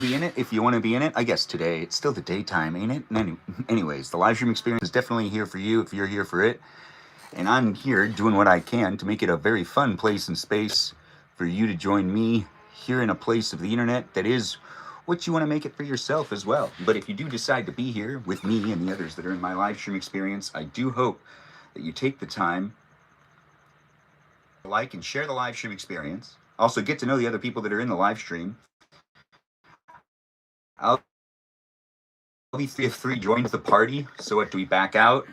be in it if you want to be in it. I guess today it's still the daytime, ain't it? Anyways, the live stream experience is definitely here for you if you're here for it. And I'm here doing what I can to make it a very fun place and space for you to join me here in a place of the internet that is what you want to make it for yourself as well. But if you do decide to be here with me and the others that are in my live stream experience, I do hope that you take the time to like and share the live stream experience. Also, get to know the other people that are in the live stream. I'll be if three joins the party. So what, do we back out?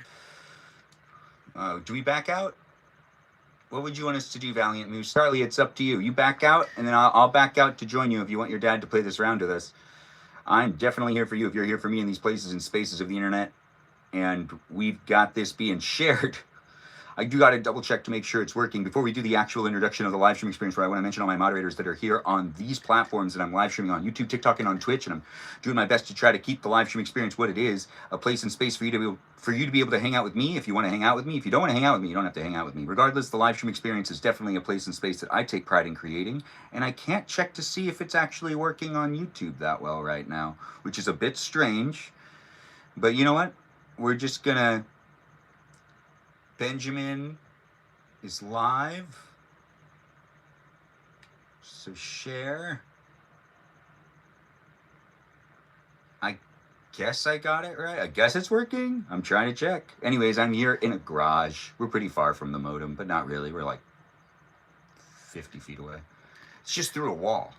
Do we back out? What would you want us to do, Valiant Moose? Charlie, it's up to you. You back out, and then I'll back out to join you if you want your dad to play this round with us. I'm definitely here for you if you're here for me in these places and spaces of the internet. And we've got this being shared. I do got to double check to make sure it's working. Before we do the actual introduction of the live stream experience, where I want to mention all my moderators that are here on these platforms that I'm live streaming on YouTube, TikTok, and on Twitch, and I'm doing my best to try to keep the live stream experience what it is, a place and space for you to be able to hang out with me if you want to hang out with me. If you don't want to hang out with me, you don't have to hang out with me. Regardless, the live stream experience is definitely a place and space that I take pride in creating, and I can't check to see if it's actually working on YouTube that well right now, which is a bit strange. But you know what? We're just gonna... Benjamin is live, so share. I guess I got it right. I guess it's working. I'm trying to check. Anyways, I'm here in a garage. We're pretty far from the modem, but not really. We're like 50 feet away. It's just through a wall.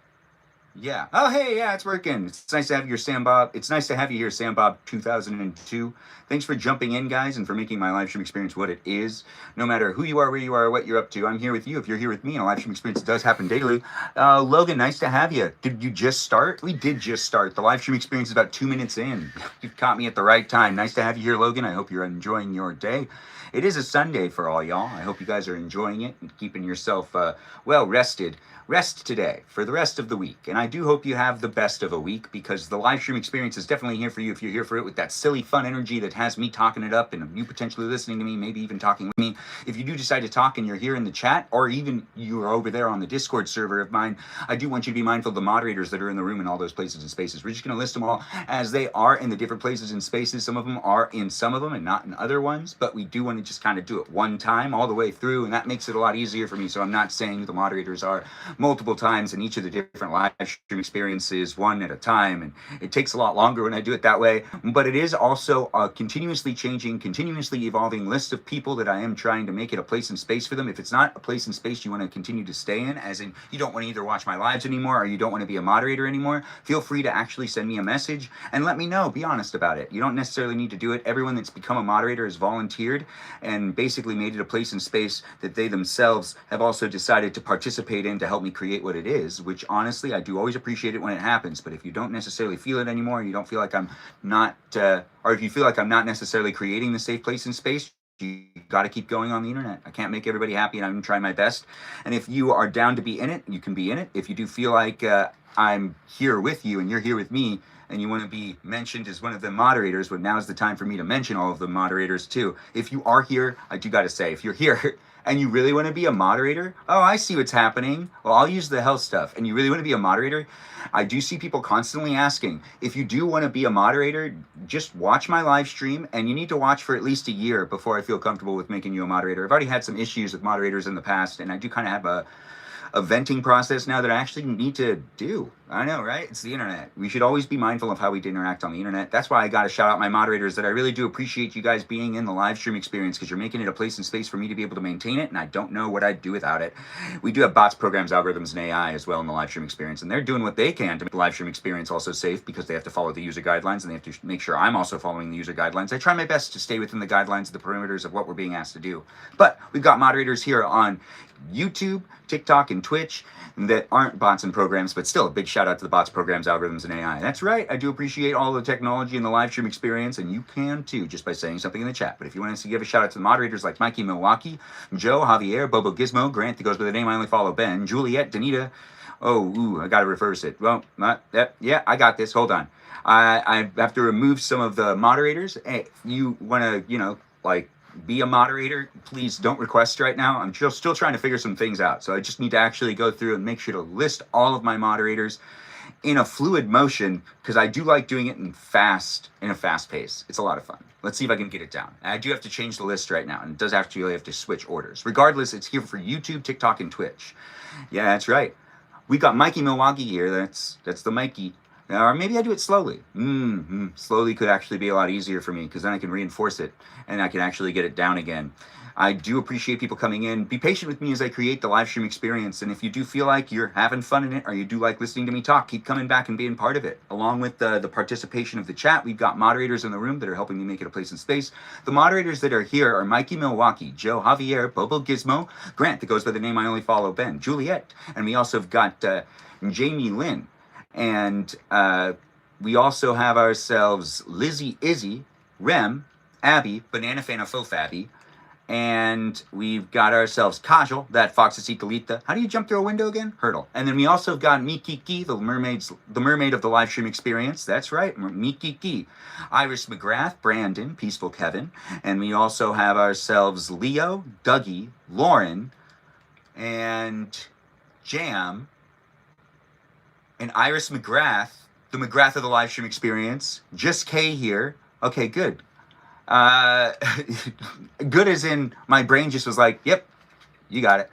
Yeah. Oh, hey, yeah, it's working. It's nice to have you here, Sam Bob. It's nice to have you here, Sam Bob 2002. Thanks for jumping in, guys, and for making my live stream experience what it is. No matter who you are, where you are, what you're up to, I'm here with you. If you're here with me, and a live stream experience does happen daily. Logan, nice to have you. Did you just start? We did just start. The live stream experience is about 2 minutes in. You caught me at the right time. Nice to have you here, Logan. I hope you're enjoying your day. It is a Sunday for all y'all. I hope you guys are enjoying it and keeping yourself well rested. Rest today for the rest of the week. And I do hope you have the best of a week, because the live stream experience is definitely here for you if you're here for it, with that silly, fun energy that has me talking it up and you potentially listening to me, maybe even talking with me. If you do decide to talk and you're here in the chat, or even you are over there on the Discord server of mine, I do want you to be mindful of the moderators that are in the room in all those places and spaces. We're just going to list them all as they are in the different places and spaces. Some of them are in some of them and not in other ones, but we do want to just kind of do it one time all the way through, and that makes it a lot easier for me. So I'm not saying the moderators are multiple times in each of the different live stream experiences, one at a time, and it takes a lot longer when I do it that way. But it is also a continuously changing, continuously evolving list of people that I am trying to make it a place and space for them. If it's not a place and space you want to continue to stay in, as in you don't want to either watch my lives anymore or you don't want to be a moderator anymore, feel free to actually send me a message and let me know. Be honest about it. You don't necessarily need to do it. Everyone that's become a moderator has volunteered and basically made it a place and space that they themselves have also decided to participate in to help me create what it is, which honestly I do always appreciate it when it happens. But if you don't necessarily feel it anymore, you don't feel like I'm not or if you feel like I'm not necessarily creating the safe place and space, you got to keep going on the internet. I can't make everybody happy, and I'm trying my best. And if you are down to be in it, you can be in it. If you do feel like I'm here with you and you're here with me, and you want to be mentioned as one of the moderators, well, now's the time for me to mention all of the moderators too. If you are here, I do got to say, if you're here and you really want to be a moderator, oh, I see what's happening. Well, I'll use the health stuff. And you really want to be a moderator, I do see people constantly asking, if you do want to be a moderator, just watch my live stream, and you need to watch for at least a year before I feel comfortable with making you a moderator. I've already had some issues with moderators in the past, and I do kind of have a venting process now that I actually need to do. I know, right? It's the internet. We should always be mindful of how we interact on the internet. That's why I got to shout out my moderators, that I really do appreciate you guys being in the live stream experience, because you're making it a place and space for me to be able to maintain it, and I don't know what I'd do without it. We do have bots, programs, algorithms, and AI as well in the live stream experience, and they're doing what they can to make the live stream experience also safe, because they have to follow the user guidelines, and they have to make sure I'm also following the user guidelines. I try my best to stay within the guidelines of the perimeters of what we're being asked to do. But we've got moderators here on YouTube, TikTok, and Twitch that aren't bots and programs, but still a big shout out to the bots, programs, algorithms, and AI. That's right, I do appreciate all the technology in the live stream experience, and you can too, just by saying something in the chat. But if you want to give a shout out to the moderators like Mikey Milwaukee, Joe, Javier, Bobo Gizmo, Grant that goes by the name I only follow, Ben, Juliet, Danita. Oh, ooh, I gotta reverse it. Well, yeah, I got this. Hold on. I have to remove some of the moderators. Hey, you want to, like, be a moderator, please don't request right now. I'm still trying to figure some things out. So I just need to actually go through and make sure to list all of my moderators in a fluid motion because I do like doing it in a fast pace. It's a lot of fun. Let's see if I can get it down. I do have to change the list right now, and it does actually have to switch orders. Regardless, it's here for YouTube, TikTok, and Twitch. Yeah, that's right. We got Mikey Milwaukee here. That's the Mikey. Or maybe I do it slowly. Slowly could actually be a lot easier for me because then I can reinforce it and I can actually get it down again. I do appreciate people coming in. Be patient with me as I create the live stream experience. And if you do feel like you're having fun in it or you do like listening to me talk, keep coming back and being part of it. Along with the participation of the chat, we've got moderators in the room that are helping me make it a place in space. The moderators that are here are Mikey Milwaukee, Joe Javier, Bobo Gizmo, Grant, that goes by the name I only follow, Ben, Juliet, and we also have got Jamie Lynn. And we also have ourselves Lizzie Izzy, Rem, Abby, Banana Fana Fofabby, and we've got ourselves Kajal, that Foxesita. How do you jump through a window again? Hurdle. And then we also have got Mikiki, the mermaid of the live stream experience. That's right, Mikiki. Iris McGrath, Brandon, Peaceful Kevin. And we also have ourselves Leo, Dougie, Lauren, and Jam, and Iris McGrath, the McGrath of the live stream experience. Just K here. Okay, good. Good as in my brain just was like, yep, you got it.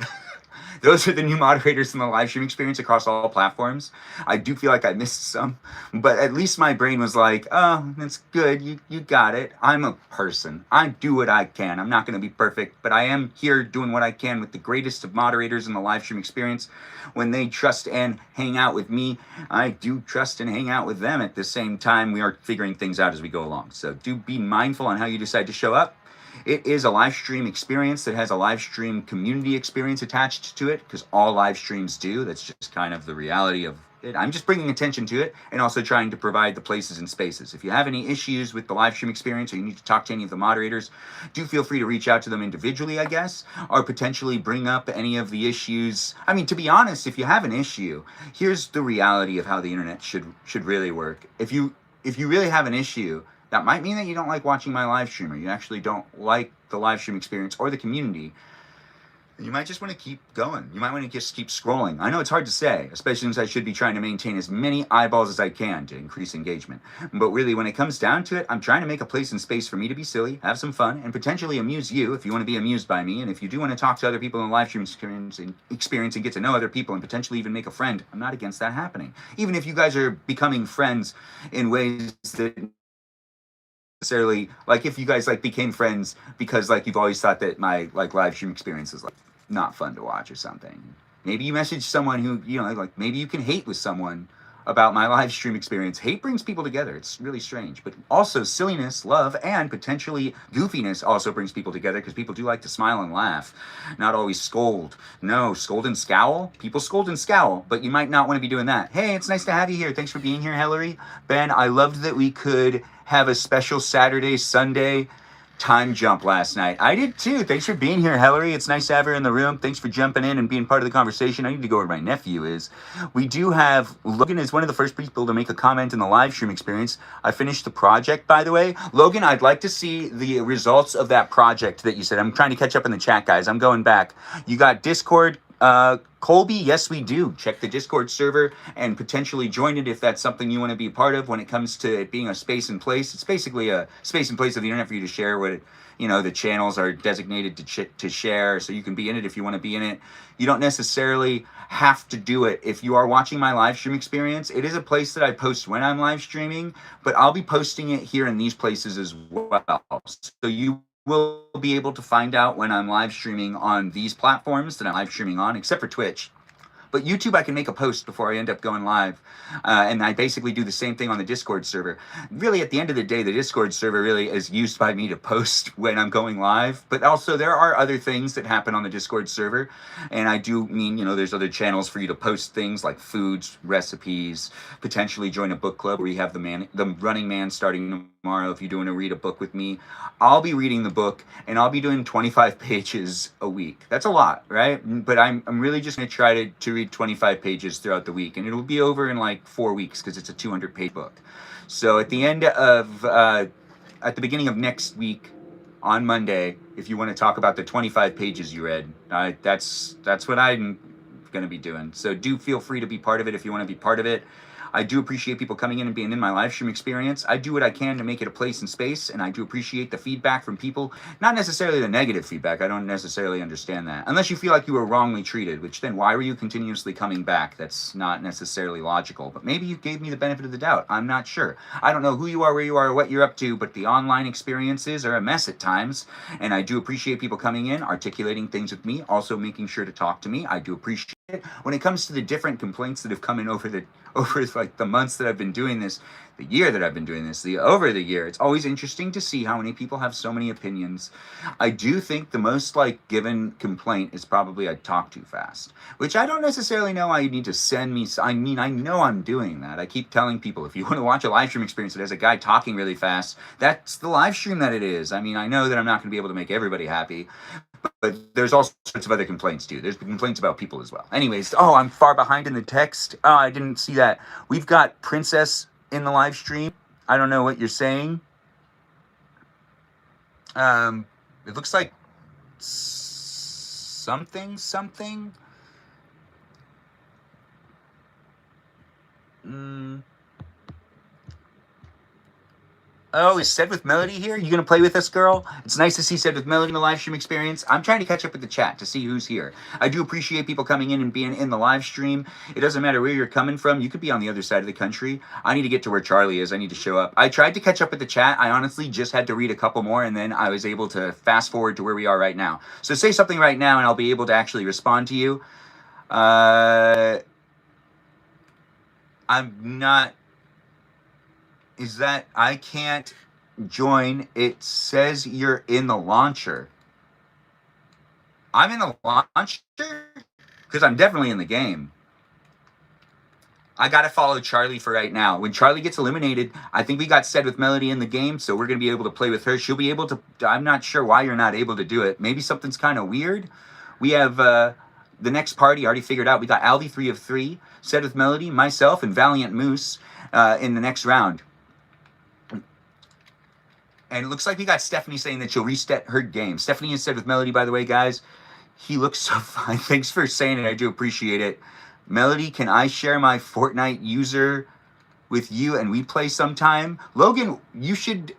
Those are the new moderators in the live stream experience across all platforms. I do feel like I missed some, but at least my brain was like, oh, that's good. You got it. I'm a person. I do what I can. I'm not going to be perfect, but I am here doing what I can with the greatest of moderators in the live stream experience. When they trust and hang out with me, I do trust and hang out with them at the same time. We are figuring things out as we go along. So do be mindful on how you decide to show up. It is a live stream experience that has a live stream community experience attached to it, because all live streams do. That's just kind of the reality of it. I'm just bringing attention to it and also trying to provide the places and spaces. If you have any issues with the live stream experience or you need to talk to any of the moderators, do feel free to reach out to them individually, I guess, or potentially bring up any of the issues. I mean, to be honest, if you have an issue, here's the reality of how the internet should really work. If you really have an issue, that might mean that you don't like watching my live stream, or you actually don't like the live stream experience or the community. You might just want to keep going. You might want to just keep scrolling. I know it's hard to say, especially since I should be trying to maintain as many eyeballs as I can to increase engagement. But really, when it comes down to it, I'm trying to make a place and space for me to be silly, have some fun, and potentially amuse you if you want to be amused by me. And if you do want to talk to other people in the live stream experience and get to know other people and potentially even make a friend, I'm not against that happening. Even if you guys are becoming friends in ways that necessarily, like if you guys like became friends because like you've always thought that my like live stream experience is like not fun to watch or something. Maybe you message someone who, you know, like maybe you can hate with someone about my live stream experience. Hate brings people together. It's really strange. But also silliness, love, and potentially goofiness also brings people together, because people do like to smile and laugh, not always scold. No, scold and scowl. People scold and scowl, but you might not want to be doing that. Hey, it's nice to have you here. Thanks for being here, Hillary. Ben, I loved that we could have a special Saturday, Sunday time jump last night. I did too. Thanks for being here, Hillary. It's nice to have her in the room. Thanks for jumping in and being part of the conversation. I need to go where my nephew is. We do have, Logan is one of the first people to make a comment in the live stream experience. I finished the project, by the way. Logan, I'd like to see the results of that project that you said. I'm trying to catch up in the chat, guys. I'm going back. You got Discord, Colby, yes, we do. Check the Discord server and potentially join it if that's something you want to be a part of. When it comes to it being a space and place, it's basically a space and place of the internet for you to share what, you know, the channels are designated to share, so you can be in it if you want to be in it. You don't necessarily have to do it. If you are watching my live stream experience, it is a place that I post when I'm live streaming, but I'll be posting it here in these places as well. So you will be able to find out when I'm live streaming on these platforms that I'm live streaming on, except for Twitch. But YouTube, I can make a post before I end up going live. And I basically do the same thing on the Discord server. Really, at the end of the day, the Discord server really is used by me to post when I'm going live. But also, there are other things that happen on the Discord server. And I do mean, you know, there's other channels for you to post things like foods, recipes, potentially join a book club where you have the Running Man starting tomorrow. If you're doing to read a book with me, I'll be reading the book and I'll be doing 25 pages a week. That's a lot, right? But I'm really just going to try to read 25 pages throughout the week, and it'll be over in like 4 weeks because it's a 200-page book. So at the end of at the beginning of next week on Monday, if you want to talk about the 25 pages you read, that's what I'm going to be doing. So do feel free to be part of it if you want to be part of it. I do appreciate people coming in and being in my live stream experience. I do what I can to make it a place and space, and I do appreciate the feedback from people. Not necessarily the negative feedback. I don't necessarily understand that. Unless you feel like you were wrongly treated, which then why were you continuously coming back? That's not necessarily logical. But maybe you gave me the benefit of the doubt. I'm not sure. I don't know who you are, where you are, or what you're up to, but the online experiences are a mess at times. And I do appreciate people coming in, articulating things with me, also making sure to talk to me. I do appreciate it. When it comes to the different complaints that have come in over like the months that I've been doing this, the year that I've been doing this, over the year, it's always interesting to see how many people have so many opinions. I do think the most given complaint is probably I talk too fast, which I don't necessarily know why you need to send me. I mean, I know I'm doing that. I keep telling people, if you want to watch a live stream experience that has a guy talking really fast, that's the live stream that it is. I mean, I know that I'm not going to be able to make everybody happy, but there's all sorts of other complaints too. There's complaints about people as well. Anyways, I'm far behind in the text. Oh, I didn't see that. We've got Princess in the live stream. I don't know what you're saying. It looks like something. Oh, is Said with Melody here? You gonna play with us, girl? It's nice to see Said with Melody in the live stream experience. I'm trying to catch up with the chat to see who's here. I do appreciate people coming in and being in the live stream. It doesn't matter where you're coming from. You could be on the other side of the country. I need to get to where Charlie is. I need to show up. I tried to catch up with the chat. I honestly just had to read a couple more, and then I was able to fast forward to where we are right now. So say something right now, and I'll be able to actually respond to you. I'm not... Is that I can't join? It says you're in the launcher. I'm in the launcher? Because I'm definitely in the game. I gotta follow Charlie for right now. When Charlie gets eliminated, I think we got Said with Melody in the game, so we're gonna be able to play with her. She'll be able to... I'm not sure why you're not able to do it. Maybe something's kind of weird. We have the next party already figured out. We got Alvy 3 of 3, Said with Melody, myself, and Valiant Moose in the next round. And it looks like we got Stephanie saying that she'll reset her game. Stephanie has Said with Melody, by the way, guys. He looks so fine. Thanks for saying it. I do appreciate it. Melody, can I share my Fortnite user with you and we play sometime? Logan, you should...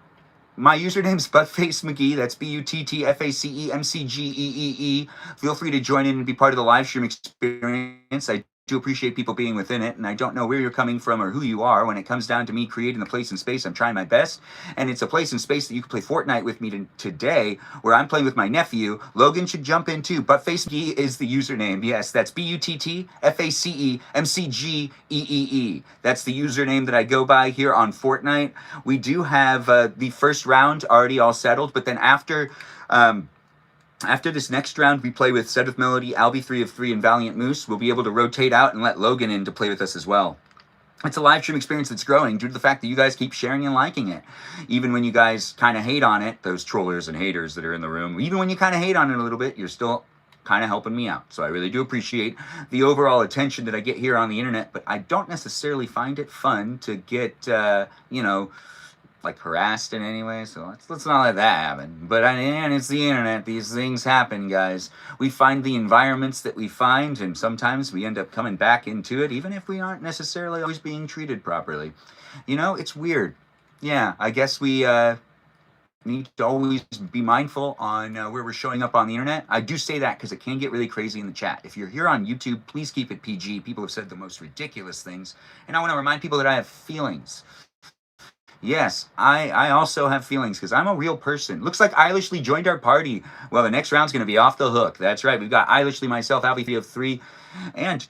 My username's ButtfaceMcGee. That's ButtfaceMcGeee. Feel free to join in and be part of the live stream experience. I do appreciate people being within it, and I don't know where you're coming from or who you are. When it comes down to me creating the place and space, I'm trying my best, and it's a place and space that you can play Fortnite with me today, where I'm playing with my nephew. Logan should jump in too. ButtfaceMcGee is the username. Yes, that's ButtfaceMcGeee. That's the username that I go by here on Fortnite. We do have the first round already all settled, but then after this next round, we play with Said with Melody, Alvy 3 of 3, and Valiant Moose. We'll be able to rotate out and let Logan in to play with us as well. It's a live stream experience that's growing due to the fact that you guys keep sharing and liking it. Even when you guys kind of hate on it, those trollers and haters that are in the room, even when you kind of hate on it a little bit, you're still kind of helping me out. So I really do appreciate the overall attention that I get here on the internet, but I don't necessarily find it fun to get, harassed in any way, so let's not let that happen. But and it's the internet. These things happen, guys. We find the environments that we find, and sometimes we end up coming back into it, even if we aren't necessarily always being treated properly. It's weird. Yeah, I guess we need to always be mindful on where we're showing up on the internet. I do say that because it can get really crazy in the chat. If you're here on YouTube, please keep it PG. People have said the most ridiculous things, and I want to remind people that I have feelings. Yes, I also have feelings because I'm a real person. Looks like Eilishly joined our party. Well, the next round's going to be off the hook. That's right. We've got Eilishly, myself, Alvy 3 of 3, and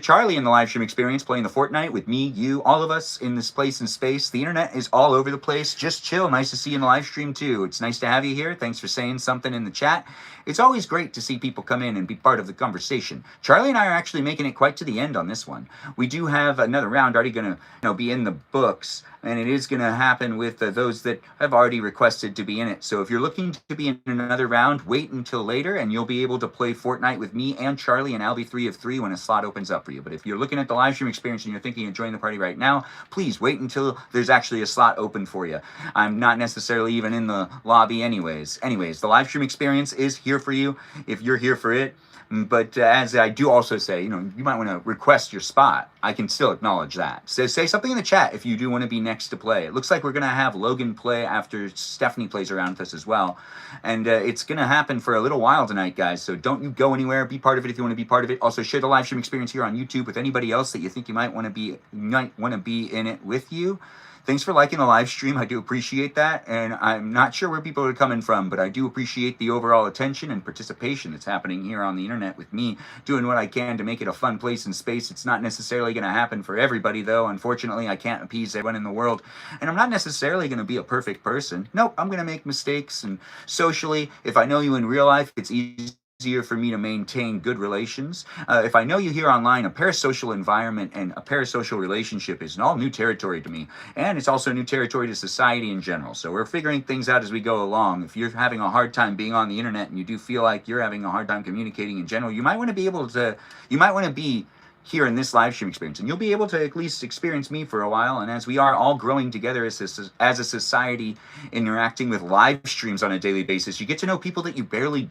Charlie in the live stream experience playing the Fortnite with me, you, all of us in this place and space. The internet is all over the place. Just chill. Nice to see you in the live stream, too. It's nice to have you here. Thanks for saying something in the chat. It's always great to see people come in and be part of the conversation. Charlie and I are actually making it quite to the end on this one. We do have another round already going to be in the books, and it is going to happen with those that have already requested to be in it. So if you're looking to be in another round, wait until later, and you'll be able to play Fortnite with me and Charlie and Alvy 3 of 3 when a slot opens up for you. But if you're looking at the live stream experience and you're thinking of joining the party right now, please wait until there's actually a slot open for you. I'm not necessarily even in the lobby anyways. The live stream experience is here for you if you're here for it. But as I do also say, you might want to request your spot. I can still acknowledge that. So say something in the chat if you do want to be next to play. It looks like we're going to have Logan play after Stephanie plays around with us as well. And it's going to happen for a little while tonight, guys. So don't you go anywhere. Be part of it if you want to be part of it. Also, share the live stream experience here on YouTube with anybody else that you think you might want to be in it with you. Thanks for liking the live stream. I do appreciate that. And I'm not sure where people are coming from, but I do appreciate the overall attention and participation that's happening here on the internet with me doing what I can to make it a fun place and space. It's not necessarily going to happen for everybody, though. Unfortunately, I can't appease everyone in the world. And I'm not necessarily going to be a perfect person. Nope, I'm going to make mistakes. And socially, if I know you in real life, it's easier for me to maintain good relations. If I know you here online, a parasocial environment and a parasocial relationship is all new territory to me. And it's also new territory to society in general. So we're figuring things out as we go along. If you're having a hard time being on the internet and you do feel like you're having a hard time communicating in general, you might want to be here in this live stream experience, and you'll be able to at least experience me for a while. And as we are all growing together as a society, interacting with live streams on a daily basis, you get to know people that you barely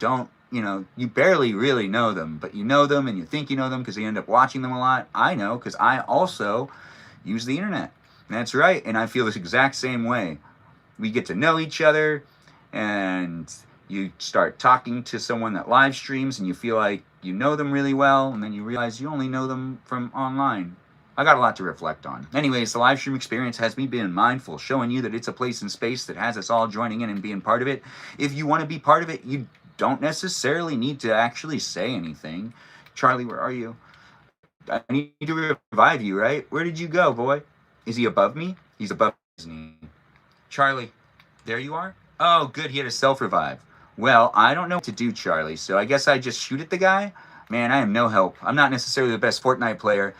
really know them, but you know them and you think you know them because you end up watching them a lot. I know because I also use the internet. That's right, and I feel this exact same way. We get to know each other, and you start talking to someone that live streams and you feel like you know them really well, and then you realize you only know them from online. I got a lot to reflect on. Anyways, the live stream experience has me being mindful, showing you that it's a place and space that has us all joining in and being part of it. If you want to be part of it, you don't necessarily need to actually say anything. Charlie, where are you? I need to revive you, right? Where did you go, boy? Is he above me? He's above me, isn't he? Charlie, there you are? Oh, good, he had a self-revive. Well, I don't know what to do, Charlie, so I guess I just shoot at the guy? Man, I am no help. I'm not necessarily the best Fortnite player.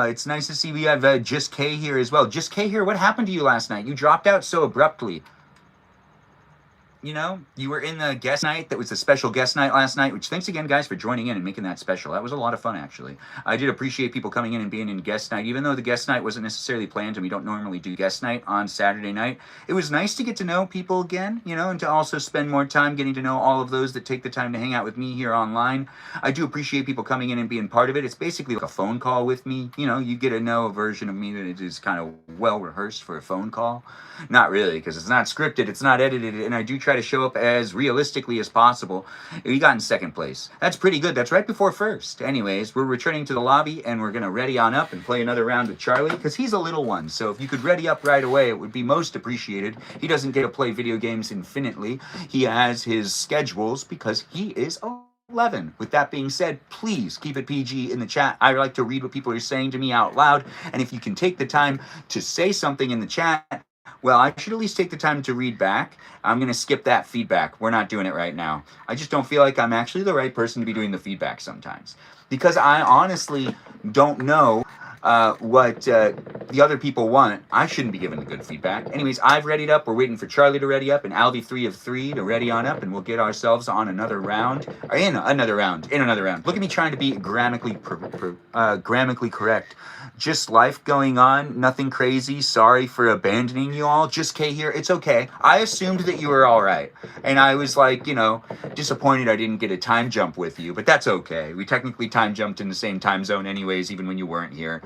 It's nice to see we have Just K here as well. Just K here, what happened to you last night? You dropped out so abruptly. You know, you were in the guest night. That was the special guest night last night, which thanks again, guys, for joining in and making that special. That was a lot of fun, actually. I did appreciate people coming in and being in guest night, even though the guest night wasn't necessarily planned and we don't normally do guest night on Saturday night. It was nice to get to know people again, you know, and to also spend more time getting to know all of those that take the time to hang out with me here online. I do appreciate people coming in and being part of it. It's basically like a phone call with me. You know, you get to know a version of me that is kind of well rehearsed for a phone call. Not really, because it's not scripted, it's not edited, and I do try to show up as realistically as possible. We got in second place. That's pretty good. That's right before first. Anyways, we're returning to the lobby, and we're going to ready on up and play another round with Charlie, because he's a little one, so if you could ready up right away, it would be most appreciated. He doesn't get to play video games infinitely. He has his schedules because he is 11. With that being said, please keep it PG in the chat. I like to read what people are saying to me out loud, and if you can take the time to say something in the chat, well, I should at least take the time to read back. I'm going to skip that feedback. We're not doing it right now. I just don't feel like I'm actually the right person to be doing the feedback sometimes. Because I honestly don't know what the other people want. I shouldn't be giving the good feedback. Anyways, I've readied up. We're waiting for Charlie to ready up and Alvy 3 of 3 to ready on up, and we'll get ourselves on another round. Or in another round. Look at me trying to be grammatically correct. Just life going on, nothing crazy. Sorry for abandoning you all. Just K here. It's okay. I assumed that you were all right. And I was like, you know, disappointed I didn't get a time jump with you, but that's okay. We technically time jumped in the same time zone anyways, even when you weren't here.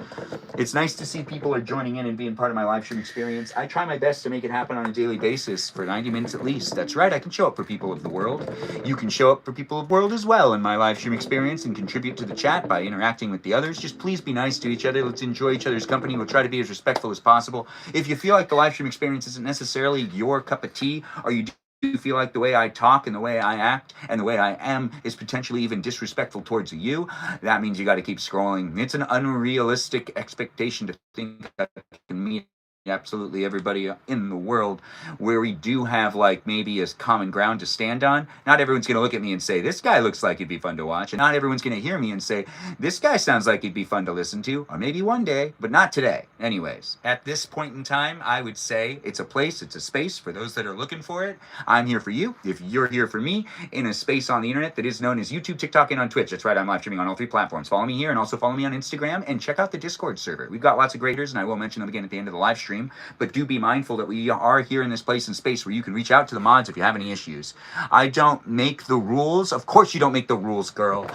It's nice to see people are joining in and being part of my live stream experience. I try my best to make it happen on a daily basis for 90 minutes at least. That's right. I can show up for people of the world. You can show up for people of the world as well in my live stream experience and contribute to the chat by interacting with the others. Just please be nice to each other. Let's enjoy each other's company. We'll try to be as respectful as possible. If you feel like the live stream experience isn't necessarily your cup of tea, or you do feel like the way I talk and the way I act and the way I am is potentially even disrespectful towards you, that means you got to keep scrolling. It's an unrealistic expectation to think I can meet absolutely everybody in the world where we do have like maybe a common ground to stand on. Not everyone's going to look at me and say, this guy looks like he'd be fun to watch. And not everyone's going to hear me and say, this guy sounds like he'd be fun to listen to. Or maybe one day, but not today. Anyways, at this point in time, I would say it's a place, it's a space for those that are looking for it. I'm here for you. If you're here for me in a space on the internet that is known as YouTube, TikTok, and on Twitch. That's right, I'm live streaming on all 3 platforms. Follow me here and also follow me on Instagram and check out the Discord server. We've got lots of graders and I will mention them again at the end of the live stream. stream, but do be mindful that we are here in this place and space where you can reach out to the mods if you have any issues. I don't make the rules. Of course you don't make the rules, girl.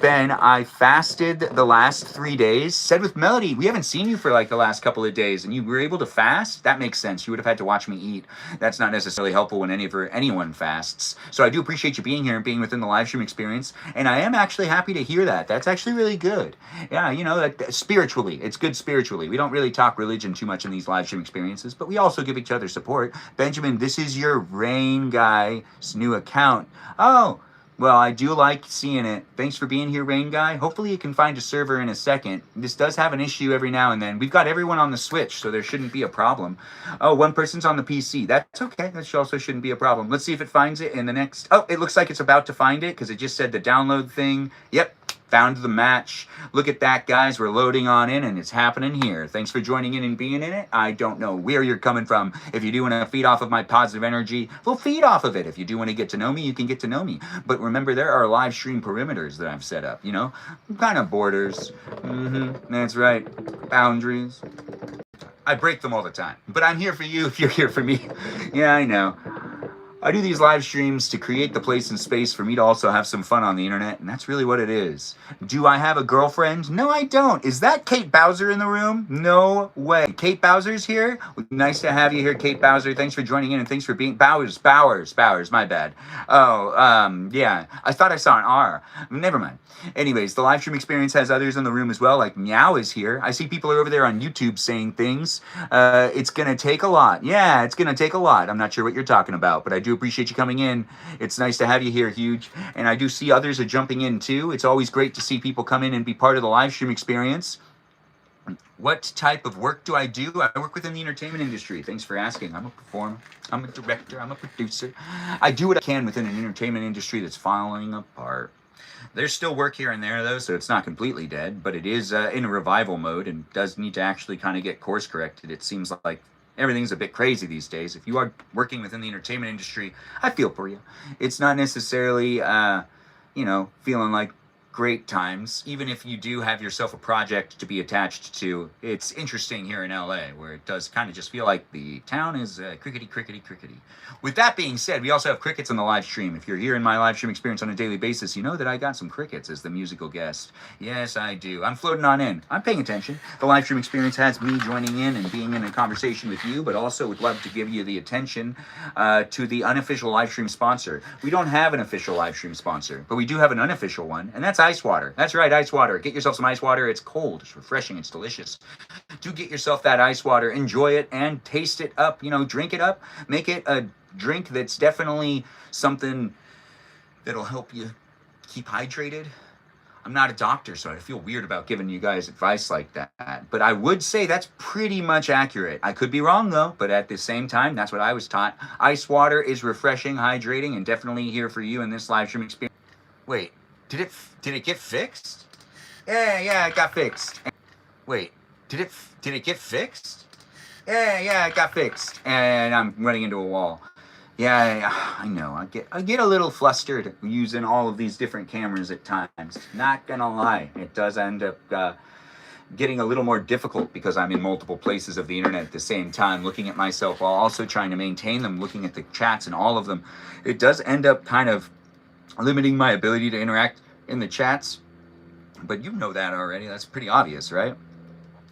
Ben, I fasted the last 3 days. Said with Melody, we haven't seen you for like the last couple of days, and you were able to fast? That makes sense. You would have had to watch me eat. That's not necessarily helpful when anyone fasts. So I do appreciate you being here and being within the live stream experience, and I am actually happy to hear that. That's actually really good. Yeah, you know, that spiritually, it's good spiritually. We don't really talk religion too much in these live stream experiences, but we also give each other support. Benjamin, this is your Rain Guy's new account. Oh, well, I do like seeing it. Thanks for being here, Rain Guy. Hopefully you can find a server in a second. This does have an issue every now and then. We've got everyone on the Switch, so there shouldn't be a problem. Oh, one person's on the PC. That's okay. That also shouldn't be a problem. Let's see if it finds it in the next... Oh, it looks like it's about to find it because it just said the download thing. Yep. Found the match. Look at that, guys. We're loading on in, and it's happening here. Thanks for joining in and being in it. I don't know where you're coming from. If you do want to feed off of my positive energy, we'll feed off of it. If you do want to get to know me, you can get to know me. But remember, there are live stream perimeters that I've set up, you know? Kind of borders. That's right. Boundaries. I break them all the time. But I'm here for you if you're here for me. Yeah, I know. I do these live streams to create the place and space for me to also have some fun on the internet, and that's really what it is. Do I have a girlfriend? No, I don't. Is that Kate Bowser in the room? No way. Kate Bowser's here? Nice to have you here, Kate Bowser. Thanks for joining in, and thanks for being... Bowers, my bad. Oh, yeah. I thought I saw an R. Never mind. Anyways, the live stream experience has others in the room as well, like Meow is here. I see people are over there on YouTube saying things. It's gonna take a lot. Yeah, it's gonna take a lot. I'm not sure what you're talking about, but I do appreciate you coming in. It's nice to have you here, Huge. And I do see others are jumping in too. It's always great to see people come in and be part of the live stream experience. What type of work do I do? I work within the entertainment industry. Thanks for asking. I'm a performer. I'm a director. I'm a producer. I do what I can within an entertainment industry that's falling apart. There's still work here and there, though, so it's not completely dead, but it is in a revival mode and does need to actually kind of get course corrected. It seems like everything's a bit crazy these days. If you are working within the entertainment industry, I feel for you. It's not necessarily, you know, feeling like great times. Even if you do have yourself a project to be attached to, it's interesting here in LA, where it does kind of just feel like the town is crickety, crickety, crickety. With that being said, we also have crickets on the live stream. If you're here in my live stream experience on a daily basis, you know that I got some crickets as the musical guest. Yes, I do. I'm floating on in. I'm paying attention. The live stream experience has me joining in and being in a conversation with you, but also would love to give you the attention to the unofficial live stream sponsor. We don't have an official live stream sponsor, but we do have an unofficial one, and that's ice water. That's right, ice water. Get yourself some ice water. It's cold, it's refreshing, it's delicious. Do get yourself that ice water, enjoy it, and taste it up, you know, drink it up. Make it a drink that's definitely something that'll help you keep hydrated. I'm not a doctor, so I feel weird about giving you guys advice like that. But I would say that's pretty much accurate. I could be wrong, though, but at the same time, that's what I was taught. Ice water is refreshing, hydrating, and definitely here for you in this live stream experience. Wait. Did it get fixed? Yeah, it got fixed. Wait, did it get fixed? Yeah, it got fixed. And I'm running into a wall. Yeah, I know. I get a little flustered using all of these different cameras at times. Not gonna lie, it does end up getting a little more difficult because I'm in multiple places of the internet at the same time, looking at myself while also trying to maintain them, looking at the chats and all of them. It does end up kind of limiting my ability to interact in the chats, but you know that already. That's pretty obvious, right?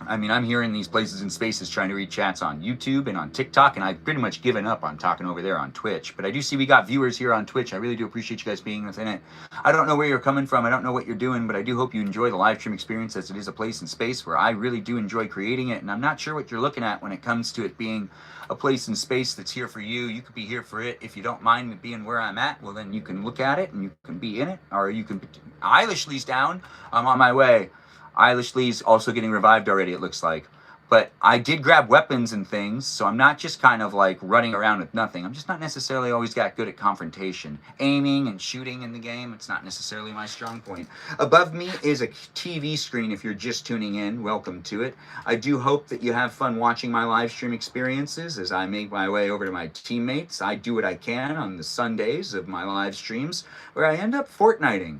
I mean, I'm here in these places and spaces trying to read chats on YouTube and on TikTok, and I've pretty much given up on talking over there on Twitch. But I do see we got viewers here on Twitch. I really do appreciate you guys being within it. I don't know where you're coming from. I don't know what you're doing, but I do hope you enjoy the live stream experience, as it is a place and space where I really do enjoy creating it. And I'm not sure what you're looking at when it comes to it being a place and space that's here for you. You could be here for it. If you don't mind me being where I'm at, well, then you can look at it and you can be in it, or you can... Eilish Lee's down. I'm on my way. Eilish Lee's also getting revived already, it looks like. But I did grab weapons and things, so I'm not just kind of like running around with nothing. I'm just not necessarily always got good at confrontation. Aiming and shooting in the game, it's not necessarily my strong point. Above me is a TV screen if you're just tuning in. Welcome to it. I do hope that you have fun watching my live stream experiences as I make my way over to my teammates. I do what I can on the Sundays of my live streams where I end up Fortniting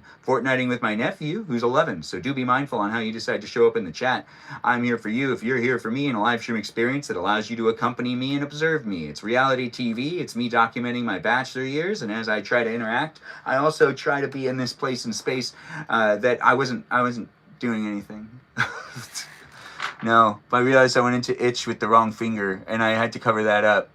with my nephew who's 11. So do be mindful on how you decide to show up in the chat. I'm here for you. If you're here for me in a live stream experience that allows you to accompany me and observe me. It's reality TV. It's me documenting my bachelor years, and as I try to interact, I also try to be in this place and space that I wasn't doing anything. No, I realized I went into itch with the wrong finger, and I had to cover that up.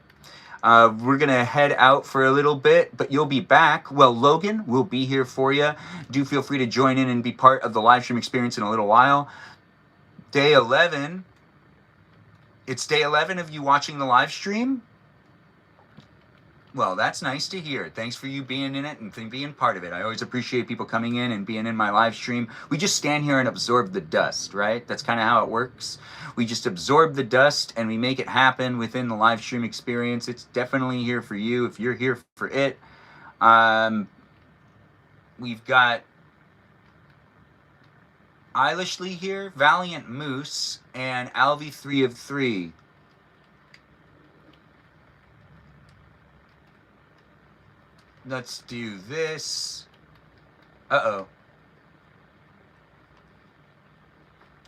We're going to head out for a little bit, but you'll be back. Well, Logan will be here for you. Do feel free to join in and be part of the live stream experience in a little while. Day 11. It's day 11 of you watching the live stream? Well, that's nice to hear. Thanks for you being in it and being part of it. I always appreciate people coming in and being in my live stream. We just stand here and absorb the dust, right? That's kind of how it works. We just absorb the dust and we make it happen within the live stream experience. It's definitely here for you if you're here for it. We've got Eilishly here, Valiant Moose, and Alvi 3 of 3. Let's do this. Uh-oh.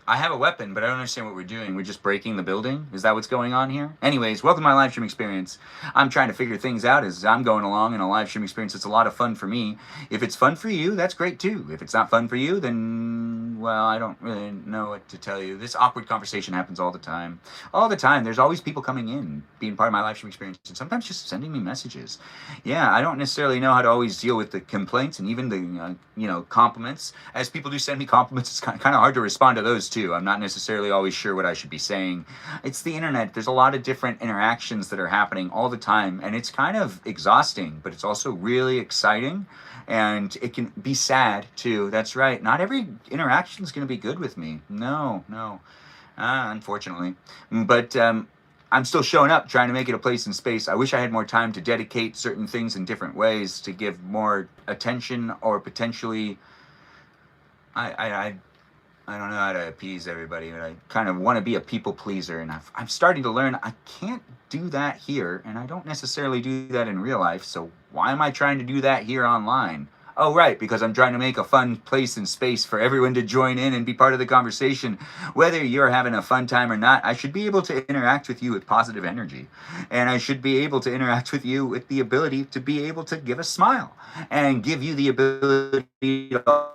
I have a weapon, but I don't understand what we're doing. We're just breaking the building? Is that what's going on here? Anyways, welcome to my live stream experience. I'm trying to figure things out as I'm going along in a live stream experience. It's a lot of fun for me. If it's fun for you, that's great too. If it's not fun for you, then, well, I don't really know what to tell you. This awkward conversation happens all the time. All the time. There's always people coming in, being part of my live stream experience, and sometimes just sending me messages. Yeah, I don't necessarily know how to always deal with the complaints and even the, compliments. As people do send me compliments, it's kind of hard to respond to those too. I'm not necessarily always sure what I should be saying. It's the internet. There's a lot of different interactions that are happening all the time, and it's kind of exhausting, but it's also really exciting, and it can be sad too. That's right. Not every interaction is going to be good with me. No. Unfortunately. But I'm still showing up, trying to make it a place and space. I wish I had more time to dedicate certain things in different ways to give more attention, or potentially I don't know how to appease everybody, but I kind of want to be a people pleaser, and I'm starting to learn I can't do that here, and I don't necessarily do that in real life, so why am I trying to do that here online? Oh, right, because I'm trying to make a fun place and space for everyone to join in and be part of the conversation. Whether you're having a fun time or not, I should be able to interact with you with positive energy, and I should be able to interact with you with the ability to be able to give a smile, and give you the ability to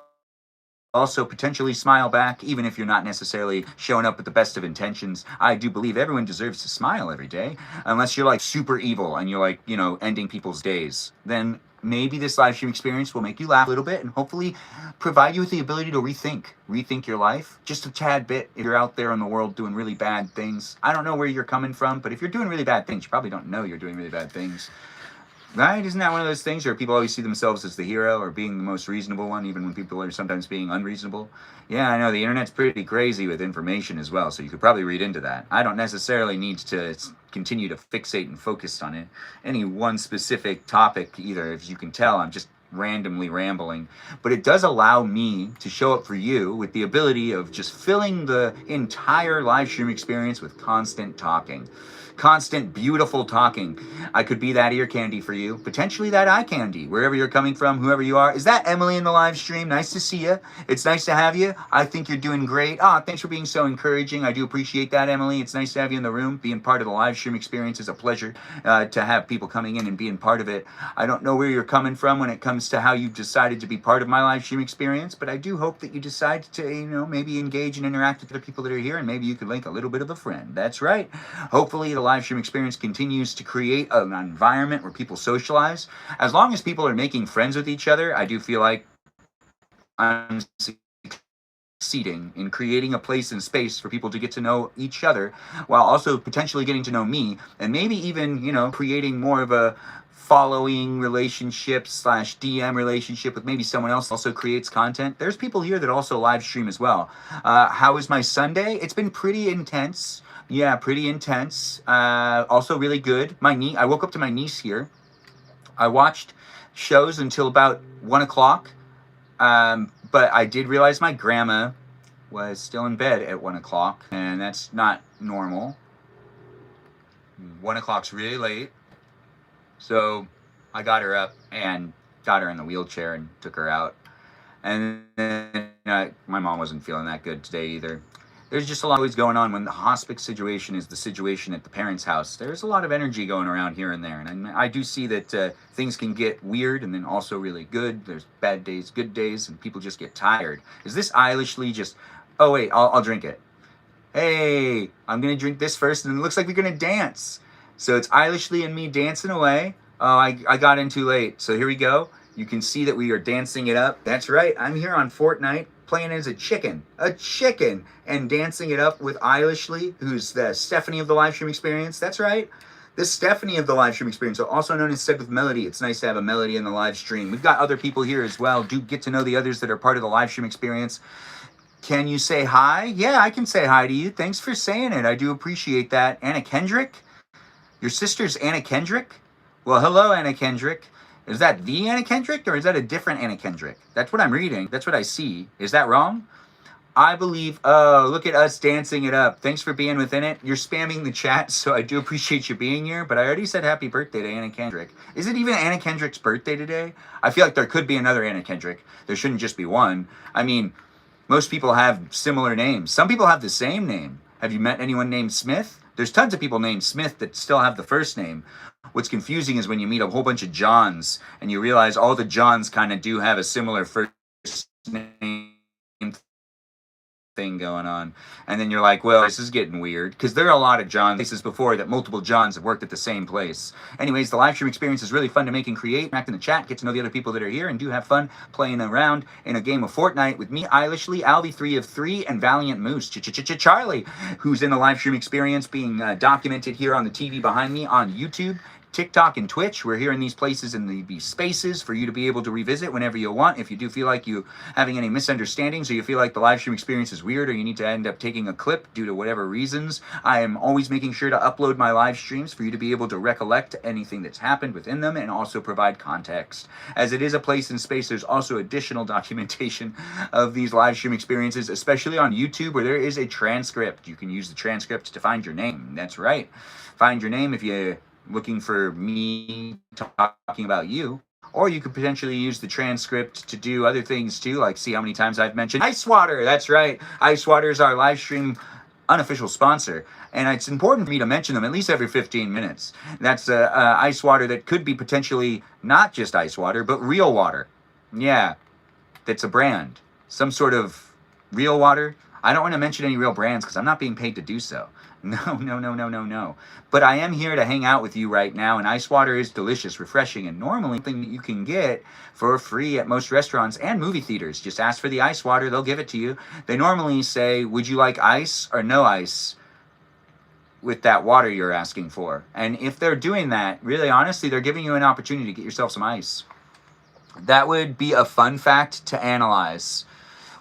also potentially smile back, even if you're not necessarily showing up with the best of intentions. I do believe everyone deserves to smile every day, unless you're like super evil and you're like, ending people's days. Then maybe this live stream experience will make you laugh a little bit and hopefully provide you with the ability to rethink your life just a tad bit. If you're out there in the world doing really bad things, I don't know where you're coming from, but if you're doing really bad things, you probably don't know you're doing really bad things. Right? Isn't that one of those things where people always see themselves as the hero or being the most reasonable one, even when people are sometimes being unreasonable? Yeah, I know the internet's pretty crazy with information as well, so you could probably read into that. I don't necessarily need to continue to fixate and focus on any one specific topic either. As you can tell, I'm just randomly rambling, but it does allow me to show up for you with the ability of just filling the entire live stream experience with constant talking. Constant, beautiful talking. I could be that ear candy for you, potentially that eye candy, wherever you're coming from, whoever you are. Is that Emily in the live stream? Nice to see you. It's nice to have you. I think you're doing great. Thanks for being so encouraging. I do appreciate that, Emily. It's nice to have you in the room. Being part of the live stream experience is a pleasure to have people coming in and being part of it. I don't know where you're coming from when it comes to how you decided to be part of my live stream experience, but I do hope that you decide to, maybe engage and interact with the people that are here, and maybe you could link a little bit of a friend. That's right. Hopefully the live stream experience continues to create an environment where people socialize. As long as people are making friends with each other, I do feel like I'm succeeding in creating a place and space for people to get to know each other, while also potentially getting to know me, and maybe even, creating more of a following relationship / DM relationship with maybe someone else also creates content. There's people here that also live stream as well. How was my Sunday? It's been pretty intense. Yeah, pretty intense. Also really good. I woke up to my niece here. I watched shows until about 1 o'clock. But I did realize my grandma was still in bed at 1 o'clock, and that's not normal. 1 o'clock's really late. So I got her up and got her in the wheelchair and took her out. And then my mom wasn't feeling that good today either. There's just a lot always going on when the hospice situation is the situation at the parents' house. There's a lot of energy going around here and there, and I do see that things can get weird and then also really good. There's bad days, good days, and people just get tired. Is this Eilish Lee just? Oh wait, I'll drink it. Hey, I'm gonna drink this first, and it looks like we're gonna dance. So it's Eilish Lee and me dancing away. Oh, I got in too late. So here we go. You can see that we are dancing it up. That's right. I'm here on Fortnite playing as a chicken, and dancing it up with Eilish Lee, who's the Stephanie of the live stream experience. That's right. This Stephanie of the live stream experience, also known as Said with Melody. It's nice to have a melody in the live stream. We've got other people here as well. Do get to know the others that are part of the live stream experience. Can you say hi? Yeah, I can say hi to you. Thanks for saying it. I do appreciate that. Anna Kendrick? Your sister's Anna Kendrick? Well, hello, Anna Kendrick. Is that the Anna Kendrick, or is that a different Anna Kendrick? That's what I'm reading. That's what I see. Is that wrong? I believe, oh, look at us dancing it up. Thanks for being within it. You're spamming the chat, so I do appreciate you being here, but I already said happy birthday to Anna Kendrick. Is it even Anna Kendrick's birthday today? I feel like there could be another Anna Kendrick. There shouldn't just be one. I mean, most people have similar names. Some people have the same name. Have you met anyone named Smith? There's tons of people named Smith that still have the first name. What's confusing is when you meet a whole bunch of Johns and you realize all the Johns kind of do have a similar first name thing going on. And then you're like, well, this is getting weird, because there are a lot of John places before that multiple Johns have worked at the same place. Anyways, the live stream experience is really fun to make and create. Interact in the chat, get to know the other people that are here, and do have fun playing around in a game of Fortnite with me, Eilish Lee, Alvi3 of 3, and Valiant Moose, Charlie, who's in the live stream experience being documented here on the TV behind me on YouTube, TikTok, and Twitch. We're here in these places in the spaces for you to be able to revisit whenever you want. If you do feel like you having any misunderstandings, or you feel like the live stream experience is weird, or you need to end up taking a clip due to whatever reasons, I am always making sure to upload my live streams for you to be able to recollect anything that's happened within them and also provide context. As it is a place and space, there's also additional documentation of these live stream experiences, especially on YouTube, where there is a transcript. You can use the transcript to find your name. That's right. Find your name if you're looking for me talking about you, or you could potentially use the transcript to do other things too, like see how many times I've mentioned Ice Water. That's right, Ice Water is our live stream unofficial sponsor, and it's important for me to mention them at least every 15 minutes. That's Ice Water that could be potentially not just ice water, but real water. Yeah, that's a brand, some sort of real water. I don't want to mention any real brands because I'm not being paid to do so. No. But I am here to hang out with you right now, and ice water is delicious, refreshing, and normally something that you can get for free at most restaurants and movie theaters. Just ask for the ice water, they'll give it to you. They normally say, would you like ice or no ice with that water you're asking for? And if they're doing that, really honestly, they're giving you an opportunity to get yourself some ice. That would be a fun fact to analyze.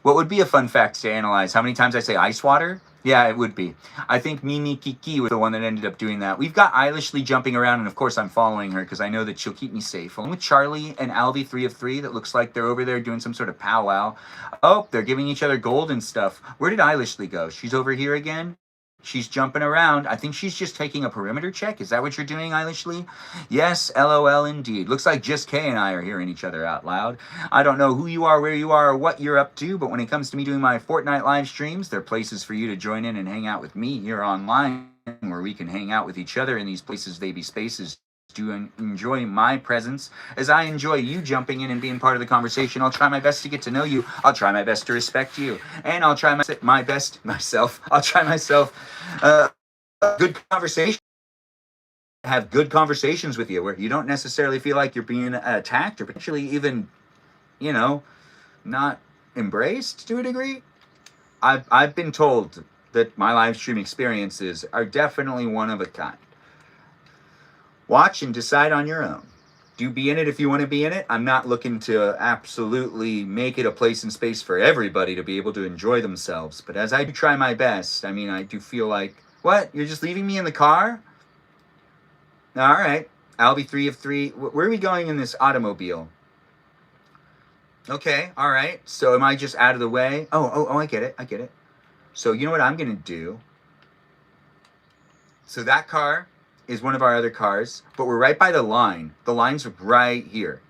What would be a fun fact to analyze? How many times I say ice water? Yeah, it would be. I think Mimi Kiki was the one that ended up doing that. We've got Eilish Lee jumping around, and of course I'm following her because I know that she'll keep me safe. Along with Charlie and Alvi3 of 3, that looks like they're over there doing some sort of powwow. Oh, they're giving each other gold and stuff. Where did Eilish Lee go? She's over here again? She's jumping around. I think she's just taking a perimeter check. Is that what you're doing, Eilish Lee? Yes, LOL indeed. Looks like just Kay and I are hearing each other out loud. I don't know who you are, where you are, or what you're up to, but when it comes to me doing my Fortnite live streams, there are places for you to join in and hang out with me here online, where we can hang out with each other in these places, they be spaces, to enjoy my presence as I enjoy you jumping in and being part of the conversation. I'll try my best to get to know you. I'll try my best to respect you. And I'll try my best, I'll try myself good conversation. Have good conversations with you where you don't necessarily feel like you're being attacked or potentially even, not embraced to a degree. I've been told that my live stream experiences are definitely one of a kind. Watch and decide on your own. Do be in it if you want to be in it. I'm not looking to absolutely make it a place and space for everybody to be able to enjoy themselves. But as I do try my best, I do feel like, what? You're just leaving me in the car? All right. Alvi3 of 3. Where are we going in this automobile? Okay. All right. So am I just out of the way? Oh, I get it. So you know what I'm going to do? So that car is one of our other cars, but we're right by the line. The line's right here.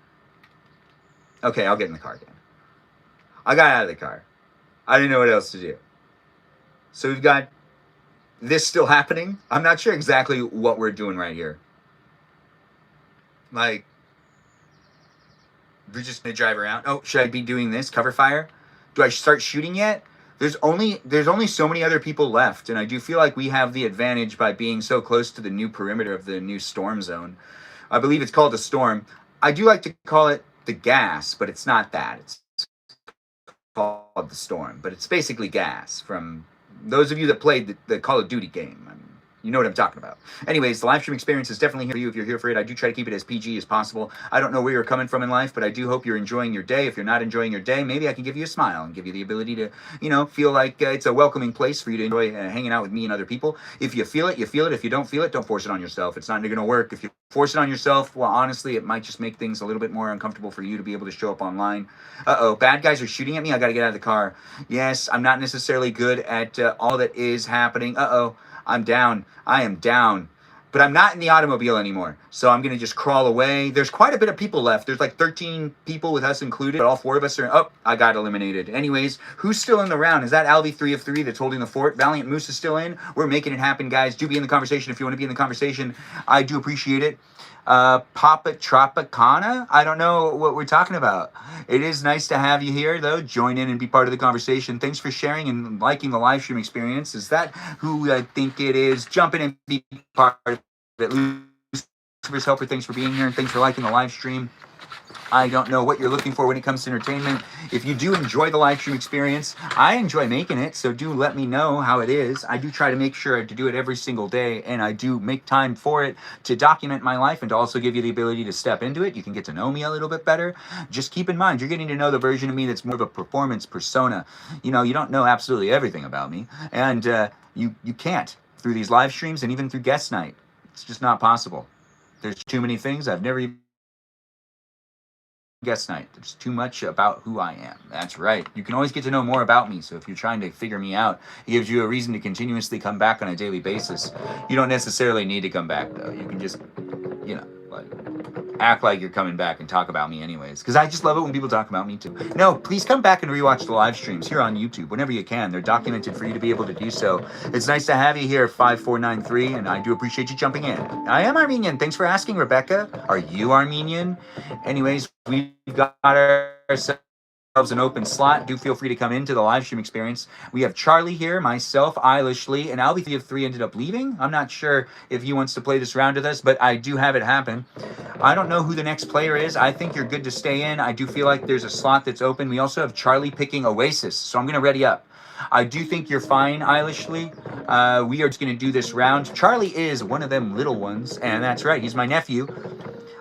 Okay, I'll get in the car again. I got out of the car. I didn't know what else to do. So we've got this still happening. I'm not sure exactly what we're doing right here. Like, we're just gonna drive around. Oh, should I be doing this? Cover fire? Do I start shooting yet? There's only so many other people left, and I do feel like we have the advantage by being so close to the new perimeter of the new storm zone. I believe it's called a storm. I do like to call it the gas, but it's not that. It's called the storm, but it's basically gas. From those of you that played the Call of Duty game, I mean, you know what I'm talking about. Anyways, the live stream experience is definitely here for you if you're here for it. I do try to keep it as PG as possible. I don't know where you're coming from in life, but I do hope you're enjoying your day. If you're not enjoying your day, maybe I can give you a smile and give you the ability to, feel like it's a welcoming place for you to enjoy hanging out with me and other people. If you feel it, you feel it. If you don't feel it, don't force it on yourself. It's not going to work. If you force it on yourself, well, honestly, it might just make things a little bit more uncomfortable for you to be able to show up online. Uh-oh, bad guys are shooting at me. I got to get out of the car. Yes, I'm not necessarily good at all that is happening. Uh-oh. I'm down. I am down. But I'm not in the automobile anymore. So I'm going to just crawl away. There's quite a bit of people left. There's like 13 people with us included. But all 4 of us are... Oh, I got eliminated. Anyways, who's still in the round? Is that Alvy 3 of 3 that's holding the fort? Valiant Moose is still in. We're making it happen, guys. Do be in the conversation if you want to be in the conversation. I do appreciate it. Papa Tropicana? I don't know what we're talking about. It is nice to have you here, though. Join in and be part of the conversation. Thanks for sharing and liking the live stream experience. Is that who I think it is? Jump in and be part of it. Lucifer's Helper, thanks for being here, and thanks for liking the live stream. I don't know what you're looking for when it comes to entertainment. If you do enjoy the live stream experience, I enjoy making it, so do let me know how it is. I do try to make sure to do it every single day, and I do make time for it to document my life and to also give you the ability to step into it. You can get to know me a little bit better. Just keep in mind, you're getting to know the version of me that's more of a performance persona. You don't know absolutely everything about me, and you can't through these live streams and even through guest night. It's just not possible. There's too many things I've never even guest night. There's too much about who I am. That's right. You can always get to know more about me. So if you're trying to figure me out, it gives you a reason to continuously come back on a daily basis. You don't necessarily need to come back, though. You can just, act like you're coming back and talk about me anyways. Because I just love it when people talk about me too. No, please come back and rewatch the live streams here on YouTube whenever you can. They're documented for you to be able to do so. It's nice to have you here, 5493, and I do appreciate you jumping in. I am Armenian. Thanks for asking, Rebecca. Are you Armenian? Anyways, we've got ourselves an open slot. Do feel free to come into the live stream experience. We have Charlie here, myself, Eilish Lee, and Albie 3 of 3 ended up leaving. I'm not sure if he wants to play this round with us, but I do have it happen. I don't know who the next player is. I think you're good to stay in. I do feel like there's a slot that's open. We also have Charlie picking Oasis, so I'm going to ready up. I do think you're fine, Eilish Lee. We are just going to do this round. Charlie is one of them little ones, and that's right. He's my nephew.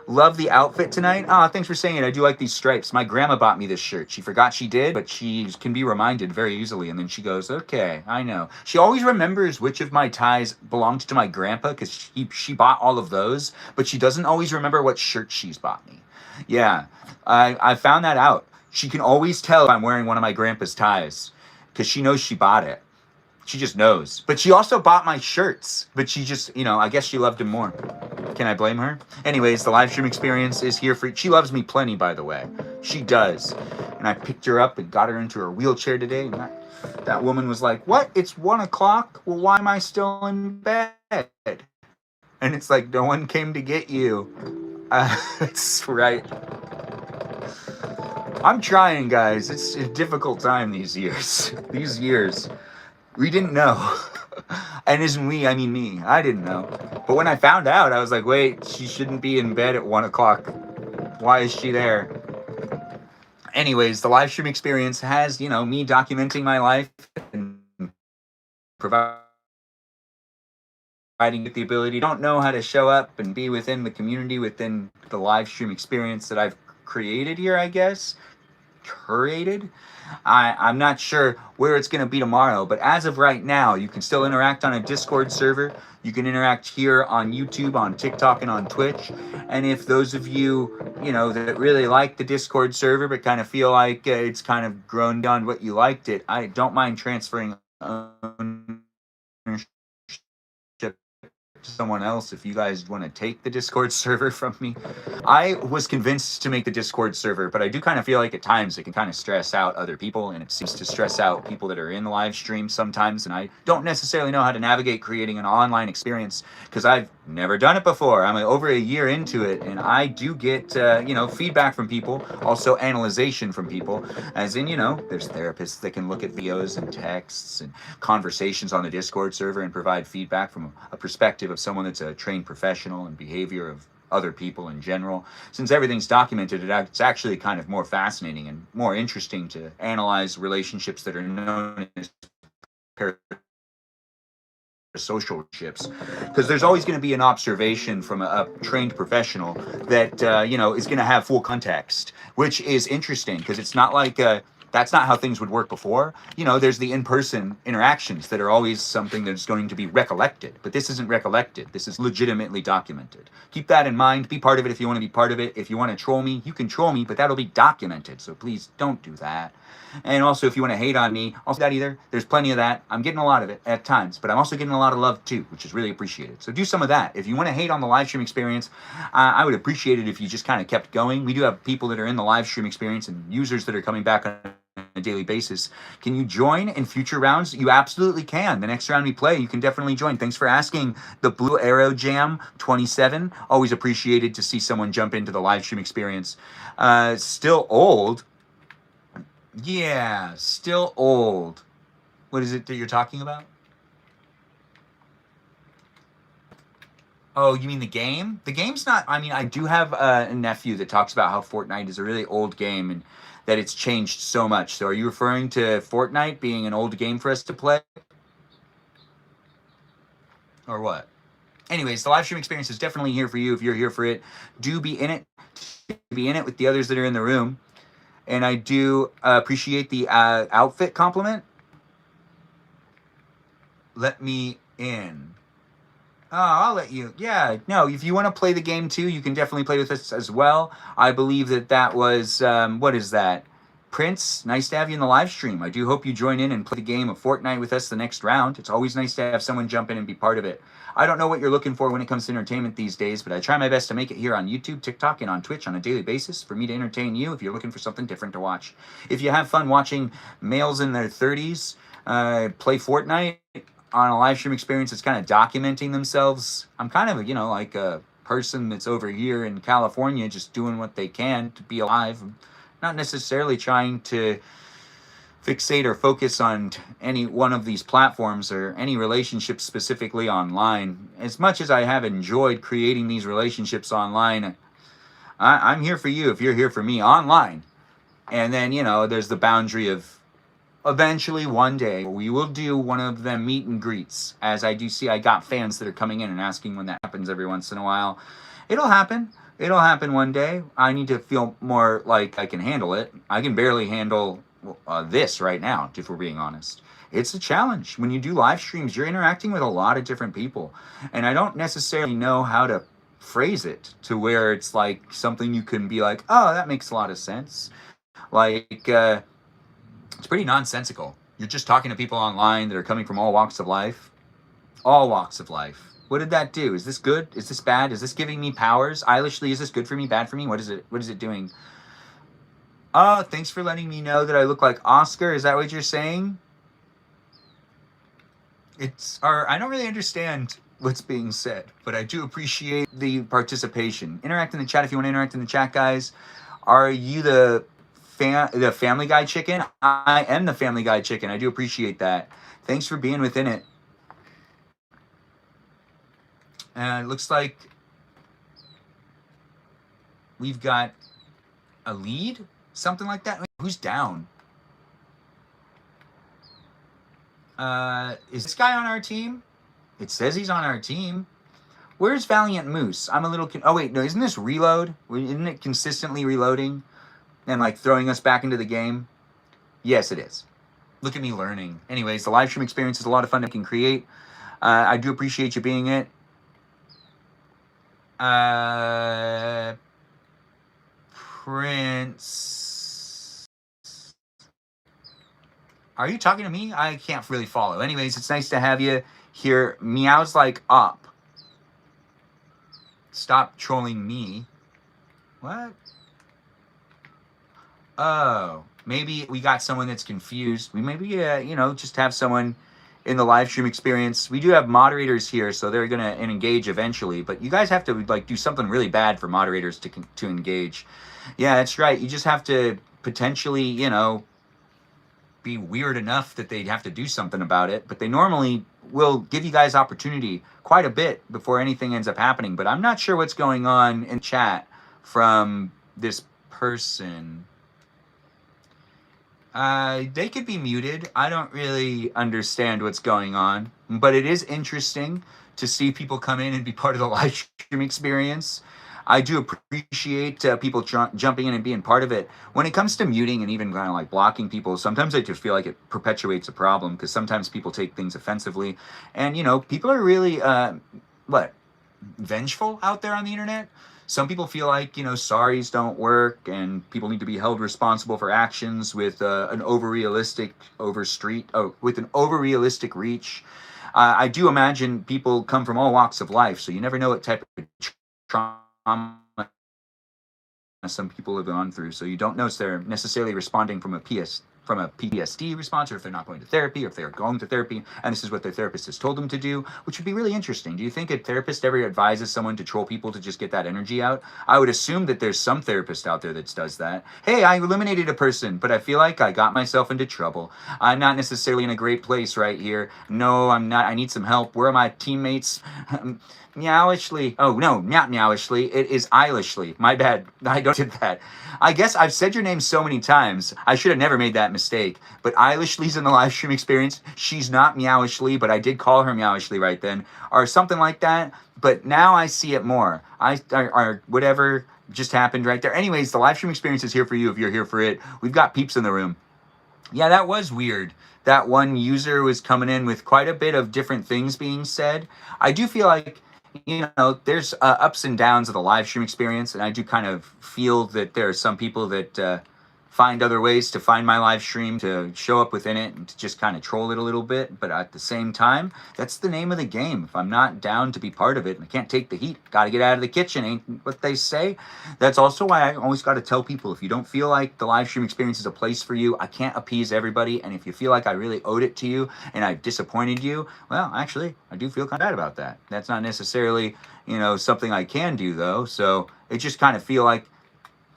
Love the outfit tonight. Thanks for saying it. I do like these stripes. My grandma bought me this shirt. She forgot she did, but she can be reminded very easily. And then she goes, okay, I know. She always remembers which of my ties belonged to my grandpa because she bought all of those, but she doesn't always remember what shirt she's bought me. Yeah, I found that out. She can always tell if I'm wearing one of my grandpa's ties because she knows she bought it. She just knows. But she also bought my shirts. But she just, I guess she loved him more. Can I blame her? Anyways, the live stream experience is here for... She loves me plenty, by the way. She does. And I picked her up and got her into her wheelchair today. And that woman was like, what? It's 1 o'clock? Well, why am I still in bed? And it's like, no one came to get you. That's right. I'm trying, guys. It's a difficult time these years. We didn't know. And isn't we, I mean me. I didn't know. But when I found out, I was like, wait, she shouldn't be in bed at 1 o'clock. Why is she there? Anyways, the live stream experience has, me documenting my life and providing the ability. Don't know how to show up and be within the community, within the live stream experience that I've created here, I guess. Curated. I'm not sure where it's going to be tomorrow, but as of right now, you can still interact on a Discord server. You can interact here on YouTube, on TikTok, and on Twitch. And if those of you, that really like the Discord server but kind of feel like it's kind of grown beyond what you liked it, I don't mind transferring ownership to someone else if you guys want to take the Discord server from me. I was convinced to make the Discord server, but I do kind of feel like at times it can kind of stress out other people, and it seems to stress out people that are in the live stream sometimes, and I don't necessarily know how to navigate creating an online experience because I've never done it before. I'm over a year into it, and I do get, feedback from people, also analyzation from people, as in, there's therapists that can look at videos and texts and conversations on the Discord server and provide feedback from a perspective of someone that's a trained professional and behavior of other people in general. Since everything's documented, it's actually kind of more fascinating and more interesting to analyze relationships that are known as social ships, because there's always going to be an observation from a trained professional that is going to have full context, which is interesting because it's not like that's not how things would work before. There's the in-person interactions that are always something that's going to be recollected, but this isn't recollected. This is legitimately documented. Keep that in mind. Be part of it if you want to be part of it. If you want to troll me, you can troll me, but that'll be documented, so please don't do that. And also, if you want to hate on me, I'll say that either. There's plenty of that. I'm getting a lot of it at times, but I'm also getting a lot of love too, which is really appreciated. So do some of that. If you want to hate on the live stream experience, I would appreciate it if you just kind of kept going. We do have people that are in the live stream experience and users that are coming back on a daily basis. Can you join in future rounds? You absolutely can. The next round we play, you can definitely join. Thanks for asking. The Blue Arrow Jam 27. Always appreciated to see someone jump into the live stream experience. Still old. Yeah, still old. What is it that you're talking about? Oh, you mean the game? The game's not... I do have a nephew that talks about how Fortnite is a really old game and that it's changed so much. So are you referring to Fortnite being an old game for us to play? Or what? Anyways, the live stream experience is definitely here for you if you're here for it. Do be in it. Be in it with the others that are in the room. And I do appreciate the outfit compliment. Let me in. Oh, I'll let you. Yeah, no, if you want to play the game too, you can definitely play with us as well. I believe that was, what is that? Prince, nice to have you in the live stream. I do hope you join in and play the game of Fortnite with us the next round. It's always nice to have someone jump in and be part of it. I don't know what you're looking for when it comes to entertainment these days, but I try my best to make it here on YouTube, TikTok, and on Twitch on a daily basis for me to entertain you if you're looking for something different to watch. If you have fun watching males in their 30s play Fortnite on a live stream experience that's kind of documenting themselves, I'm kind of, like a person that's over here in California just doing what they can to be alive. I'm not necessarily trying to fixate or focus on any one of these platforms or any relationships specifically online. As much as I have enjoyed creating these relationships online, I'm here for you if you're here for me online. And then, there's the boundary of eventually one day we will do one of them meet and greets, as I do see I got fans that are coming in and asking when that happens every once in a while. It'll happen. It'll happen one day. I need to feel more like I can handle it. I can barely handle this right now, if we're being honest. It's a challenge. When you do live streams, you're interacting with a lot of different people. And I don't necessarily know how to phrase it to where it's like something you can be like, oh, that makes a lot of sense. Like, it's pretty nonsensical. You're just talking to people online that are coming from all walks of life. All walks of life. What did that do? Is this good? Is this bad? Is this giving me powers? Eilishly, is this good for me, bad for me? What is it doing? Oh, thanks for letting me know that I look like Oscar. Is that what you're saying? I don't really understand what's being said, but I do appreciate the participation. Interact in the chat if you want to interact in the chat, guys. Are you the Family Guy chicken? I am the Family Guy chicken. I do appreciate that. Thanks for being within it. It looks like we've got a lead, something like that. Who's down? Is this guy on our team? It says he's on our team. Where's Valiant Moose? I'm a little... oh, wait, no, isn't this reload? Isn't it consistently reloading and, like, throwing us back into the game? Yes, it is. Look at me learning. Anyways, the live stream experience is a lot of fun to can create. I do appreciate you being it. Prince... are you talking to me? I can't really follow. Anyways, it's nice to have you here. Meows like up. Stop trolling me. What? Oh, maybe we got someone that's confused. We maybe, just have someone in the live stream experience. We do have moderators here, so they're gonna engage eventually. But you guys have to like do something really bad for moderators to engage. Yeah, that's right. You just have to potentially, be weird enough that they'd have to do something about it. But they normally will give you guys opportunity quite a bit before anything ends up happening. But I'm not sure what's going on in chat from this person. They could be muted. I don't really understand what's going on, but it is interesting to see people come in and be part of the live stream experience. I do appreciate people jumping in and being part of it. When it comes to muting and even kind of like blocking people, sometimes I just feel like it perpetuates a problem because sometimes people take things offensively. And, people are really, vengeful out there on the internet. Some people feel like, sorries don't work and people need to be held responsible for actions with an over-realistic reach. I do imagine people come from all walks of life, so you never know what type of trauma some people have gone through. So you don't know if they're necessarily responding from a PTSD response, or if they're not going to therapy, or if they're going to therapy and this is what their therapist has told them to do, which would be really interesting. Do you think a therapist ever advises someone to troll people to just get that energy out? I would assume that there's some therapist out there that does that. Hey, I eliminated a person, but I feel like I got myself into trouble. I'm not necessarily in a great place right here. No, I'm not. I need some help. Where are my teammates? Meowishly. Oh, no, not Meowishly. It is Eilishly. My bad. I don't did that. I guess I've said your name so many times. I should have never made that mistake. But Eilishly's in the live stream experience. She's not Meowishly, but I did call her Meowishly right then. Or something like that. But now I see it more. Or whatever just happened right there. Anyways, the live stream experience is here for you if you're here for it. We've got peeps in the room. Yeah, that was weird. That one user was coming in with quite a bit of different things being said. I do feel like, there's ups and downs of the live stream experience, and I do kind of feel that there are some people that find other ways to find my live stream, to show up within it, and to just kind of troll it a little bit. But at the same time, that's the name of the game. If I'm not down to be part of it, and I can't take the heat, got to get out of the kitchen, ain't what they say. That's also why I always got to tell people, if you don't feel like the live stream experience is a place for you, I can't appease everybody. And if you feel like I really owed it to you and I've disappointed you, well, actually, I do feel kind of bad about that. That's not necessarily, something I can do, though. So it just kind of feel like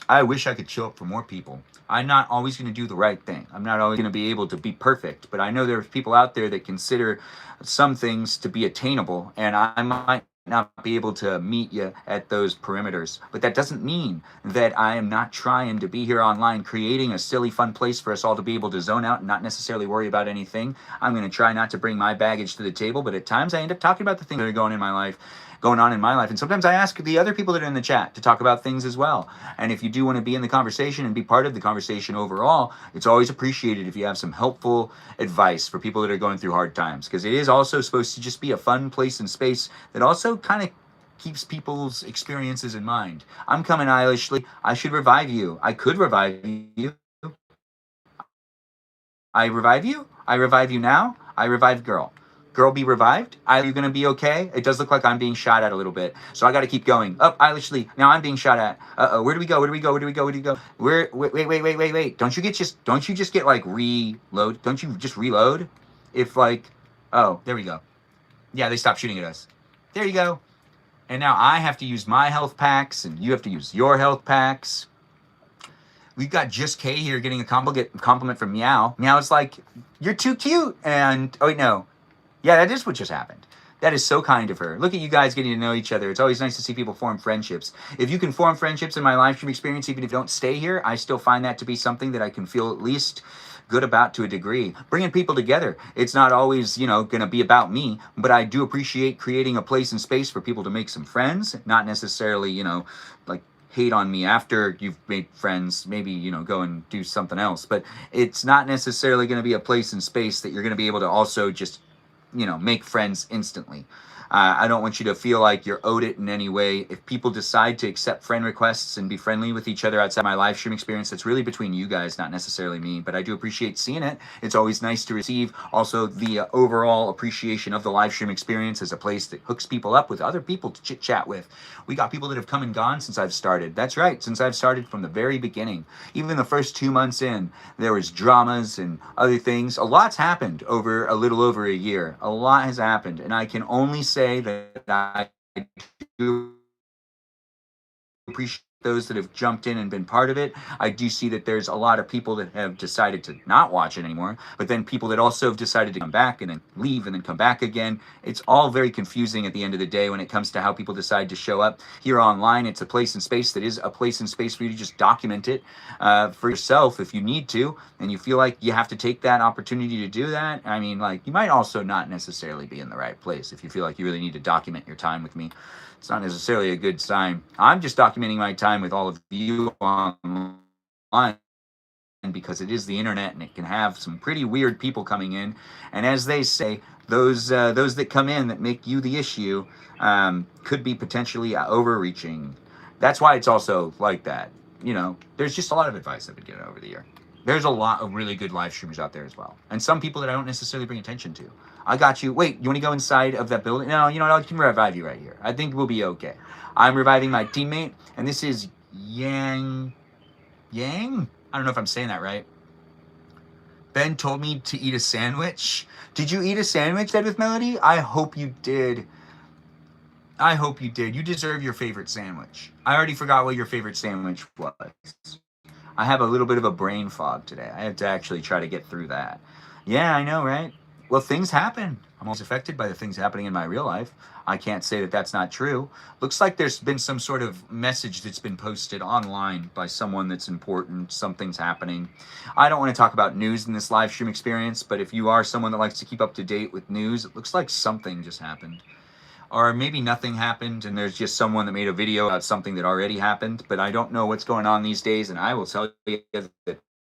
I wish I could show up for more people. I'm not always going to do the right thing. I'm not always going to be able to be perfect, but I know there's people out there that consider some things to be attainable, and I might not be able to meet you at those perimeters. But that doesn't mean that I am not trying to be here online, creating a silly, fun place for us all to be able to zone out and not necessarily worry about anything. I'm going to try not to bring my baggage to the table, but at times I end up talking about the things that are going on in my life. And sometimes I ask the other people that are in the chat to talk about things as well. And if you do want to be in the conversation and be part of the conversation overall, it's always appreciated if you have some helpful advice for people that are going through hard times, because it is also supposed to just be a fun place and space that also kind of keeps people's experiences in mind. I'm coming, Eilishly. I should revive you. I could revive you. I revive you? I revive you now? I revive girl. Girl, be revived? Are you going to be okay? It does look like I'm being shot at a little bit. So I got to keep going. Oh, Eilishly. Now I'm being shot at. Uh-oh. Where do we go? Wait. Don't you just get like reload? Don't you just reload? If like, oh, there we go. Yeah, they stopped shooting at us. There you go. And now I have to use my health packs and you have to use your health packs. We've got Just K here getting a compliment from Meow. Meow's like, you're too cute. And, oh wait, no. Yeah, that is what just happened. That is so kind of her. Look at you guys getting to know each other. It's always nice to see people form friendships. If you can form friendships in my live stream experience, even if you don't stay here, I still find that to be something that I can feel at least good about to a degree. Bringing people together. It's not always, going to be about me, but I do appreciate creating a place and space for people to make some friends, not necessarily, like hate on me after you've made friends, maybe, go and do something else. But it's not necessarily going to be a place and space that you're going to be able to also just make friends instantly. I don't want you to feel like you're owed it in any way. If people decide to accept friend requests and be friendly with each other outside my live stream experience, that's really between you guys, not necessarily me. But I do appreciate seeing it. It's always nice to receive also the overall appreciation of the live stream experience as a place that hooks people up with other people to chit chat with. We got people that have come and gone since I've started. That's right, since I've started from the very beginning. Even the first 2 months in, there was dramas and other things. A lot's happened over a little over a year. A lot has happened, and I can only say that I do appreciate those that have jumped in and been part of it. I do see that there's a lot of people that have decided to not watch it anymore, but then people that also have decided to come back and then leave and then come back again. It's all very confusing at the end of the day when it comes to how people decide to show up here online. It's a place and space that is a place and space for you to just document it for yourself if you need to, and you feel like you have to take that opportunity to do that. I mean, like, you might also not necessarily be in the right place if you feel like you really need to document your time with me. It's not necessarily a good sign. I'm just documenting my time with all of you online because it is the internet and it can have some pretty weird people coming in. And as they say, those that come in that make you the issue could be potentially overreaching. That's why it's also like that. You know, there's just a lot of advice I've been getting over the year. There's a lot of really good live streamers out there as well. And some people that I don't necessarily bring attention to. I got you. Wait, you want to go inside of that building? No, you know what? I can revive you right here. I think we'll be okay. I'm reviving my teammate, and this is Yang? I don't know if I'm saying that right. Ben told me to eat a sandwich. Did you eat a sandwich, Dead with Melody? I hope you did. I hope you did. You deserve your favorite sandwich. I already forgot what your favorite sandwich was. I have a little bit of a brain fog today. I have to actually try to get through that. Yeah, I know, right? Well, things happen. I'm always affected by the things happening in my real life. I can't say that that's not true. Looks like there's been some sort of message that's been posted online by someone that's important. Something's happening. I don't want to talk about news in this live stream experience, but if you are someone that likes to keep up to date with news, it looks like something just happened. Or maybe nothing happened and there's just someone that made a video about something that already happened, but I don't know what's going on these days, and I will tell you that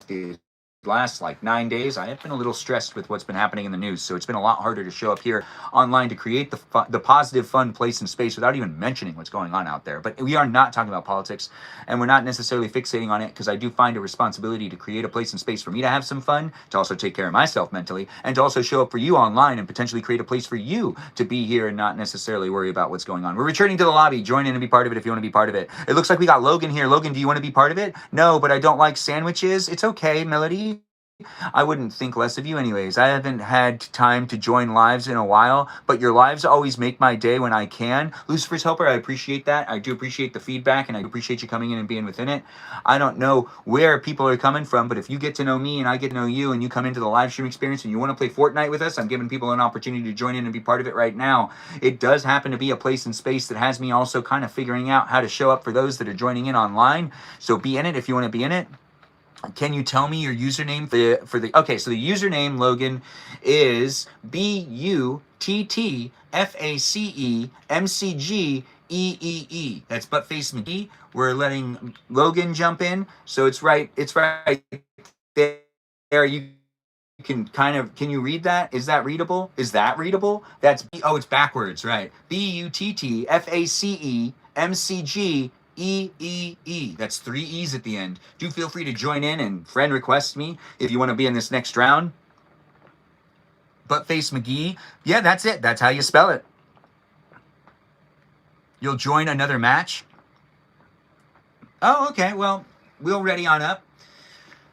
the last like 9 days I have been a little stressed with what's been happening in the news, so it's been a lot harder to show up here online to create the positive, fun place and space without even mentioning what's going on out there. But we are not talking about politics, and we're not necessarily fixating on it, because I do find a responsibility to create a place and space for me to have some fun, to also take care of myself mentally, and to also show up for you online and potentially create a place for you to be here and not necessarily worry about what's going on. We're returning to the lobby. Join in and be part of it if you want to be part of it. It looks like we got Logan here. Logan, do you want to be part of it? No, but I don't like sandwiches. It's okay, Melody. I wouldn't think less of you anyways. I haven't had time to join lives in a while, but your lives always make my day when I can. Lucifer's Helper, I appreciate that. I do appreciate the feedback, and I appreciate you coming in and being within it. I don't know where people are coming from, but if you get to know me and I get to know you, and you come into the live stream experience and you want to play Fortnite with us, I'm giving people an opportunity to join in and be part of it right now. It does happen to be a place and space that has me also kind of figuring out how to show up for those that are joining in online. So be in it if you want to be in it. Can you tell me your username for the okay, so the username, Logan, is BUTTFACEMCGEEE. That's Buttface McGee. We're letting Logan jump in, so it's right there. You can kind of, can you read that? Is that readable? Is that readable? That's it's backwards, right? BUTTFACEMCGEEE. That's 3 E's at the end. Do feel free to join in and friend request me if you want to be in this next round. Buttface McGee. Yeah, that's it. That's how you spell it. You'll join another match? Oh, okay. Well, we'll ready on up.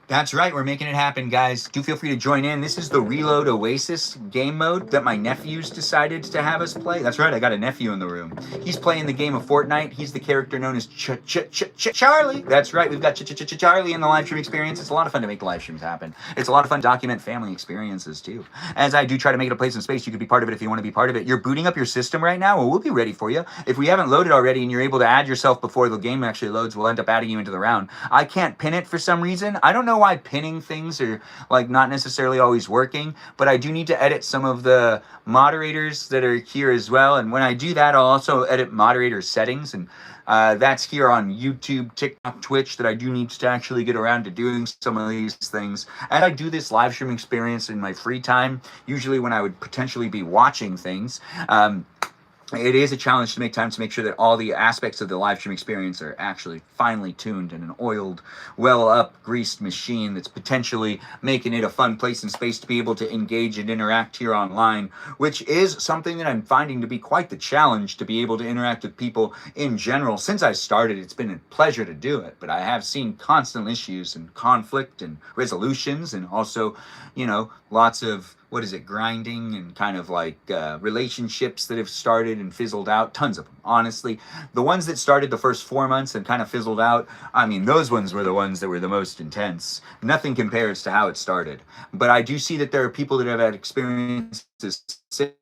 That's right, we're making it happen, guys. Do feel free to join in. This is the Reload Oasis game mode that my nephews decided to have us play. That's right, I got a nephew in the room. He's playing the game of Fortnite. He's the character known as Charlie. That's right, we've got Charlie in the live stream experience. It's a lot of fun to make the live streams happen. It's a lot of fun to document family experiences, too. As I do try to make it a place and space, you could be part of it if you want to be part of it. You're booting up your system right now? Well, we'll be ready for you. If we haven't loaded already and you're able to add yourself before the game actually loads, we'll end up adding you into the round. I can't pin it for some reason. I don't know why pinning things are like not necessarily always working, but I do need to edit some of the moderators that are here as well, and when I do that, I'll also edit moderator settings, and that's here on YouTube, TikTok, Twitch, that I do need to actually get around to doing some of these things. And I do this live stream experience in my free time, usually when I would potentially be watching things. it is a challenge to make time to make sure that all the aspects of the live stream experience are actually finely tuned in an oiled, well up, greased machine that's potentially making it a fun place and space to be able to engage and interact here online, which is something that I'm finding to be quite the challenge, to be able to interact with people in general. Since I started, it's been a pleasure to do it, but I have seen constant issues and conflict and resolutions, and also, lots of, grinding and kind of like relationships that have started and fizzled out. Tons of them, honestly. The ones that started the first 4 months and kind of fizzled out, I mean, those ones were the ones that were the most intense. Nothing compares to how it started. But I do see that there are people that have had experiences since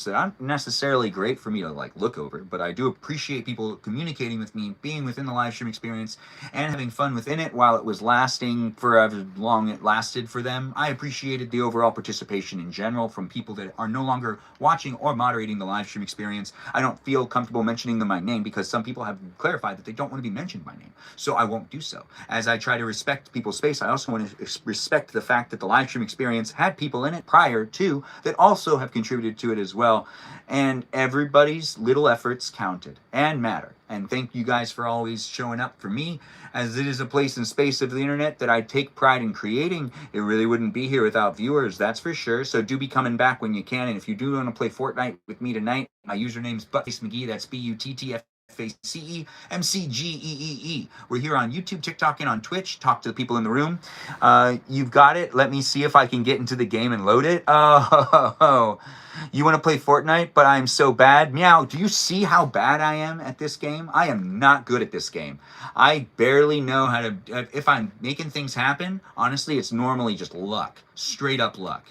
that aren't necessarily great for me to like look over, but I do appreciate people communicating with me, being within the live stream experience, and having fun within it while it was lasting for however long it lasted for them. I appreciated the overall participation in general from people that are no longer watching or moderating the live stream experience. I don't feel comfortable mentioning them by name because some people have clarified that they don't want to be mentioned by name, so I won't do so. As I try to respect people's space, I also want to respect the fact that the live stream experience had people in it prior to that also have contributed to it as well. And everybody's little efforts counted and matter. And thank you guys for always showing up for me, as it is a place and space of the internet that I take pride in creating. It really wouldn't be here without viewers, that's for sure. So do be coming back when you can. And if you do want to play Fortnite with me tonight, my username's ButtfaceMcGee. That's BUTTFACEMCGEEE. We're here on YouTube, TikTok, and on Twitch. Talk to the people in the room. You've got it. Let me see if I can get into the game and load it. Oh, you want to play Fortnite, but I'm so bad? Meow, do you see how bad I am at this game? I am not good at this game. I barely know how to... If I'm making things happen, honestly, it's normally just luck. Straight up luck.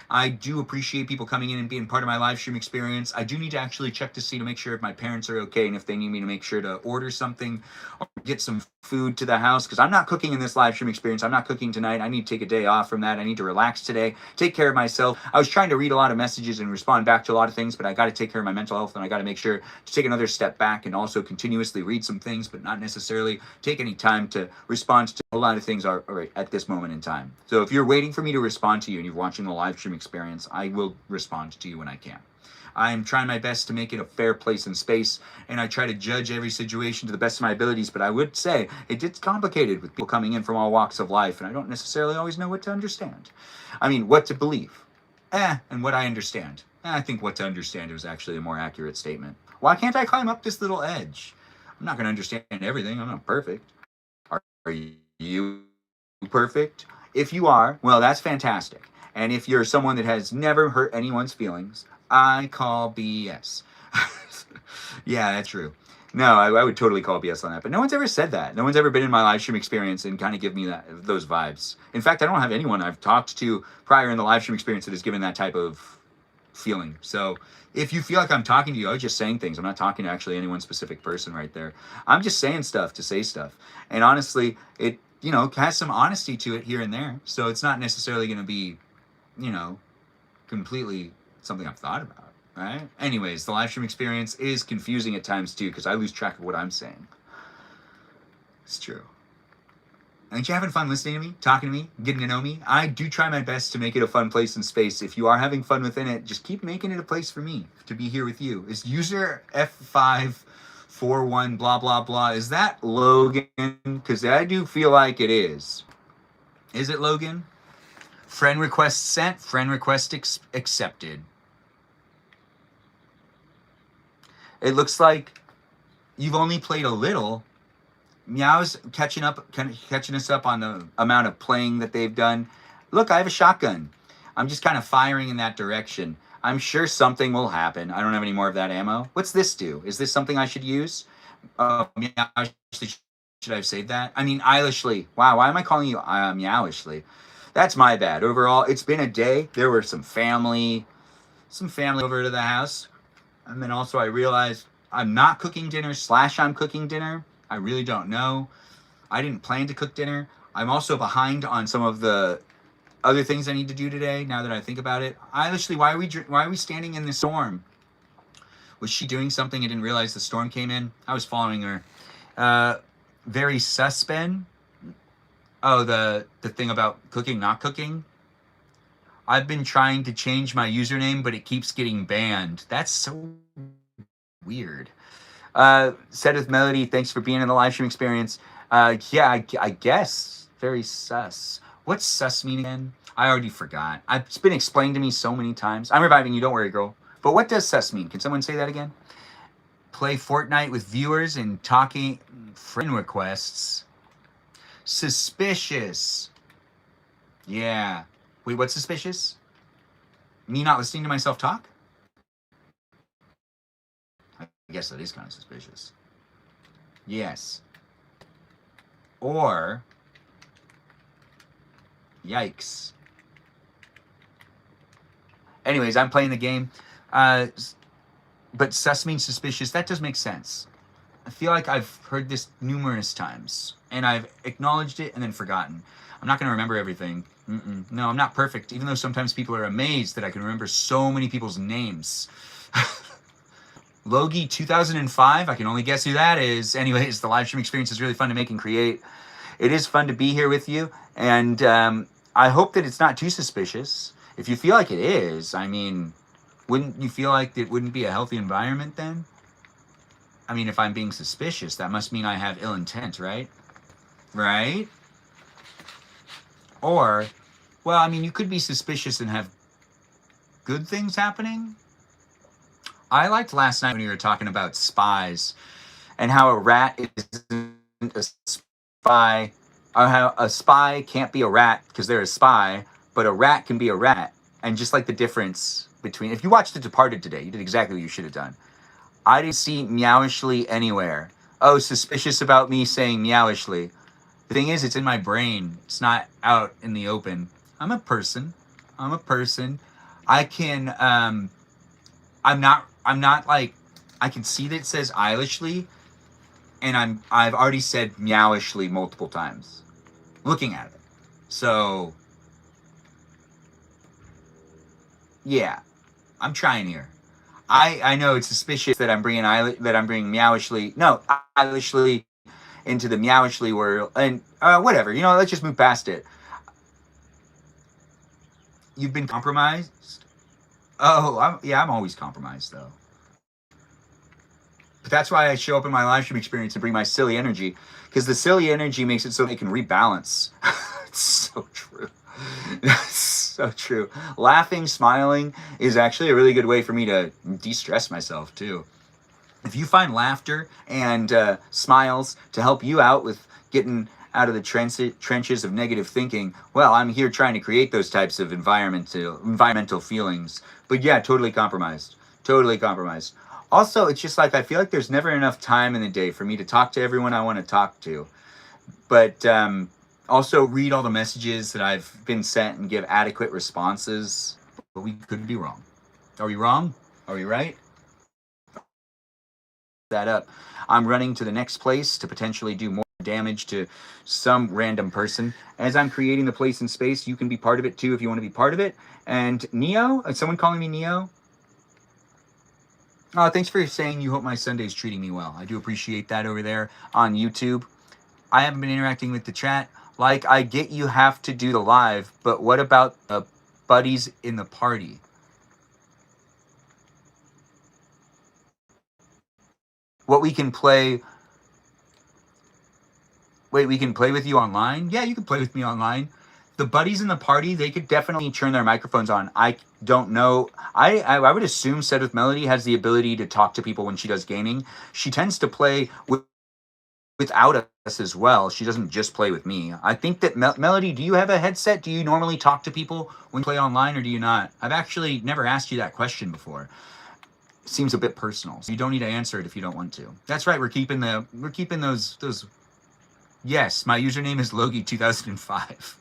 I do appreciate people coming in and being part of my live stream experience. I do need to actually check to see to make sure if my parents are okay and if they need me to make sure to order something or get some food to the house, because I'm not cooking in this live stream experience. I'm not cooking tonight. I need to take a day off from that. I need to relax today, take care of myself. I was trying to read a lot of messages and respond back to a lot of things, but I got to take care of my mental health, and I got to make sure to take another step back and also continuously read some things, but not necessarily take any time to respond to a lot of things right at this moment in time. So if you're waiting for me to respond to you and you're watching the live stream experience, I will respond to you when I can. I'm trying my best to make it a fair place and space, and I try to judge every situation to the best of my abilities, but I would say it gets complicated with people coming in from all walks of life, and I don't necessarily always know what to understand. I mean, what to believe. And what I understand. I think what to understand is actually a more accurate statement. Why can't I climb up this little edge? I'm not going to understand everything. I'm not perfect. Are you perfect? If you are, well, that's fantastic. And if you're someone that has never hurt anyone's feelings, I call BS. Yeah, that's true. No, I would totally call BS on that. But no one's ever said that. No one's ever been in my live stream experience and kind of give me those vibes. In fact, I don't have anyone I've talked to prior in the live stream experience that has given that type of feeling. So if you feel like I'm talking to you, I was just saying things. I'm not talking to actually any one specific person right there. I'm just saying stuff to say stuff. And honestly, it, has some honesty to it here and there. So it's not necessarily going to be, completely something I've thought about, right? Anyways, the live stream experience is confusing at times too, because I lose track of what I'm saying. It's true. Aren't you having fun listening to me, talking to me, getting to know me? I do try my best to make it a fun place and space. If you are having fun within it, just keep making it a place for me to be here with you. Is user F541 blah blah blah, is that Logan? Because I do feel like it is. Is it Logan? Friend request sent, friend request accepted. It looks like you've only played a little. Meow's catching us up on the amount of playing that they've done. Look, I have a shotgun. I'm just kind of firing in that direction. I'm sure something will happen. I don't have any more of that ammo. What's this do? Is this something I should use? Meow, should I have saved that? I mean, Eilishly. Wow, why am I calling you Meowishly? That's my bad. Overall, it's been a day. There were some family over to the house. And then also I realized I'm not cooking dinner / I'm cooking dinner. I really don't know. I didn't plan to cook dinner. I'm also behind on some of the other things I need to do today, now that I think about it. Eilishly, why are we standing in the storm? Was she doing something? I didn't realize the storm came in. I was following her. Very suspend. Oh, the thing about cooking, not cooking. I've been trying to change my username, but it keeps getting banned. That's so weird. Said with Melody, thanks for being in the live stream experience. Yeah, I guess. Very sus. What's sus mean again? I already forgot. It's been explained to me so many times. I'm reviving you, don't worry, girl. But what does sus mean? Can someone say that again? Play Fortnite with viewers and talking friend requests. Suspicious. Yeah. Wait, what's suspicious? Me not listening to myself talk? I guess that is kind of suspicious. Yes. Or, yikes. Anyways, I'm playing the game. But sus means suspicious. That does make sense. I feel like I've heard this numerous times, and I've acknowledged it and then forgotten. I'm not going to remember everything. No, I'm not perfect, even though sometimes people are amazed that I can remember so many people's names. Logie 2005, I can only guess who that is. Anyways, the live stream experience is really fun to make and create. It is fun to be here with you, and I hope that it's not too suspicious. If you feel like it is, I mean, wouldn't you feel like it wouldn't be a healthy environment then? I mean, if I'm being suspicious, that must mean I have ill intent, right? Right? Or, well, I mean, you could be suspicious and have good things happening. I liked last night when you were talking about spies and how a rat isn't a spy, or how a spy can't be a rat because they're a spy, but a rat can be a rat. And just like the difference between, if you watched The Departed today, you did exactly what you should have done. I didn't see meowishly anywhere. Oh, suspicious about me saying meowishly. The thing is, it's in my brain. It's not out in the open. I'm a person. I can, I'm not like, I can see that it says Eilishly, and I've already said meowishly multiple times, looking at it. So, yeah, I'm trying here. I know it's suspicious that I'm bringing meowishly, no, Eilishly into the meowishly world, and whatever, you know, let's just move past it. You've been compromised? Oh, I'm always compromised, though. But that's why I show up in my live stream experience and bring my silly energy, because the silly energy makes it so they can rebalance. It's so true. That's so true. Laughing, smiling is actually a really good way for me to de-stress myself, too. If you find laughter and smiles to help you out with getting out of the trenches of negative thinking, well, I'm here trying to create those types of environmental feelings. But yeah, totally compromised. Totally compromised. Also, it's just like I feel like there's never enough time in the day for me to talk to everyone I want to talk to. But also read all the messages that I've been sent and give adequate responses. But we could be wrong. Are we wrong? Are we right? That up. I'm running to the next place to potentially do more damage to some random person. As I'm creating the place and space, you can be part of it too if you want to be part of it. And Neo? Is someone calling me Neo? Oh, thanks for saying you hope my Sunday's treating me well. I do appreciate that over there on YouTube. I haven't been interacting with the chat. Like, I get you have to do the live, but what about the buddies in the party? What we can play... Wait, we can play with you online? Yeah, you can play with me online. The buddies in the party, they could definitely turn their microphones on. I don't know. I would assume Said with Melody has the ability to talk to people when she does gaming. She tends to play without us as well. She doesn't just play with me. I think that Melody, do you have a headset? Do you normally talk to people when you play online, or do you not? I've actually never asked you that question before. It seems a bit personal, so you don't need to answer it if you don't want to. That's right. We're keeping those. Yes, my username is Logie2005.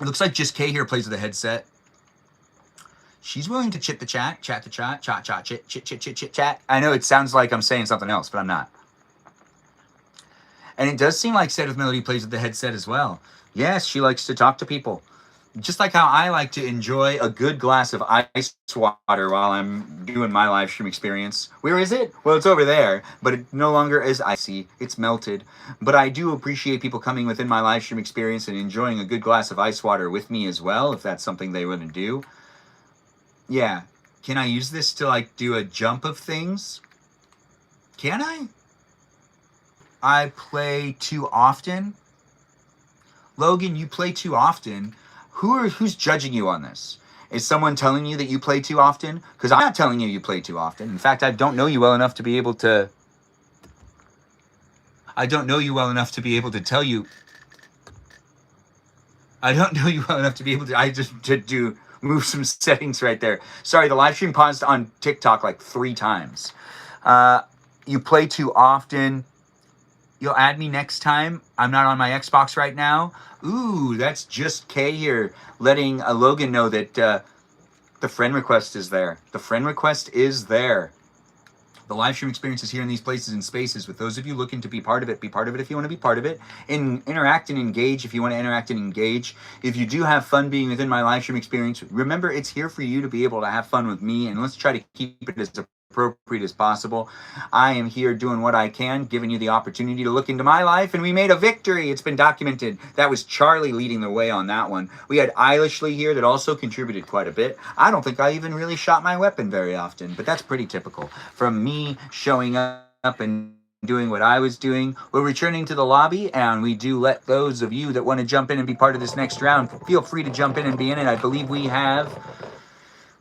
It looks like just Kay here plays with a headset. She's willing to chat the chat. I know it sounds like I'm saying something else, but I'm not. And it does seem like Said with Melody plays with the headset as well. Yes, she likes to talk to people. just like how I like to enjoy a good glass of ice water while I'm doing my live stream experience. Where is it? Well, it's over there, but it no longer is icy. It's melted. But I do appreciate people coming within my live stream experience and enjoying a good glass of ice water with me as well, if that's something they want to do. Yeah. Can I use this to like do a jump of things? Can I? I play too often. Logan, you play too often. Who's judging you on this? Is someone telling you that you play too often? Because I'm not telling you you play too often. In fact, I don't know you well enough to be able to. I don't know you well enough to be able to tell you. I don't know you well enough to be able to. I just to do move some settings right there. Sorry, the live stream paused on TikTok like 3 times. You play too often. You'll add me next time. I'm not on my Xbox right now. Ooh, that's just Kay here letting Logan know that the friend request is there. The friend request is there. The live stream experience is here in these places and spaces. With those of you looking to be part of it if you want to be part of it. And interact and engage if you want to interact and engage. If you do have fun being within my live stream experience, remember it's here for you to be able to have fun with me. And let's try to keep it as appropriate as possible. I am here doing what I can, giving you the opportunity to look into my life, and we made a victory. It's been documented. That was Charlie leading the way on that one. We had Eilishley here that also contributed quite a bit. I don't think I even really shot my weapon very often, but that's pretty typical. From me showing up and doing what I was doing. We're returning to the lobby, and we do let those of you that want to jump in and be part of this next round, feel free to jump in and be in it. I believe we have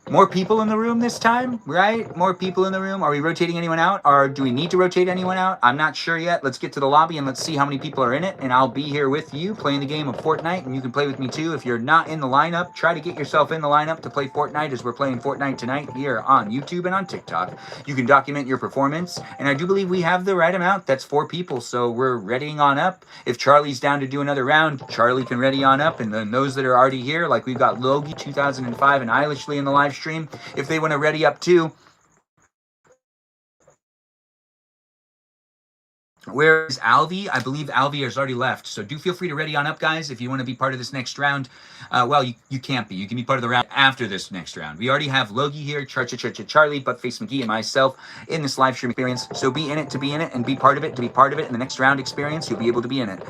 more people in the room this time, right? More people in the room. Are we rotating anyone out? Or do we need to rotate anyone out? I'm not sure yet. Let's get to the lobby and let's see how many people are in it. And I'll be here with you playing the game of Fortnite. And you can play with me too. If you're not in the lineup, try to get yourself in the lineup to play Fortnite as we're playing Fortnite tonight here on YouTube and on TikTok. You can document your performance. And I do believe we have the right amount. That's 4 people. So we're readying on up. If Charlie's down to do another round, Charlie can ready on up. And then those that are already here, like we've got Logie 2005 and Eilishley in the live stream, if they want to ready up too. Where is Alvi? I believe Alvi has already left. So do feel free to ready on up, guys, if you want to be part of this next round. Well, you can't be. You can be part of the round after this next round. We already have Logie here, Charlie, Buttface McGee, and myself in this live stream experience. So be in it to be in it and be part of it to be part of it. In the next round experience, you'll be able to be in it.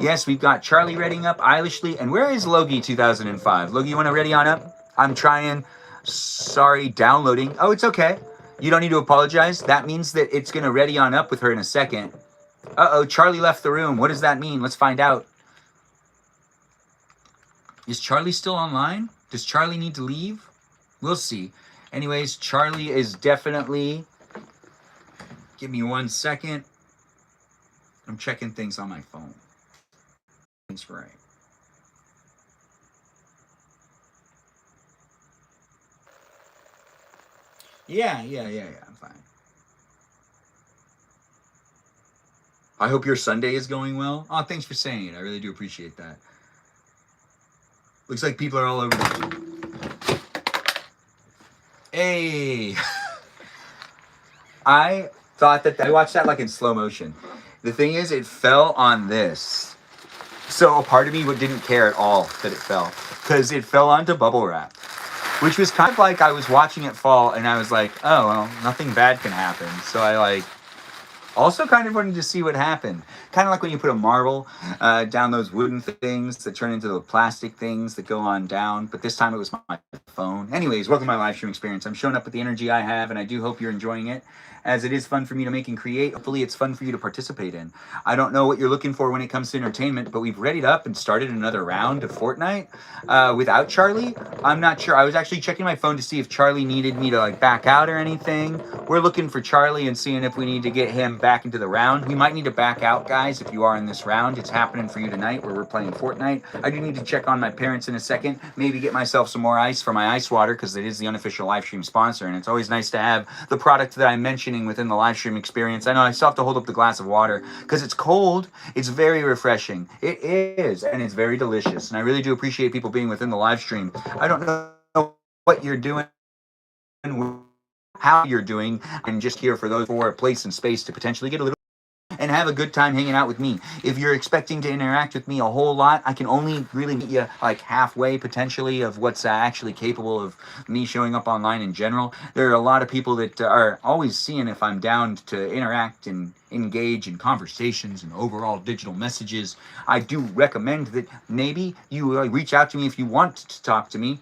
Yes, we've got Charlie readying up, Eilishley, and where is Logie 2005? Logie, you want to ready on up? I'm trying. Sorry, downloading. Oh, it's okay. You don't need to apologize. That means that it's going to ready on up with her in a second. Uh-oh, Charlie left the room. What does that mean? Let's find out. Is Charlie still online? Does Charlie need to leave? We'll see. Anyways, Charlie is definitely... Give me 1 second. I'm checking things on my phone. That's right. Yeah, I'm fine. I hope your Sunday is going well. Oh, thanks for saying it. I really do appreciate that. Looks like people are all over the... Hey! I thought that... I watched that like in slow motion. The thing is, it fell on this. So a part of me didn't care at all that it fell. Because it fell onto bubble wrap. Which was kind of like I was watching it fall and I was like, oh, well, nothing bad can happen. So I like... Also kind of wanted to see what happened. Kind of like when you put a marble down those wooden things that turn into the plastic things that go on down. But this time it was my phone. Anyways, welcome to my live stream experience. I'm showing up with the energy I have, and I do hope you're enjoying it, as it is fun for me to make and create. Hopefully it's fun for you to participate in. I don't know what you're looking for when it comes to entertainment, but we've readied up and started another round of Fortnite without Charlie. I'm not sure. I was actually checking my phone to see if Charlie needed me to like back out or anything. We're looking for Charlie and seeing if we need to get him back into the round. We might need to back out, guys, if you are in this round. It's happening for you tonight where we're playing Fortnite. I do need to check on my parents in a second. Maybe get myself some more ice for my ice water, because it is the unofficial live stream sponsor, and it's always nice to have the product that I'm mentioning within the live stream experience. I know I still have to hold up the glass of water because it's cold. It's very refreshing. It is, and it's very delicious. And I really do appreciate people being within the live stream. I don't know what you're doing, how you're doing, and just here for those for a place and space to potentially get a little and have a good time hanging out with me. If you're expecting to interact with me a whole lot, I can only really meet you like halfway potentially of what's actually capable of me showing up online in general. There are a lot of people that are always seeing if I'm down to interact and engage in conversations and overall digital messages. I do recommend that maybe you reach out to me if you want to talk to me,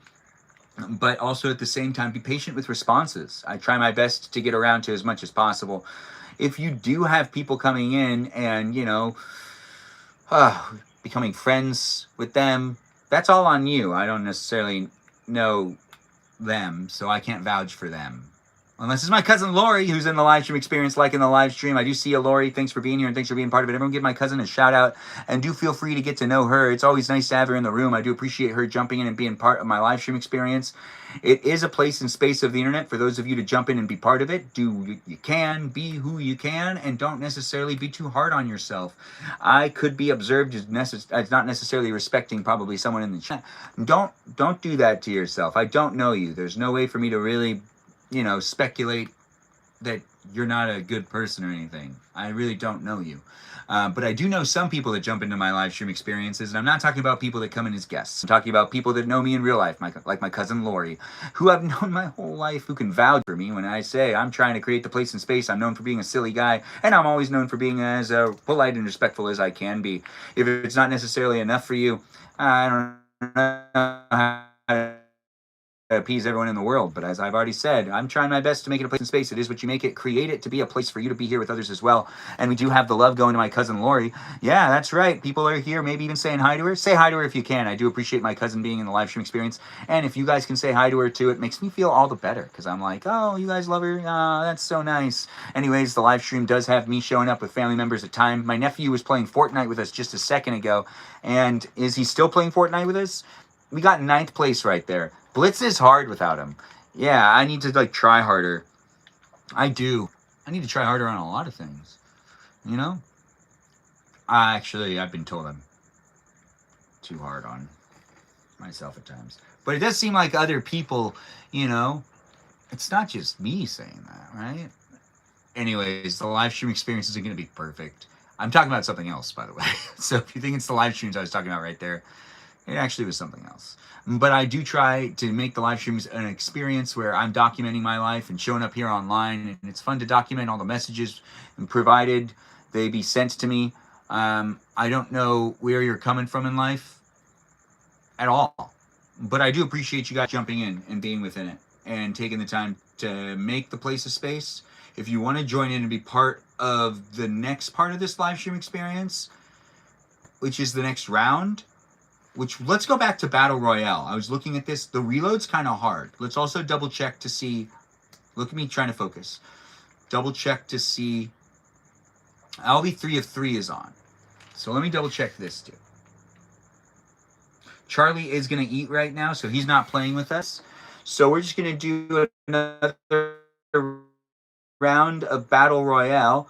but also at the same time be patient with responses. I try my best to get around to as much as possible. If you do have people coming in and, becoming friends with them, that's all on you. I don't necessarily know them, so I can't vouch for them. Unless it's my cousin Lori, who's in the live stream experience, liking the live stream. I do see you, Lori. Thanks for being here and thanks for being part of it. Everyone give my cousin a shout out and do feel free to get to know her. It's always nice to have her in the room. I do appreciate her jumping in and being part of my live stream experience. It is a place and space of the internet for those of you to jump in and be part of it. Do you can, be who you can, and don't necessarily be too hard on yourself. I could be observed as not necessarily respecting probably someone in the chat. Don't do that to yourself. I don't know you. There's no way for me to really speculate that you're not a good person or anything. I really don't know you. But I do know some people that jump into my live stream experiences, and I'm not talking about people that come in as guests. I'm talking about people that know me in real life, like my cousin Lori, who I've known my whole life, who can vouch for me when I say I'm trying to create the place and space. I'm known for being a silly guy, and I'm always known for being as polite and respectful as I can be. If it's not necessarily enough for you, I don't know how to appease everyone in the world, but as I've already said, I'm trying my best to make it a place and space. It is what you make it. Create it to be a place for you to be here with others as well. And we do have the love going to my cousin Lori. Yeah, that's right. People are here, maybe even saying hi to her. Say hi to her if you can. I do appreciate my cousin being in the live stream experience. And if you guys can say hi to her too, it makes me feel all the better because I'm like, oh, you guys love her. Oh, that's so nice. Anyways, the live stream does have me showing up with family members at time. My nephew was playing Fortnite with us just a second ago. And is he still playing Fortnite with us? We got 9th place right there. Blitz is hard without him. Yeah, I need to try harder. I do. I need to try harder on a lot of things. I've been told I'm too hard on myself at times. But it does seem like other people, it's not just me saying that, right? Anyways, the live stream experience isn't going to be perfect. I'm talking about something else, by the way. So if you think it's the live streams I was talking about right there, it actually was something else. But I do try to make the live streams an experience where I'm documenting my life and showing up here online. And it's fun to document all the messages provided they be sent to me. I don't know where you're coming from in life at all. But I do appreciate you guys jumping in and being within it and taking the time to make the place a space. If you want to join in and be part of the next part of this live stream experience, which is the next round, let's go back to Battle Royale. I was looking at this. The reload's kind of hard. Let's also double check to see. Look at me trying to focus. Double check to see. I'll be 3 of 3 is on. So let me double check this too. Charlie is going to eat right now, so he's not playing with us. So we're just going to do another round of Battle Royale.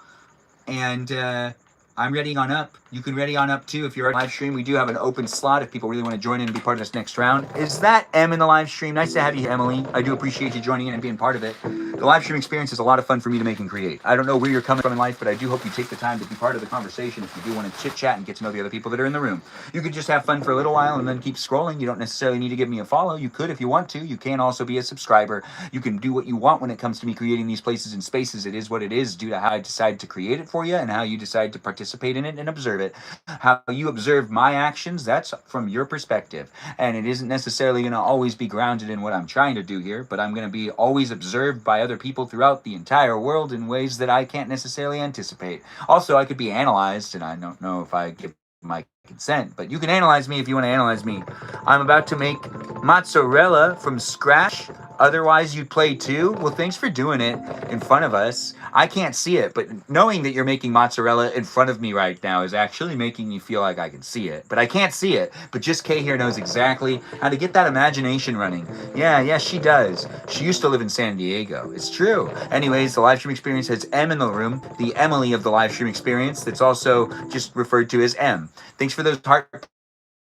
And I'm readying on up. You can ready on up too if you're on live stream. We do have an open slot if people really want to join in and be part of this next round. Is that M in the live stream? Nice to have you, Emily. I do appreciate you joining in and being part of it. The live stream experience is a lot of fun for me to make and create. I don't know where you're coming from in life, but I do hope you take the time to be part of the conversation if you do want to chit chat and get to know the other people that are in the room. You could just have fun for a little while and then keep scrolling. You don't necessarily need to give me a follow. You could if you want to. You can also be a subscriber. You can do what you want when it comes to me creating these places and spaces. It is what it is due to how I decide to create it for you and how you decide to participate in it and observe it. How you observe my actions, that's from your perspective. And it isn't necessarily going to always be grounded in what I'm trying to do here, but I'm going to be always observed by other people throughout the entire world in ways that I can't necessarily anticipate. Also, I could be analyzed, and I don't know if I give my consent, but you can analyze me if you want to analyze me. I'm about to make mozzarella from scratch. Otherwise, you'd play too. Well, thanks for doing it in front of us. I can't see it, but knowing that you're making mozzarella in front of me right now is actually making me feel like I can see it. But I can't see it. But just Kay here knows exactly how to get that imagination running. Yeah, she does. She used to live in San Diego. It's true. Anyways, the live stream experience has M in the room, the Emily of the live stream experience that's also just referred to as M. Thanks for those heart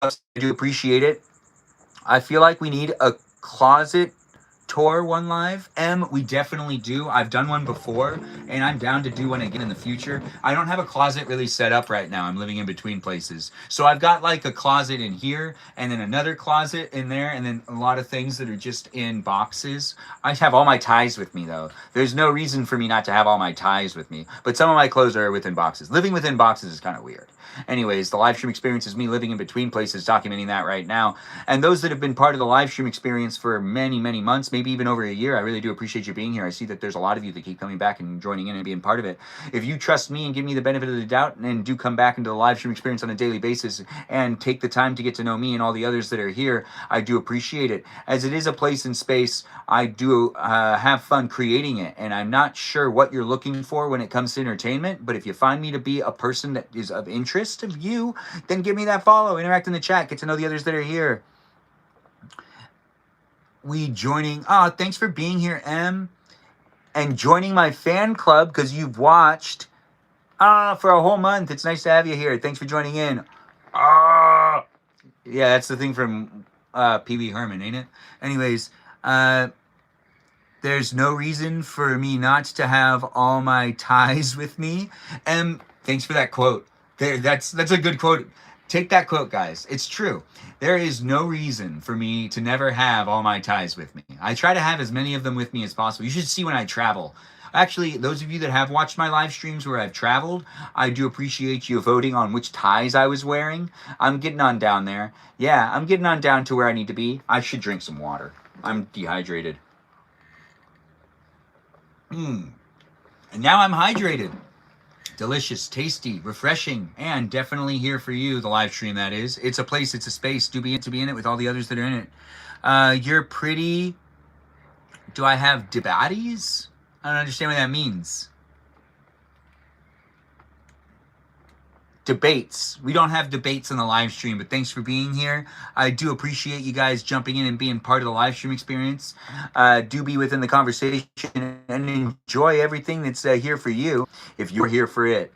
puffs. I do appreciate it. I feel like we need a closet tour one live? We definitely do. I've done one before, and I'm down to do one again in the future. I don't have a closet really set up right now. I'm living in between places. So I've got like a closet in here, and then another closet in there, and then a lot of things that are just in boxes. I have all my ties with me, though. There's no reason for me not to have all my ties with me, but some of my clothes are within boxes. Living within boxes is kind of weird. Anyways, the live stream experience is me living in between places, documenting that right now. And those that have been part of the live stream experience for many, many months, maybe even over a year, I really do appreciate you being here. I see that there's a lot of you that keep coming back and joining in and being part of it. If you trust me and give me the benefit of the doubt and do come back into the live stream experience on a daily basis and take the time to get to know me and all the others that are here, I do appreciate it. As it is a place and space, I do have fun creating it. And I'm not sure what you're looking for when it comes to entertainment, but if you find me to be a person that is of interest of you, then give me that follow, interact in the chat, get to know the others that are here. Thanks for being here, M, and joining my fan club because you've watched for a whole month. It's nice to have you here. Thanks for joining in. Yeah, that's the thing from Pee Wee Herman, ain't it? Anyways, there's no reason for me not to have all my ties with me. M, thanks for that quote. That's a good quote. Take that quote, guys. It's true. There is no reason for me to never have all my ties with me. I try to have as many of them with me as possible. You should see when I travel. Actually, those of you that have watched my live streams where I've traveled, I do appreciate you voting on which ties I was wearing. I'm getting on down there. Yeah, I'm getting on down to where I need to be. I should drink some water. I'm dehydrated. And now I'm hydrated. Delicious, tasty, refreshing, and definitely here for you, the live stream, that is. It's a place, it's a space to be in it with all the others that are in it. You're pretty... Do I have debates? I don't understand what that means. Debates. We don't have debates on the live stream, but thanks for being here. I do appreciate you guys jumping in and being part of the live stream experience. Do be within the conversation and enjoy everything that's here for you if you're here for it.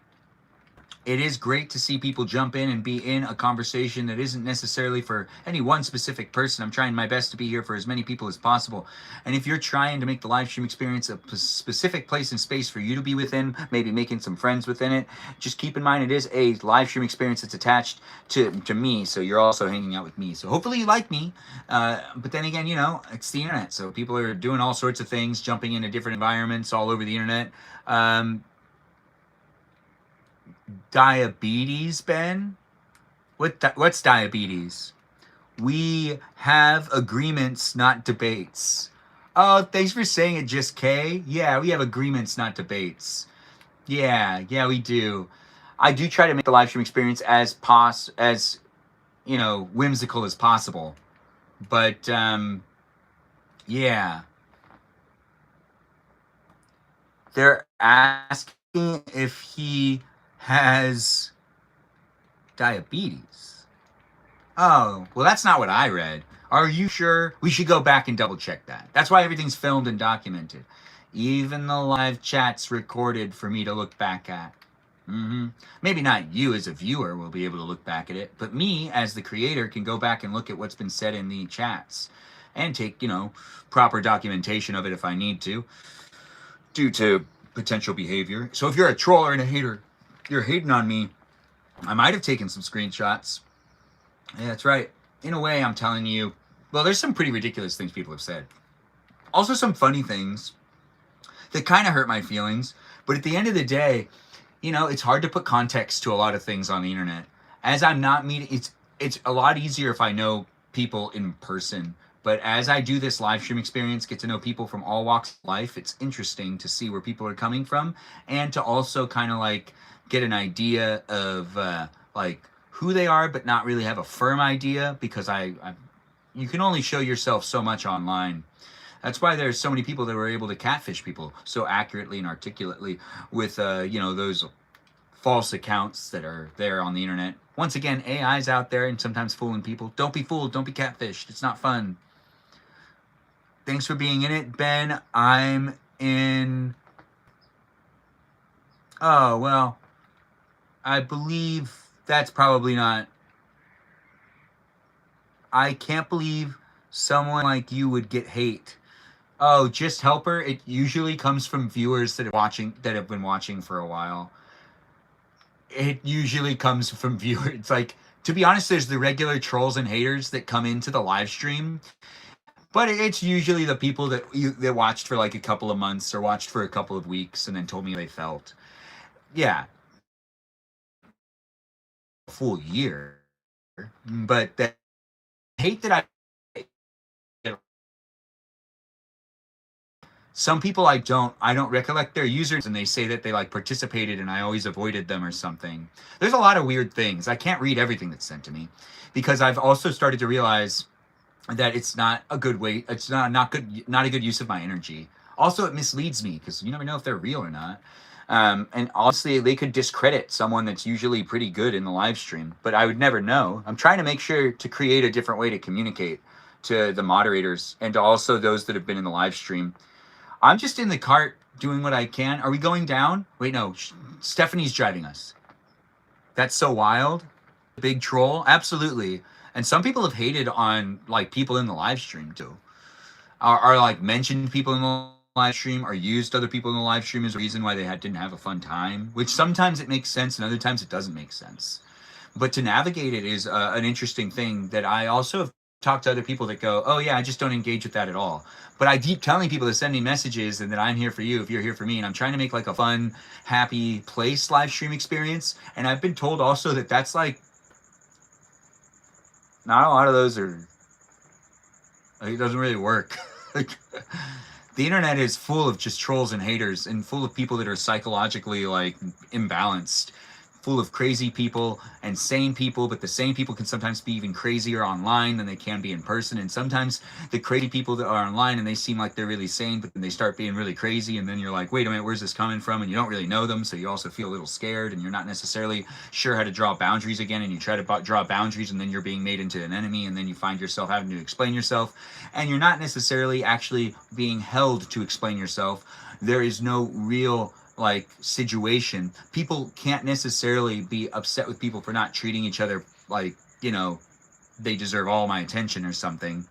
It is great to see people jump in and be in a conversation that isn't necessarily for any one specific person. I'm trying my best to be here for as many people as possible. And if you're trying to make the live stream experience a specific place and space for you to be within, maybe making some friends within it, just keep in mind it is a live stream experience that's attached to me. So you're also hanging out with me. So hopefully you like me. But then again, you know, it's the internet. So people are doing all sorts of things, jumping into different environments all over the internet. Diabetes, Ben? What's diabetes? We have agreements, not debates. Oh, thanks for saying it, just K. Yeah, we have agreements, not debates. Yeah, we do. I do try to make the live stream experience as whimsical as possible. But yeah. They're asking if he has diabetes. Oh, well, that's not what I read. Are you sure? We should go back and double check that. That's why everything's filmed and documented. Even the live chat's recorded for me to look back at. Maybe not you as a viewer will be able to look back at it, but me as the creator can go back and look at what's been said in the chats and take, proper documentation of it if I need to, due to potential behavior. So if you're a troller and a hater, you're hating on me, I might have taken some screenshots. Yeah, that's right. In a way, I'm telling you, well, there's some pretty ridiculous things people have said. Also some funny things that kind of hurt my feelings. But at the end of the day, it's hard to put context to a lot of things on the internet. As I'm not meeting, it's a lot easier if I know people in person. But as I do this live stream experience, get to know people from all walks of life, it's interesting to see where people are coming from and to also kind of like get an idea of who they are, but not really have a firm idea, because you can only show yourself so much online. That's why there's so many people that were able to catfish people so accurately and articulately with those false accounts that are there on the internet. Once again, AI's out there and sometimes fooling people. Don't be fooled. Don't be catfished. It's not fun. Thanks for being in it, Ben. I'm in... Oh, well, I believe that's probably not... I can't believe someone like you would get hate. Oh, just helper. It usually comes from viewers that have been watching for a while. It usually comes from viewers. It's like, to be honest, there's the regular trolls and haters that come into the live stream, but it's usually the people that watched for like a couple of months or watched for a couple of weeks and then told me how they felt. Yeah, a full year, but the hate that I some people I don't recollect their users and they say that they like participated and I always avoided them or something. There's a lot of weird things. I can't read everything that's sent to me because I've also started to realize that it's not a good way. It's not a good use of my energy. Also, it misleads me because you never know if they're real or not. And honestly, they could discredit someone that's usually pretty good in the live stream, but I would never know. I'm trying to make sure to create a different way to communicate to the moderators and to also those that have been in the live stream. I'm just in the cart doing what I can. Are we going down? Wait, no. Stephanie's driving us. That's so wild. Big troll? Absolutely. And some people have hated on like people in the live stream too. Are like mentioned people in the live stream or used other people in the live stream as a reason why didn't have a fun time, which sometimes it makes sense and other times it doesn't make sense. But to navigate it is an interesting thing that I also have talked to other people that go, oh yeah, I just don't engage with that at all. But I keep telling people to send me messages and that I'm here for you if you're here for me. And I'm trying to make like a fun, happy place live stream experience. And I've been told also that that's like, not a lot of those are, like, it doesn't really work. Like, the internet is full of just trolls and haters and full of people that are psychologically like imbalanced, full of crazy people and sane people, but the sane people can sometimes be even crazier online than they can be in person. And sometimes the crazy people that are online and they seem like they're really sane, but then they start being really crazy. And then you're like, wait a minute, where's this coming from? And you don't really know them. So you also feel a little scared and you're not necessarily sure how to draw boundaries again. And you try to draw boundaries and then you're being made into an enemy. And then you find yourself having to explain yourself and you're not necessarily actually being held to explain yourself. There is no real like situation. People can't necessarily be upset with people for not treating each other like, they deserve all my attention or something.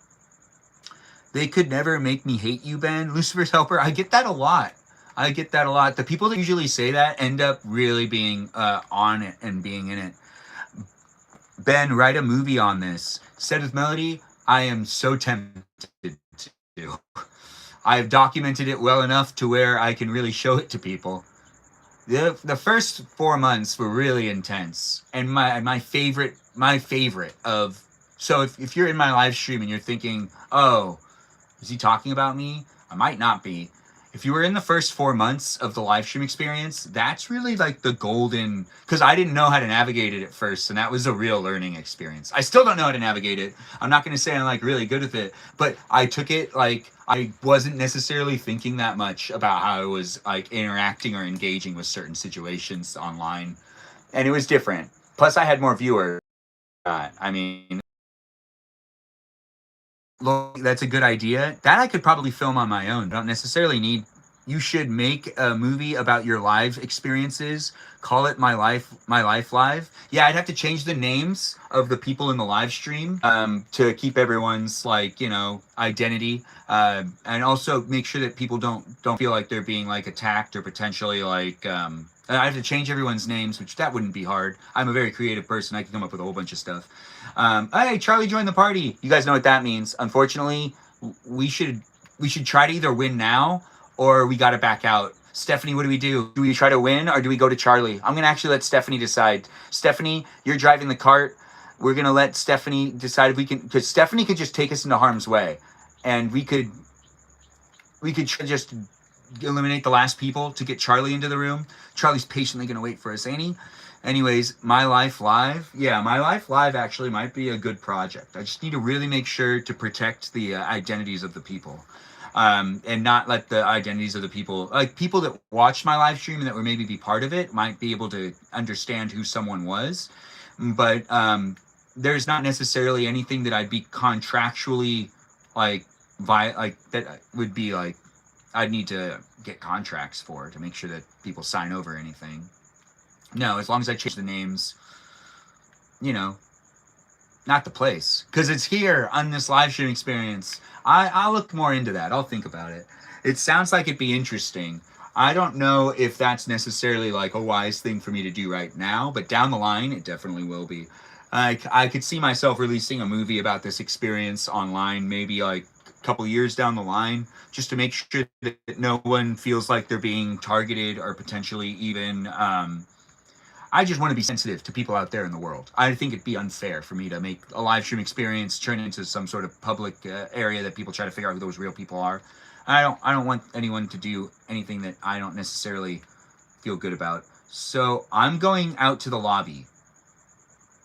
They could never make me hate you, Ben. Lucifer's helper. I get that a lot. The people that usually say that end up really being on it and being in it. Ben, write a movie on this. Said with Melody, I am so tempted to. I've documented it well enough to where I can really show it to people. The first 4 months were really intense, and my favorite of, so if you're in my live stream and you're thinking, oh, is he talking about me? I might not be. If you were in the first 4 months of the live stream experience, that's really like the golden, because I didn't know how to navigate it at first, and that was a real learning experience. I still don't know how to navigate it. I'm not going to say I'm like really good with it, but I took it like I wasn't necessarily thinking that much about how I was like interacting or engaging with certain situations online, and it was different. Plus, I had more viewers. I mean, that's a good idea. That I could probably film on my own. Don't necessarily need. You should make a movie about your live experiences. Call it My Life Live. Yeah, I'd have to change the names of the people in the live stream to keep everyone's identity, and also make sure that people don't feel like they're being like attacked or potentially like. I have to change everyone's names, which that wouldn't be hard. I'm a very creative person. I can come up with a whole bunch of stuff. Hey, Charlie joined the party. You guys know what that means. Unfortunately, we should try to either win now or we got to back out. Stephanie, what do we do? Do we try to win or do we go to Charlie? I'm going to actually let Stephanie decide. Stephanie, you're driving the cart. We're going to let Stephanie decide if we can, because Stephanie could just take us into harm's way. And we could just eliminate the last people to get Charlie into the room. Charlie's patiently going to wait for us, ain't he? Anyways, My Life Live. Yeah, My Life Live actually might be a good project. I just need to really make sure to protect the identities of the people. And not let the identities of the people, like people that watched my live stream and that were maybe be part of it, might be able to understand who someone was. But there's not necessarily anything that I'd be contractually that would be like, I'd need to get contracts for to make sure that people sign over anything. No, as long as I change the names, not the place, because it's here on this live stream experience. I'll look more into that. I'll think about it. It sounds like it'd be interesting. I don't know if that's necessarily like a wise thing for me to do right now, but down the line, it definitely will be. I could see myself releasing a movie about this experience online, maybe like a couple years down the line, just to make sure that no one feels like they're being targeted or potentially even. I just want to be sensitive to people out there in the world. I think it'd be unfair for me to make a live stream experience turn into some sort of public area that people try to figure out who those real people are. I don't want anyone to do anything that I don't necessarily feel good about. So I'm going out to the lobby.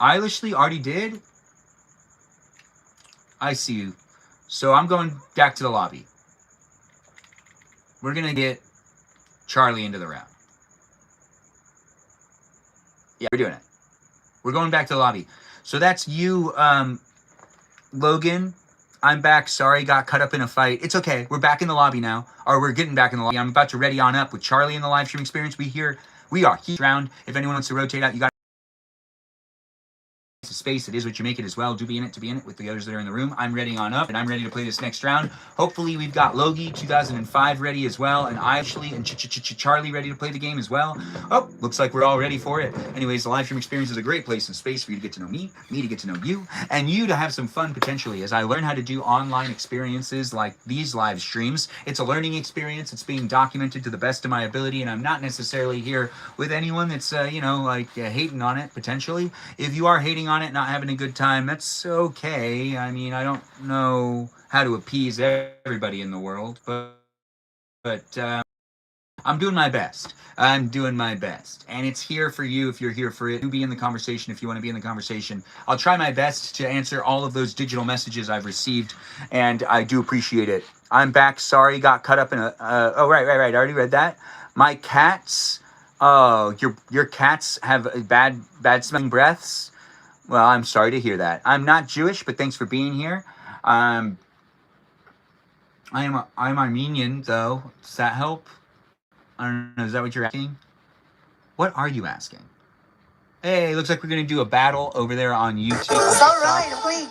Eilishly already did? I see you. So I'm going back to the lobby. We're going to get Charlie into the round. Yeah, we're doing it. We're going back to the lobby. So that's you, Logan. I'm back. Sorry, got cut up in a fight. It's okay. We're back in the lobby now. Or we're getting back in the lobby. I'm about to ready on up with Charlie in the live stream experience. We are here round. If anyone wants to rotate out, you got space. It is what you make it as well. Do be in it with the others that are in the room. I'm ready on up, and I'm ready to play this next round. Hopefully we've got Logie 2005 ready as well, and Ashley and Charlie ready to play the game as well. Oh, looks like we're all ready for it. Anyways, the live stream experience is a great place and space for you to get to know me to get to know you, and you to have some fun potentially as I learn how to do online experiences like these live streams. It's a learning experience. It's being documented to the best of my ability, and I'm not necessarily here with anyone that's hating on it potentially. If you are hating on it, not having a good time, that's okay. I mean, I don't know how to appease everybody in the world, but I'm doing my best. I'm doing my best. And it's here for you if you're here for it. Do be in the conversation if you want to be in the conversation. I'll try my best to answer all of those digital messages I've received, and I do appreciate it. I'm back. Sorry, got cut up in a... oh, right. I already read that. My cats... Oh, your cats have bad smelling breaths? Well, I'm sorry to hear that. I'm not Jewish, but thanks for being here. I'm Armenian, though. Does that help? I don't know. Is that what you're asking? What are you asking? Hey, looks like we're going to do a battle over there on YouTube. All right, wait.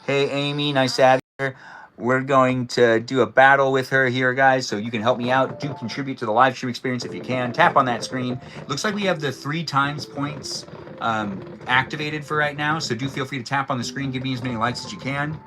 Hey, Amy. Nice to have you here. We're going to do a battle with her here, guys, so you can help me out. Do contribute to the live stream experience if you can. Tap on that screen. Looks like we have the 3 times points activated for right now, so do feel free to tap on the screen. Give me as many likes as you can.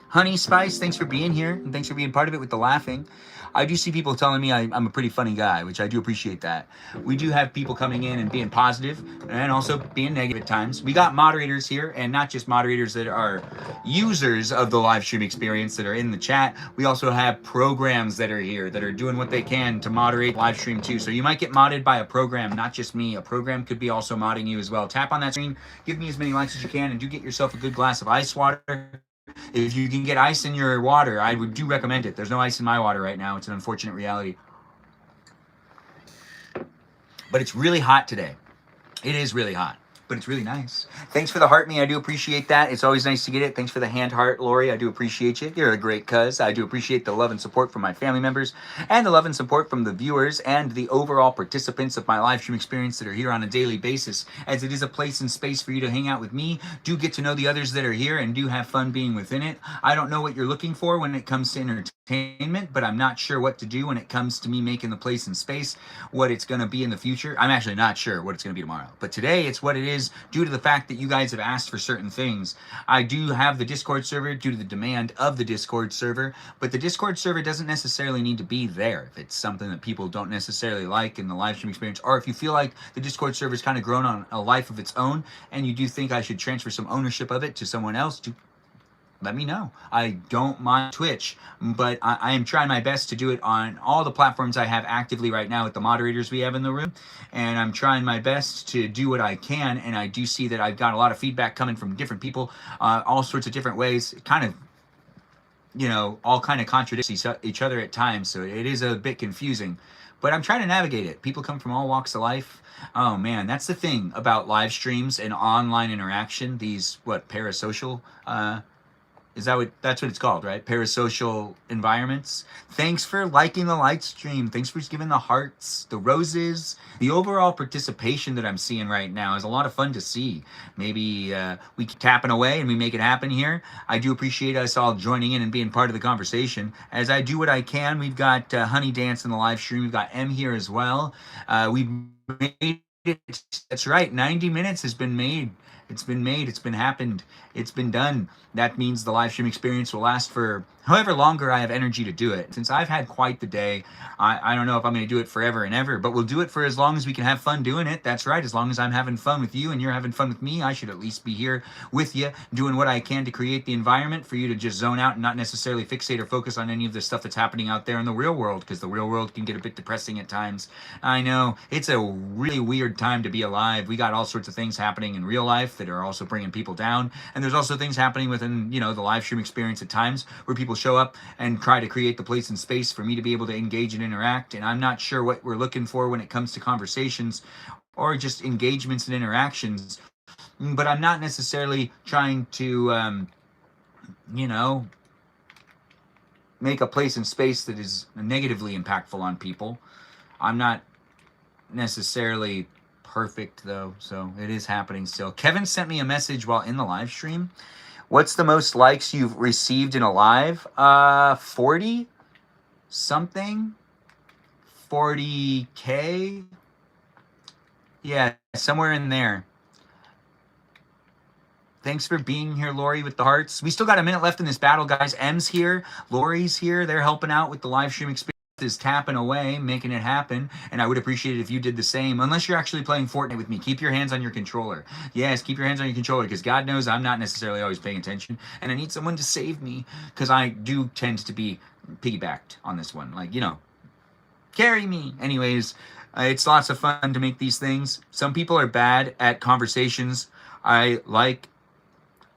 Honey Spice, thanks for being here, and thanks for being part of it with the laughing. I do see people telling me I'm a pretty funny guy, which I do appreciate that. We do have people coming in and being positive and also being negative at times. We got moderators here, and not just moderators that are users of the live stream experience that are in the chat. We also have programs that are here that are doing what they can to moderate live stream too. So you might get modded by a program, not just me. A program could be also modding you as well. Tap on that screen, give me as many likes as you can, and do get yourself a good glass of ice water. If you can get ice in your water, I do recommend it. There's no ice in my water right now. It's an unfortunate reality. But it's really hot today. It is really hot, but it's really nice. Thanks for the heart me. I do appreciate that. It's always nice to get it. Thanks for the hand heart, Lori. I do appreciate you. You're a great cuz. I do appreciate the love and support from my family members and the love and support from the viewers and the overall participants of my live stream experience that are here on a daily basis, as it is a place and space for you to hang out with me. Do get to know the others that are here and do have fun being within it. I don't know what you're looking for when it comes to entertainment, but I'm not sure what to do when it comes to me making the place and space, what it's going to be in the future. I'm actually not sure what it's going to be tomorrow, but today it's what it is due to the fact that you guys have asked for certain things. I do have the Discord server due to the demand of the Discord server, but the Discord server doesn't necessarily need to be there if it's something that people don't necessarily like in the live stream experience, or if you feel like the Discord server is kind of grown on a life of its own and you do think I should transfer some ownership of it to someone else, let me know. I don't mind Twitch, but I am trying my best to do it on all the platforms I have actively right now with the moderators we have in the room, and I'm trying my best to do what I can, and I do see that I've got a lot of feedback coming from different people, all sorts of different ways, kind of, all kind of contradicts each other at times, so it is a bit confusing, but I'm trying to navigate it. People come from all walks of life. Oh man, that's the thing about live streams and online interaction, these, parasocial, Is that what that's what it's called, right? Parasocial environments. Thanks for liking the light stream. Thanks for giving the hearts, the roses. The overall participation that I'm seeing right now is a lot of fun to see. Maybe we keep tapping away and we make it happen here. I do appreciate us all joining in and being part of the conversation. As I do what I can, we've got Honey Dance in the live stream. We've got M here as well. We've made it. That's right. 90 minutes has been made. It's been made. It's been happened. It's been done. That means the live stream experience will last for however longer I have energy to do it. Since I've had quite the day, I don't know if I'm going to do it forever and ever, but we'll do it for as long as we can have fun doing it. That's right. As long as I'm having fun with you and you're having fun with me, I should at least be here with you, doing what I can to create the environment for you to just zone out and not necessarily fixate or focus on any of the stuff that's happening out there in the real world, because the real world can get a bit depressing at times. I know it's a really weird time to be alive. We got all sorts of things happening in real life that are also bringing people down, and there's also things happening within the live stream experience at times where people show up and try to create the place and space for me to be able to engage and interact, and I'm not sure what we're looking for when it comes to conversations or just engagements and interactions, but I'm not necessarily trying to make a place and space that is negatively impactful on people. I'm not necessarily perfect though, so it is happening still. Kevin sent me a message while in the live stream. What's the most likes you've received in a live? 40 something, 40K. Yeah, somewhere in there. Thanks for being here, Lori, with the hearts. We still got a minute left in this battle, guys. M's here, Lori's here. They're helping out with the live stream experience. Is tapping away, making it happen, and I would appreciate it if you did the same, unless you're actually playing Fortnite with me. Keep your hands on your controller. Yes, keep your hands on your controller, because God knows I'm not necessarily always paying attention, and I need someone to save me, because I do tend to be piggybacked on this one. Like, carry me. Anyways, it's lots of fun to make these things. Some people are bad at conversations. I like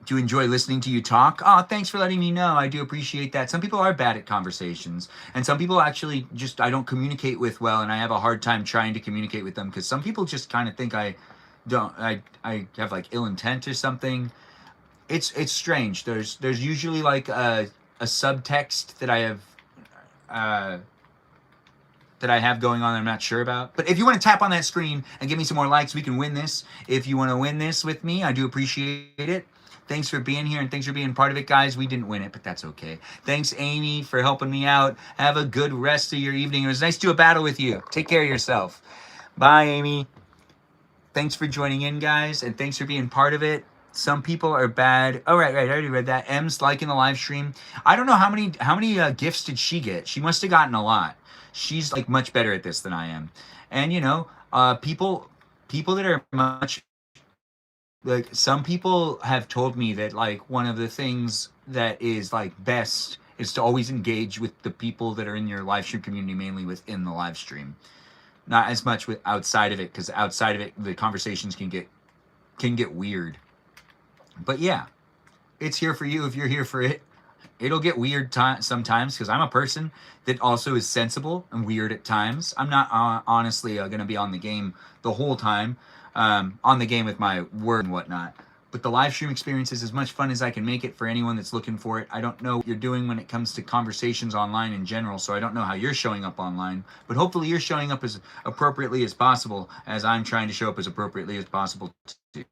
to enjoy listening to you talk. Oh, thanks for letting me know. I do appreciate that. Some people are bad at conversations, and some people actually just I don't communicate with well, and I have a hard time trying to communicate with them, because some people just kind of think I have like ill intent or something. It's strange. There's usually like a subtext that I have going on that I'm not sure about. But if you want to tap on that screen and give me some more likes, we can win this. If you want to win this with me, I do appreciate it. Thanks for being here, and thanks for being part of it, guys. We didn't win it, but that's okay. Thanks, Amy, for helping me out. Have a good rest of your evening. It was nice to do a battle with you. Take care of yourself. Bye, Amy. Thanks for joining in, guys, and thanks for being part of it. Some people are bad. Oh, right. I already read that. M's liking the live stream. I don't know how many gifts did she get. She must have gotten a lot. She's like much better at this than I am. And people that are much like, some people have told me that like one of the things that is like best is to always engage with the people that are in your live stream community, mainly within the live stream, not as much with outside of it, because outside of it the conversations can get weird. But yeah, it's here for you if you're here for it. It'll get weird sometimes, because I'm a person that also is sensible and weird at times. I'm not honestly going to be on the game the whole time, on the game with my word and whatnot. But the live stream experience is as much fun as I can make it for anyone that's looking for it. I don't know what you're doing when it comes to conversations online in general, so I don't know how you're showing up online. But hopefully you're showing up as appropriately as possible, as I'm trying to show up as appropriately as possible too.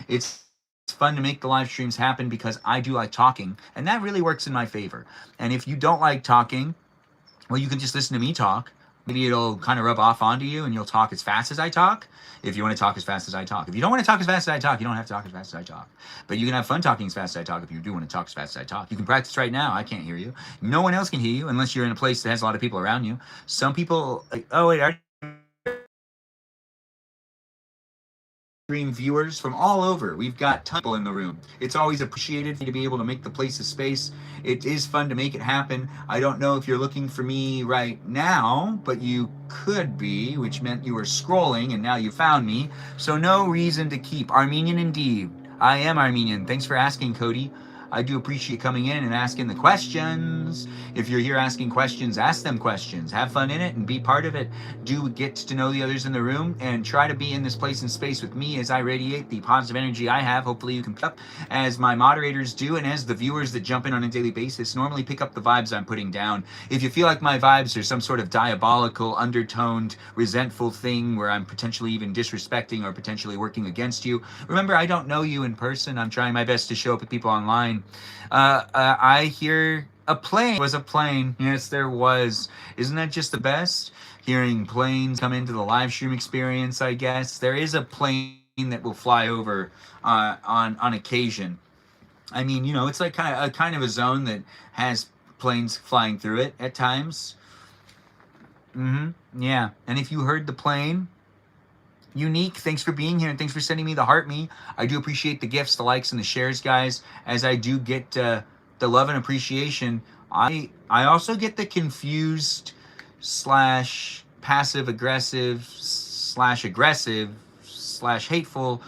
It's fun to make the live streams happen because I do like talking, and that really works in my favor. And if you don't like talking, well, you can just listen to me talk. Maybe it'll kind of rub off onto you, and you'll talk as fast as I talk, if you want to talk as fast as I talk. If you don't want to talk as fast as I talk, you don't have to talk as fast as I talk. But you can have fun talking as fast as I talk if you do want to talk as fast as I talk. You can practice right now. I can't hear you. No one else can hear you unless you're in a place that has a lot of people around you. Some people, oh wait, stream viewers from all over. We've got tons of people in the room. It's always appreciated to be able to make the place a space. It is fun to make it happen. I don't know if you're looking for me right now, but you could be, which meant you were scrolling and now you found me. So no reason to keep. Armenian indeed. I am Armenian. Thanks for asking, Cody. I do appreciate coming in and asking the questions. If you're here asking questions, ask them questions. Have fun in it and be part of it. Do get to know the others in the room and try to be in this place and space with me as I radiate the positive energy I have. Hopefully you can pick up as my moderators do and as the viewers that jump in on a daily basis normally pick up the vibes I'm putting down. If you feel like my vibes are some sort of diabolical, undertoned, resentful thing where I'm potentially even disrespecting or potentially working against you, remember, I don't know you in person. I'm trying my best to show up with people online. I hear a plane. Was a plane. Yes, there was. Isn't that just the best? Hearing planes come into the live stream experience, I guess. There is a plane that will fly over on occasion. I mean, you know, it's like kind of a zone that has planes flying through it at times. Yeah. And if you heard the plane, Unique, thanks for being here and thanks for sending me the heart me. I do appreciate the gifts, the likes, and the shares, guys. As I do get the love and appreciation, I also get the confused slash passive aggressive slash aggressive slash hateful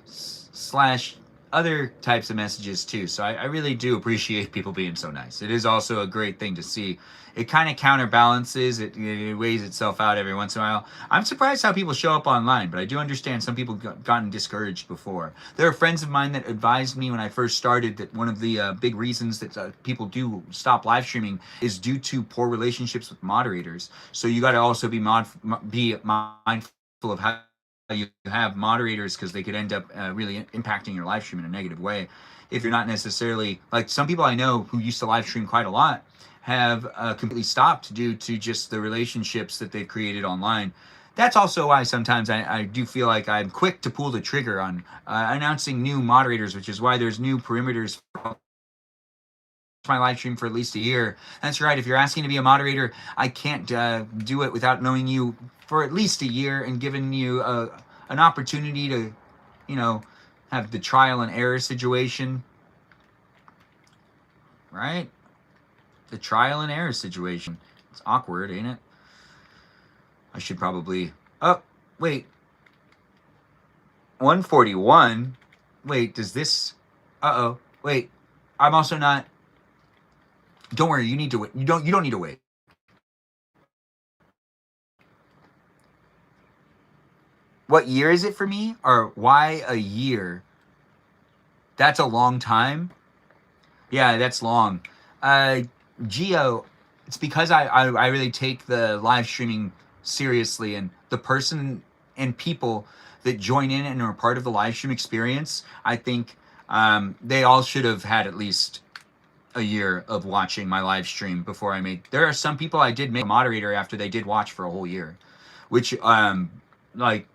slash other types of messages too. So I really do appreciate people being so nice. It is also a great thing to see. It kind of counterbalances, it weighs itself out every once in a while. I'm surprised how people show up online, but I do understand some people gotten discouraged before. There are friends of mine that advised me when I first started that one of the big reasons that people do stop live streaming is due to poor relationships with moderators. So you got to also be mindful of how you have moderators, because they could end up really impacting your live stream in a negative way if you're not necessarily, like some people I know who used to live stream quite a lot have completely stopped due to just the relationships that they've created online. That's also why sometimes I do feel like I'm quick to pull the trigger on announcing new moderators, which is why there's new perimeters for my live stream for at least a year. That's right. If you're asking to be a moderator, I can't do it without knowing you for at least a year and giving you an opportunity to, you know, have the trial and error situation, right? The trial and error situation. It's awkward, ain't it? I should probably... Oh, wait. 141? Wait, does this... Uh-oh. Wait. I'm also not... Don't worry, you need to wait. You don't need to wait. What year is it for me? Or why a year? That's a long time. Yeah, that's long. Geo, it's because I really take the live streaming seriously, and the person and people that join in and are part of the live stream experience, I think they all should have had at least a year of watching my live stream before I made... There are some people I did make a moderator after they did watch for a whole year, which like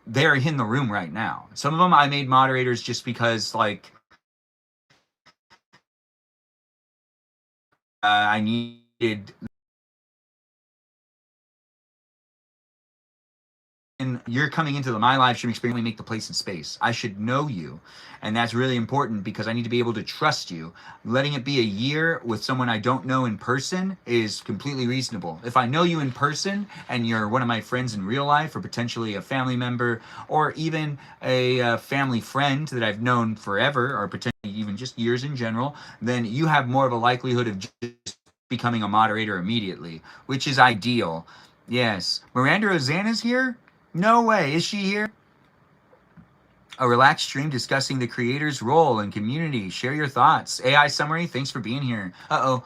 they're in the room right now. Some of them I made moderators just because like I needed... And you're coming into my live stream experience, make the place and space. I should know you, and that's really important because I need to be able to trust you. Letting it be a year with someone I don't know in person is completely reasonable. If I know you in person and you're one of my friends in real life, or potentially a family member, or even a family friend that I've known forever, or potentially even just years in general, then you have more of a likelihood of just becoming a moderator immediately, which is ideal. Yes. Miranda Rosanna's here? No way. Is she here? A relaxed stream discussing the creator's role in community. Share your thoughts. AI summary, thanks for being here. Uh-oh.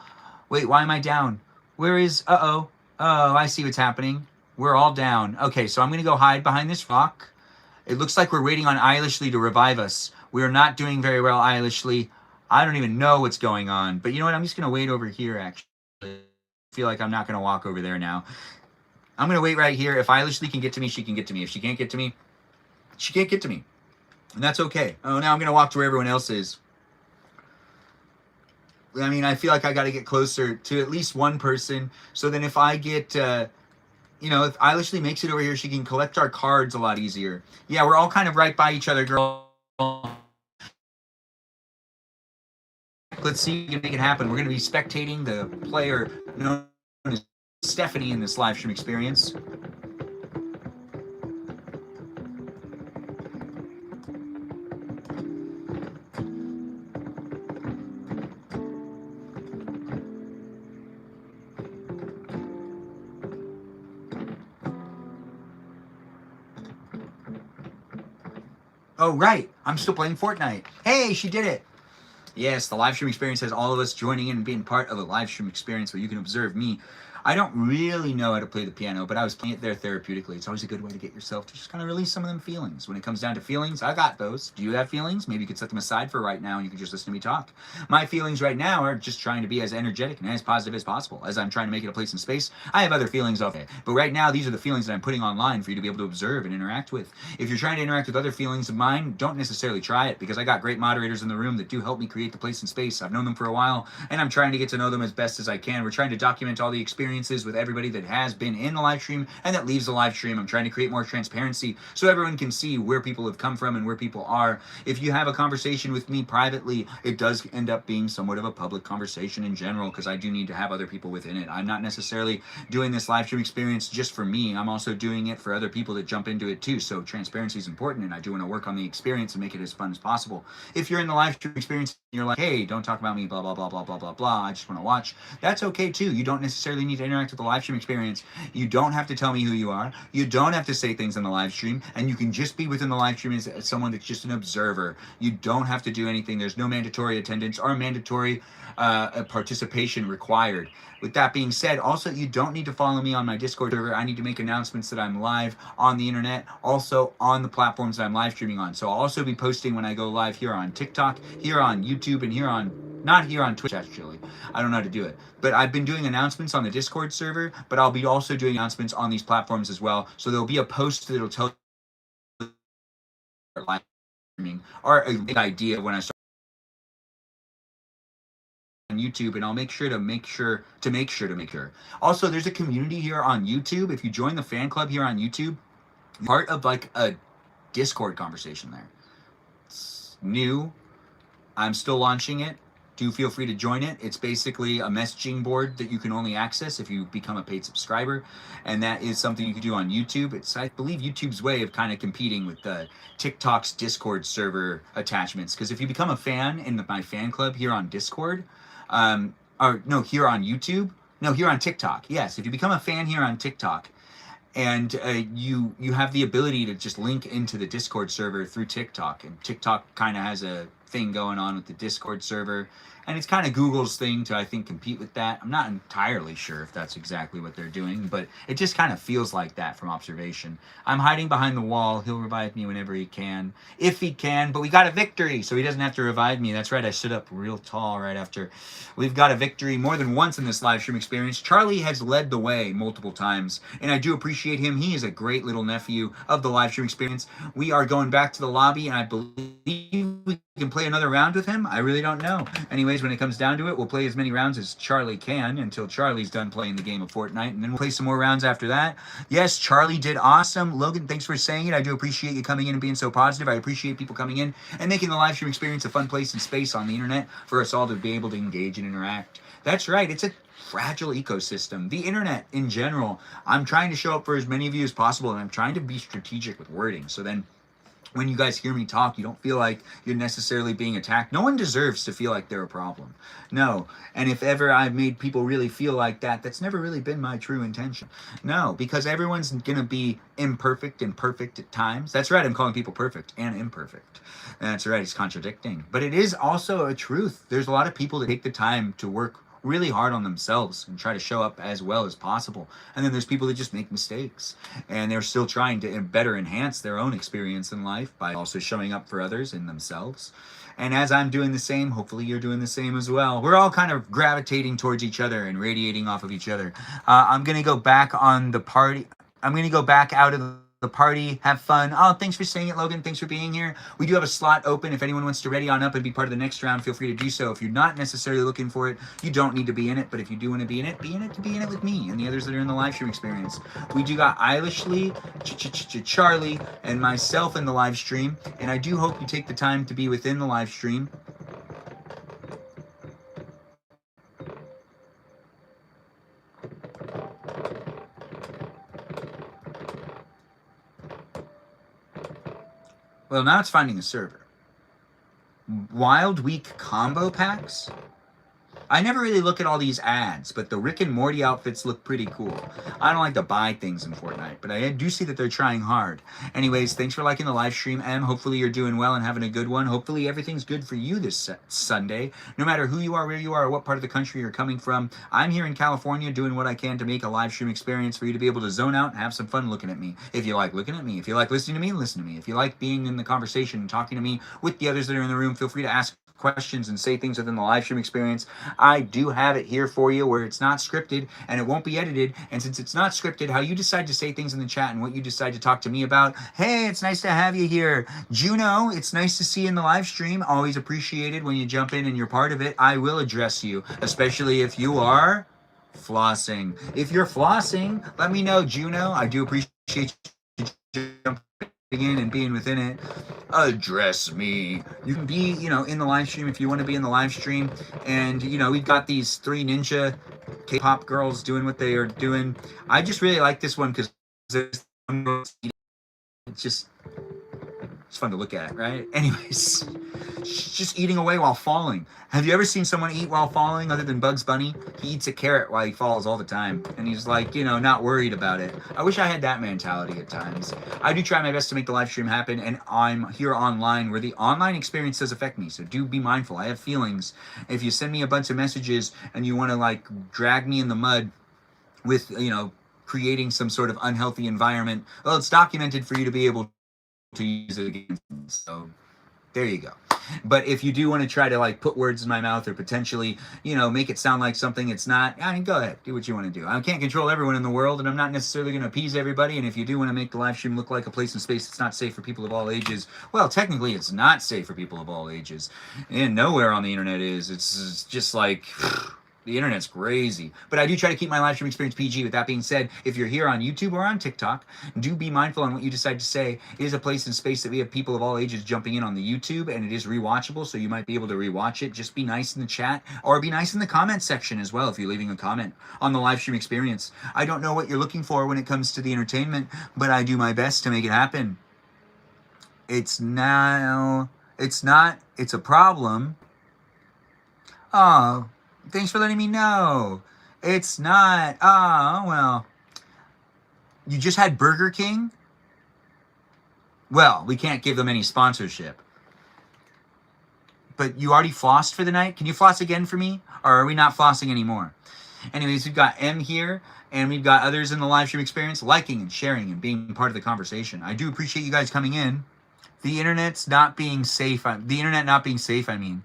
Wait, why am I down? Where is... Uh-oh. Oh, I see what's happening. We're all down. Okay, so I'm going to go hide behind this rock. It looks like we're waiting on Eilishly to revive us. We're not doing very well, Eilishly. I don't even know what's going on. But you know what? I'm just going to wait over here, actually. I feel like I'm not going to walk over there now. I'm going to wait right here. If Eilishly can get to me, she can get to me. If she can't get to me, she can't get to me. And that's okay. Oh, now I'm going to walk to where everyone else is. I mean, I feel like I got to get closer to at least one person. So then if I get, you know, if Eilishly makes it over here, she can collect our cards a lot easier. Yeah, we're all kind of right by each other, girl. Let's see if we can make it happen. We're going to be spectating the player known as Stephanie in this live stream experience. Oh, right. I'm still playing Fortnite. Hey, she did it. Yes, the live stream experience has all of us joining in and being part of a live stream experience where you can observe me. I don't really know how to play the piano, but I was playing it there therapeutically. It's always a good way to get yourself to just kind of release some of them feelings. When it comes down to feelings, I got those. Do you have feelings? Maybe you could set them aside for right now and you can just listen to me talk. My feelings right now are just trying to be as energetic and as positive as possible. As I'm trying to make it a place in space, I have other feelings of it. But right now, these are the feelings that I'm putting online for you to be able to observe and interact with. If you're trying to interact with other feelings of mine, don't necessarily try it because I got great moderators in the room that do help me create the place in space. I've known them for a while and I'm trying to get to know them as best as I can. We're trying to document all the experiences with everybody that has been in the live stream and that leaves the live stream. I'm trying to create more transparency so everyone can see where people have come from and where people are. If you have a conversation with me privately, it does end up being somewhat of a public conversation in general because I do need to have other people within it. I'm not necessarily doing this live stream experience just for me. I'm also doing it for other people that jump into it too. So transparency is important and I do want to work on the experience and make it as fun as possible. If you're in the live stream experience and you're like, hey, don't talk about me, blah, blah, blah, blah, blah, blah, blah, I just want to watch, that's okay too. You don't necessarily need to interact with the live stream experience. You don't have to tell me who you are. You don't have to say things in the live stream, and you can just be within the live stream as someone that's just an observer. You don't have to do anything. There's no mandatory attendance or mandatory participation required. With that being said, also, you don't need to follow me on my Discord server. I need to make announcements that I'm live on the internet, also on the platforms that I'm live streaming on. So I'll also be posting when I go live here on TikTok, here on YouTube, and here on, not here on Twitch actually. I don't know how to do it. But I've been doing announcements on the Discord server, but I'll be also doing announcements on these platforms as well. So there'll be a post that'll tell you live streaming or a big idea when I start on YouTube, and I'll make sure. Also, there's a community here on YouTube. If you join the fan club here on YouTube, you're part of like a Discord conversation there. It's new. I'm still launching it. Do feel free to join it. It's basically a messaging board that you can only access if you become a paid subscriber, and that is something you can do on YouTube. It's, I believe, YouTube's way of kind of competing with TikTok's Discord server attachments. Because if you become a fan in my fan club here on Discord, here on YouTube, here on TikTok. Yes, if you become a fan here on TikTok, and you have the ability to just link into the Discord server through TikTok, and TikTok kind of has a thing going on with the Discord server, and it's kind of Google's thing to, I think, compete with that. I'm not entirely sure if that's exactly what they're doing, but it just kind of feels like that from observation. I'm hiding behind the wall. He'll revive me whenever he can, if he can, but we got a victory, so he doesn't have to revive me. That's right, I stood up real tall right after. We've got a victory more than once in this live stream experience. Charlie has led the way multiple times, and I do appreciate him. He is a great little nephew of the live stream experience. We are going back to the lobby, and I believe we can play another round with him. I really don't know. Anyways, when it comes down to it, we'll play as many rounds as Charlie can until Charlie's done playing the game of Fortnite, and then we'll play some more rounds after that. Yes, Charlie did awesome. Logan, thanks for saying it. I do appreciate you coming in and being so positive. I appreciate people coming in and making the live stream experience a fun place and space on the internet for us all to be able to engage and interact. That's right. It's a fragile ecosystem. The internet in general. I'm trying to show up for as many of you as possible, and I'm trying to be strategic with wording. So then when you guys hear me talk, you don't feel like you're necessarily being attacked. No one deserves to feel like they're a problem. No. And if ever I've made people really feel like that, that's never really been my true intention. No, because everyone's going to be imperfect and perfect at times. That's right, I'm calling people perfect and imperfect. That's right, it's contradicting. But it is also a truth. There's a lot of people that take the time to work really hard on themselves and try to show up as well as possible. And then there's people that just make mistakes, and they're still trying to better enhance their own experience in life by also showing up for others and themselves. And as I'm doing the same, hopefully you're doing the same as well. We're all kind of gravitating towards each other and radiating off of each other. I'm going to go back on the party. I'm going to go back out of the party, have fun. Oh, thanks for saying it, Logan. Thanks for being here. We do have a slot open. If anyone wants to ready on up and be part of the next round, feel free to do so. If you're not necessarily looking for it, you don't need to be in it. But if you do want to be in it with me and the others that are in the live stream experience. We do got Eilishly, Charlie, and myself in the live stream. And I do hope you take the time to be within the live stream. Well, now it's finding a server. Wild Week combo packs? I never really look at all these ads, but the Rick and Morty outfits look pretty cool. I don't like to buy things in Fortnite, but I do see that they're trying hard. Anyways, thanks for liking the live stream, Em. Hopefully you're doing well and having a good one. Hopefully everything's good for you this Sunday. No matter who you are, where you are, or what part of the country you're coming from, I'm here in California doing what I can to make a live stream experience for you to be able to zone out and have some fun looking at me. If you like looking at me, if you like listening to me, listen to me. If you like being in the conversation and talking to me with the others that are in the room, feel free to ask questions and say things within the live stream experience. I do have it here for you where it's not scripted and it won't be edited. And since it's not scripted, how you decide to say things in the chat and what you decide to talk to me about. Hey, it's nice to have you here. Juno, it's nice to see you in the live stream. Always appreciated when you jump in and you're part of it. I will address you, especially if you are flossing. If you're flossing, let me know, Juno. I do appreciate you jumping in and being within it. Address me. You can be, in the live stream if you want to be in the live stream. And, we've got these 3 ninja K-pop girls doing what they are doing. I just really like this one because it's fun to look at, right? Anyways, she's just eating away while falling. Have you ever seen someone eat while falling other than Bugs Bunny? He eats a carrot while he falls all the time. And he's like, not worried about it. I wish I had that mentality at times. I do try my best to make the live stream happen, and I'm here online where the online experience does affect me. So do be mindful. I have feelings. If you send me a bunch of messages and you want to drag me in the mud with, creating some sort of unhealthy environment, well, it's documented for you to be able to use it against them. So there you go. But if you do want to try to put words in my mouth or potentially, make it sound like something it's not, go ahead, do what you want to do. I can't control everyone in the world, and I'm not necessarily going to appease everybody. And if you do want to make the live stream look like a place and space that's not safe for people of all ages, well, technically it's not safe for people of all ages. And nowhere on the internet is. It's just like... The internet's crazy. But I do try to keep my live stream experience PG. With that being said, if you're here on YouTube or on TikTok, do be mindful on what you decide to say. It is a place and space that we have people of all ages jumping in on the YouTube, and it is rewatchable, so you might be able to rewatch it. Just be nice in the chat, or be nice in the comment section as well if you're leaving a comment on the live stream experience. I don't know what you're looking for when it comes to the entertainment, but I do my best to make it happen. It's a problem. Oh, thanks for letting me know. It's not. Oh, well. You just had Burger King? Well, we can't give them any sponsorship. But you already flossed for the night? Can you floss again for me? Or are we not flossing anymore? Anyways, we've got M here, and we've got others in the live stream experience liking and sharing and being part of the conversation. I do appreciate you guys coming in. The internet not being safe, I mean.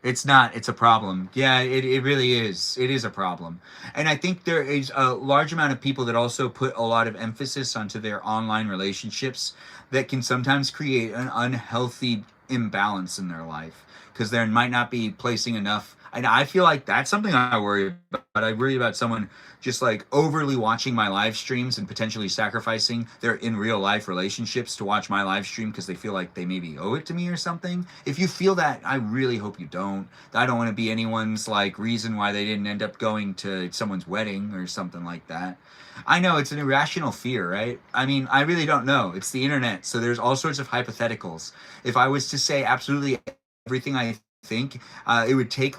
It's not. It's a problem. Yeah, it really is. It is a problem. And I think there is a large amount of people that also put a lot of emphasis onto their online relationships that can sometimes create an unhealthy imbalance in their life because they might not be placing enough. And I feel like that's something I worry about. I worry about someone just overly watching my live streams and potentially sacrificing their in real life relationships to watch my live stream because they feel like they maybe owe it to me or something. If you feel that, I really hope you don't. I don't want to be anyone's reason why they didn't end up going to someone's wedding or something like that. I know it's an irrational fear, right? I mean, I really don't know. It's the internet, so there's all sorts of hypotheticals. If I was to say absolutely everything I think, it would take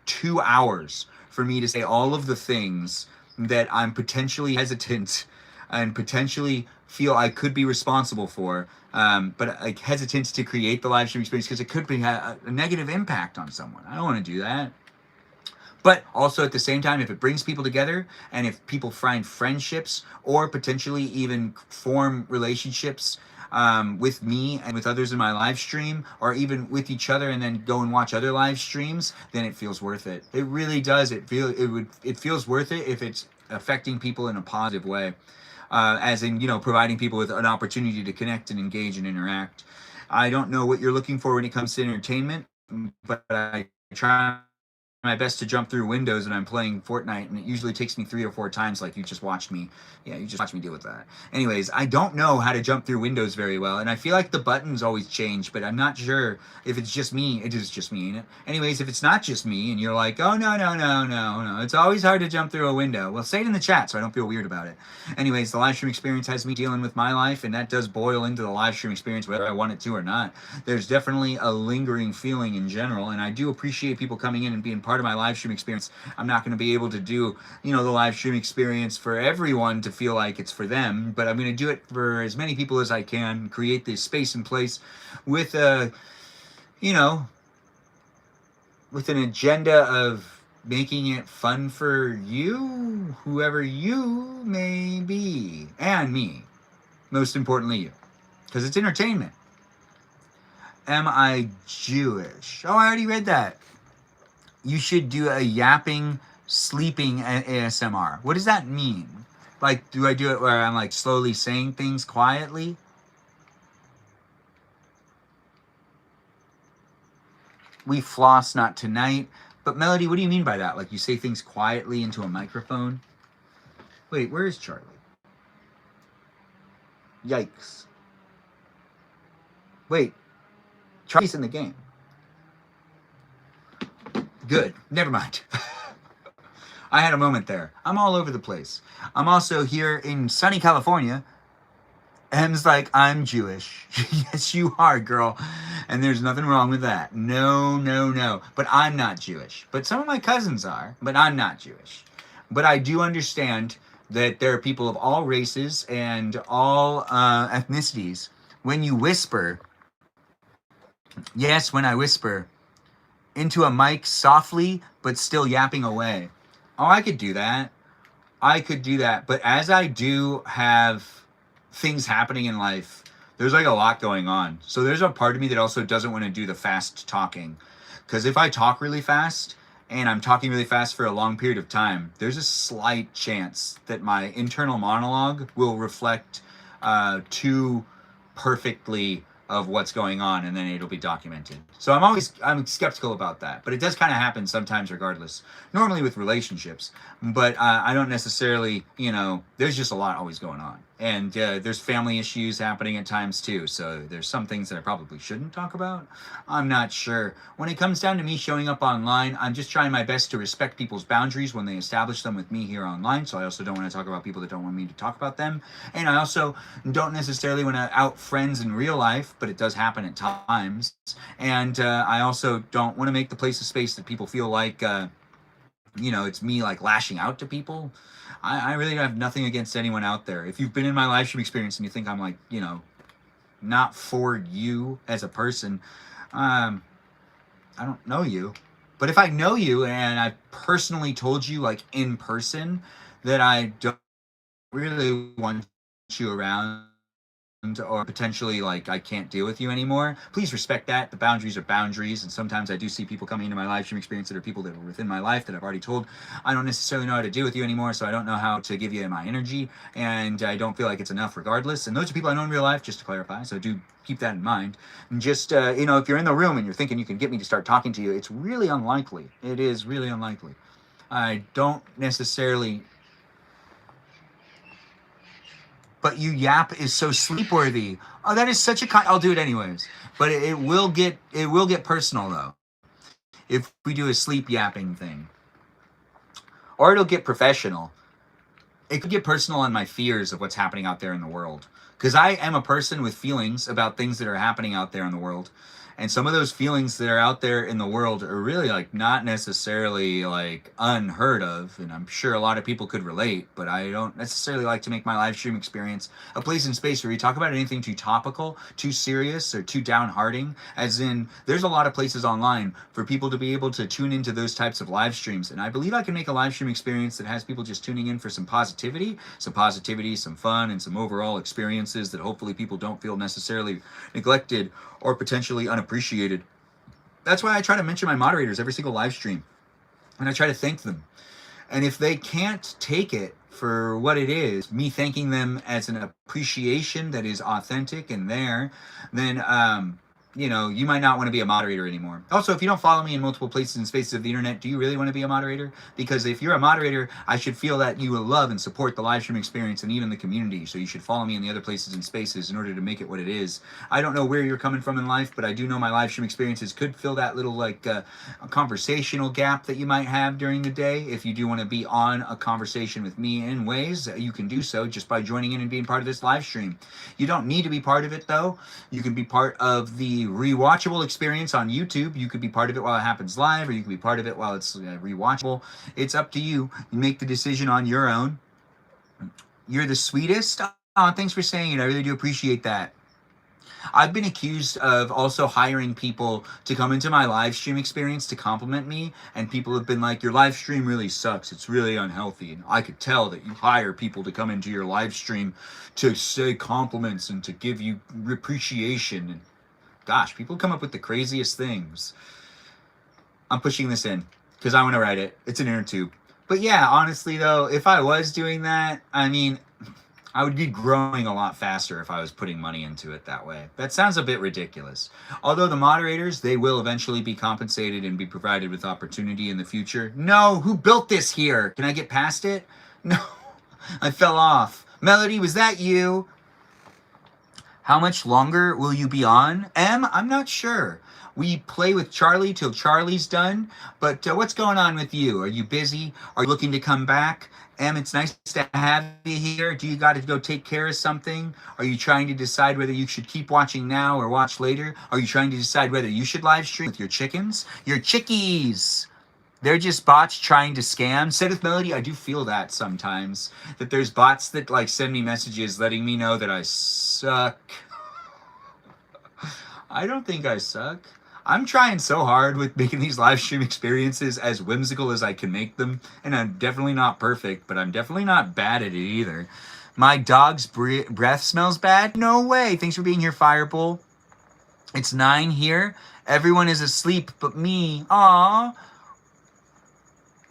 2 hours for me to say all of the things that I'm potentially hesitant and potentially feel I could be responsible for, but hesitant to create the live stream experience because it could be a negative impact on someone. I don't want to do that. But also at the same time, if it brings people together and if people find friendships or potentially even form relationships with me and with others in my live stream, or even with each other and then go and watch other live streams, then it feels worth it. It really does. It feels worth it if it's affecting people in a positive way, as in, providing people with an opportunity to connect and engage and interact. I don't know what you're looking for when it comes to entertainment, but I try my best to jump through windows when I'm playing Fortnite, and it usually takes me 3 or 4 times like you just watched me. Yeah, you just watched me deal with that. Anyways, I don't know how to jump through windows very well, and I feel like the buttons always change, but I'm not sure if it's just me. It is just me, ain't it? Anyways, if it's not just me, and you're like, oh, no, it's always hard to jump through a window, well, say it in the chat so I don't feel weird about it. Anyways, the live stream experience has me dealing with my life, and that does boil into the live stream experience whether I want it to or not. There's definitely a lingering feeling in general, and I do appreciate people coming in and being part part of my live stream experience. I'm not going to be able to do, the live stream experience for everyone to feel like it's for them, but I'm going to do it for as many people as I can, create this space and place with with an agenda of making it fun for you, whoever you may be, and me. Most importantly, you. Because it's entertainment. Am I Jewish? Oh, I already read that. You should do a yapping, sleeping ASMR. What does that mean? Like, do I do it where I'm like slowly saying things quietly? We floss not tonight. But Melody, what do you mean by that? Like you say things quietly into a microphone? Wait, where is Charlie? Yikes. Wait, Charlie's in the game. Good, never mind. I had a moment there. I'm all over the place. I'm also here in sunny California. M's like, I'm Jewish. Yes, you are, girl. And there's nothing wrong with that. No, no, no. But I'm not Jewish. But some of my cousins are. But I'm not Jewish. But I do understand that there are people of all races and all ethnicities. When you whisper, yes, when I whisper into a mic softly, but still yapping away. Oh, I could do that. I could do that. But as I do have things happening in life, there's like a lot going on. So there's a part of me that also doesn't want to do the fast talking. Because if I talk really fast and I'm talking really fast for a long period of time, there's a slight chance that my internal monologue will reflect too perfectly of what's going on, and then it'll be documented. So I'm skeptical about that, but it does kind of happen sometimes regardless, normally with relationships, but I don't necessarily, there's just a lot always going on, and there's family issues happening at times too, so there's some things that I probably shouldn't talk about. I'm not sure. When it comes down to me showing up online, I'm just trying my best to respect people's boundaries when they establish them with me here online, so I also don't want to talk about people that don't want me to talk about them, and I also don't necessarily want to out friends in real life, but it does happen at times, and I also don't want to make the place a space that people feel like, it's me like lashing out to people. I really have nothing against anyone out there. If you've been in my live stream experience and you think I'm like, not for you as a person, I don't know you. But if I know you and I've personally told you like in person that I don't really want you around, or potentially like I can't deal with you anymore, please respect that. The boundaries are boundaries, and sometimes I do see people coming into my live stream experience that are people that are within my life that I've already told I don't necessarily know how to deal with you anymore, so I don't know how to give you my energy, and I don't feel like it's enough regardless. And those are people I know in real life, just to clarify, so do keep that in mind. And just if you're in the room and you're thinking you can get me to start talking to you, it's really unlikely. It is really unlikely. I don't necessarily. But you yap is so sleepworthy. Oh, that is such a I'll do it anyways. But it will get personal though, if we do a sleep yapping thing. Or it'll get professional. It could get personal on my fears of what's happening out there in the world. Because I am a person with feelings about things that are happening out there in the world. And some of those feelings that are out there in the world are really like not necessarily like unheard of. And I'm sure a lot of people could relate, but I don't necessarily like to make my live stream experience a place and space where you talk about anything too topical, too serious, or too downhearting. As in, there's a lot of places online for people to be able to tune into those types of live streams. And I believe I can make a live stream experience that has people just tuning in for some positivity, some fun, and some overall experiences that hopefully people don't feel necessarily neglected or potentially unappreciated. That's why I try to mention my moderators every single live stream, and I try to thank them. And if they can't take it for what it is, me thanking them as an appreciation that is authentic and there, then you might not want to be a moderator anymore. Also, if you don't follow me in multiple places and spaces of the internet, do you really want to be a moderator? Because if you're a moderator, I should feel that you will love and support the live stream experience and even the community. So you should follow me in the other places and spaces in order to make it what it is. I don't know where you're coming from in life, but I do know my live stream experiences could fill that little a conversational gap that you might have during the day. If you do want to be on a conversation with me in ways, you can do so just by joining in and being part of this live stream. You don't need to be part of it though. You can be part of the a rewatchable experience on YouTube. You could be part of it while it happens live, or you can be part of it while it's rewatchable. It's up to you. You make the decision on your own. You're the sweetest. Oh, thanks for saying it. I really do appreciate that. I've been accused of also hiring people to come into my live stream experience to compliment me, and people have been like, your live stream really sucks. It's really unhealthy. And I could tell that you hire people to come into your live stream to say compliments and to give you appreciation. And gosh, people come up with the craziest things. I'm pushing this in because I want to write it. It's an inner tube. But yeah, honestly though, if I was doing that, I mean, I would be growing a lot faster if I was putting money into it that way. That sounds a bit ridiculous. Although the moderators, they will eventually be compensated and be provided with opportunity in the future. No, who built this here? Can I get past it? No, I fell off. Melody, was that you? How much longer will you be on? I'm not sure. We play with Charlie till Charlie's done, but what's going on with you? Are you busy? Are you looking to come back? It's nice to have you here. Do you got to go take care of something? Are you trying to decide whether you should keep watching now or watch later? Are you trying to decide whether you should live stream with your chickens? Your chickies! They're just bots trying to scam. Said with Melody, I do feel that sometimes. That there's bots that like send me messages letting me know that I suck. I don't think I suck. I'm trying so hard with making these live stream experiences as whimsical as I can make them, and I'm definitely not perfect, but I'm definitely not bad at it either. My dog's breath smells bad? No way. Thanks for being here, Fireball. It's 9 here. Everyone is asleep but me. Aww.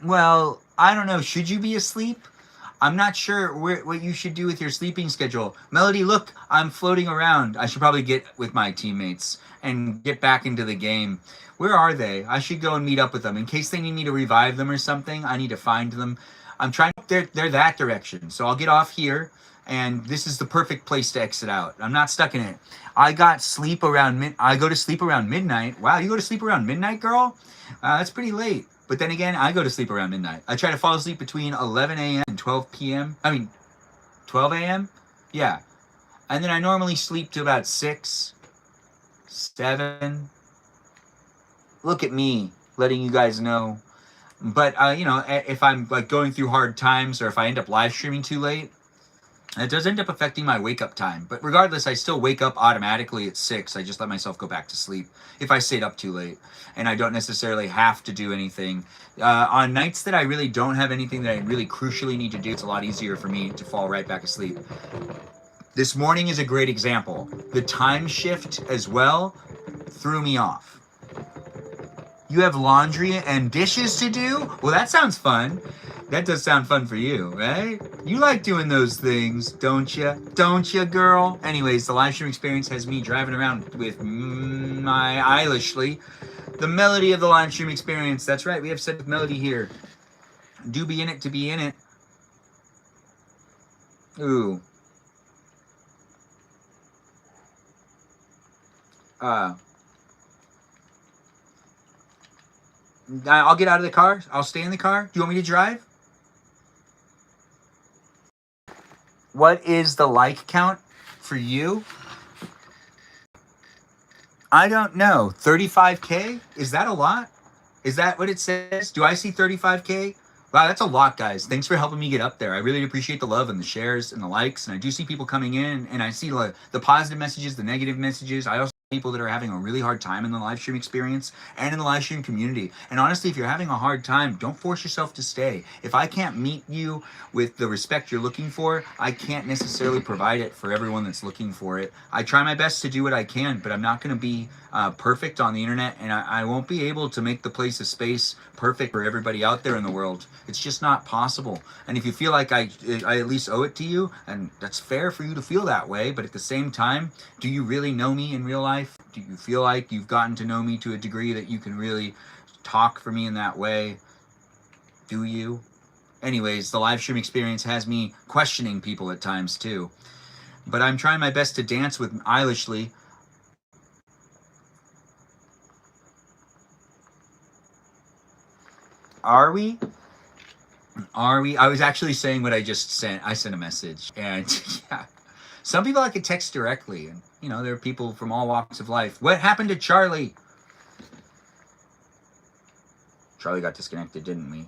Well, I don't know. Should you be asleep? I'm not sure what you should do with your sleeping schedule. Melody, look, I'm floating around. I should probably get with my teammates and get back into the game. Where are they? I should go and meet up with them. In case they need me to revive them or something, I need to find them. I'm trying, they're that direction. So I'll get off here, and this is the perfect place to exit out. I'm not stuck in it. I go to sleep around midnight. Wow, you go to sleep around midnight, girl? That's pretty late. But then again, I go to sleep around midnight. I try to fall asleep between 11 a.m. and 12 p.m. 12 a.m.? Yeah. And then I normally sleep to about 6, 7. Look at me, letting you guys know. But, if I'm like going through hard times or if I end up live streaming too late, it does end up affecting my wake-up time. But regardless, I still wake up automatically at 6. I just let myself go back to sleep if I stayed up too late. And I don't necessarily have to do anything. On nights that I really don't have anything that I really crucially need to do, it's a lot easier for me to fall right back asleep. This morning is a great example. The time shift as well threw me off. You have laundry and dishes to do? Well, that sounds fun. That does sound fun for you, right? You like doing those things, don't you? Don't you, girl? Anyways, the live stream experience has me driving around with my Eilishly. The melody of the live stream experience. That's right, we have said with Melody here. Do be in it to be in it. Ooh. I'll get out of the car. I'll stay in the car. Do you want me to drive? What is the like count for you? I don't know. 35K? Is that a lot? Is that what it says? Do I see 35K? Wow, that's a lot, guys. Thanks for helping me get up there. I really appreciate the love and the shares and the likes. And I do see people coming in, and I see the positive messages, the negative messages. I also see people that are having a really hard time in the live stream experience and in the live stream community. And honestly, if you're having a hard time, don't force yourself to stay. If I can't meet you with the respect you're looking for, I can't necessarily provide it for everyone that's looking for it. I try my best to do what I can, but I'm not going to be perfect on the internet, and I won't be able to make the place a space perfect for everybody out there in the world. It's just not possible. And if you feel like I at least owe it to you, and that's fair for you to feel that way, but at the same time, do you really know me in real life? Do you feel like you've gotten to know me to a degree that you can really talk for me in that way? Do you? Anyways, the live stream experience has me questioning people at times too. But I'm trying my best to dance with Eilishly. Are we? I was actually saying what I just sent. I sent a message, and yeah, Some people I could text directly, and you know, there are people from all walks of life. What happened to Charlie? Charlie got disconnected, didn't we?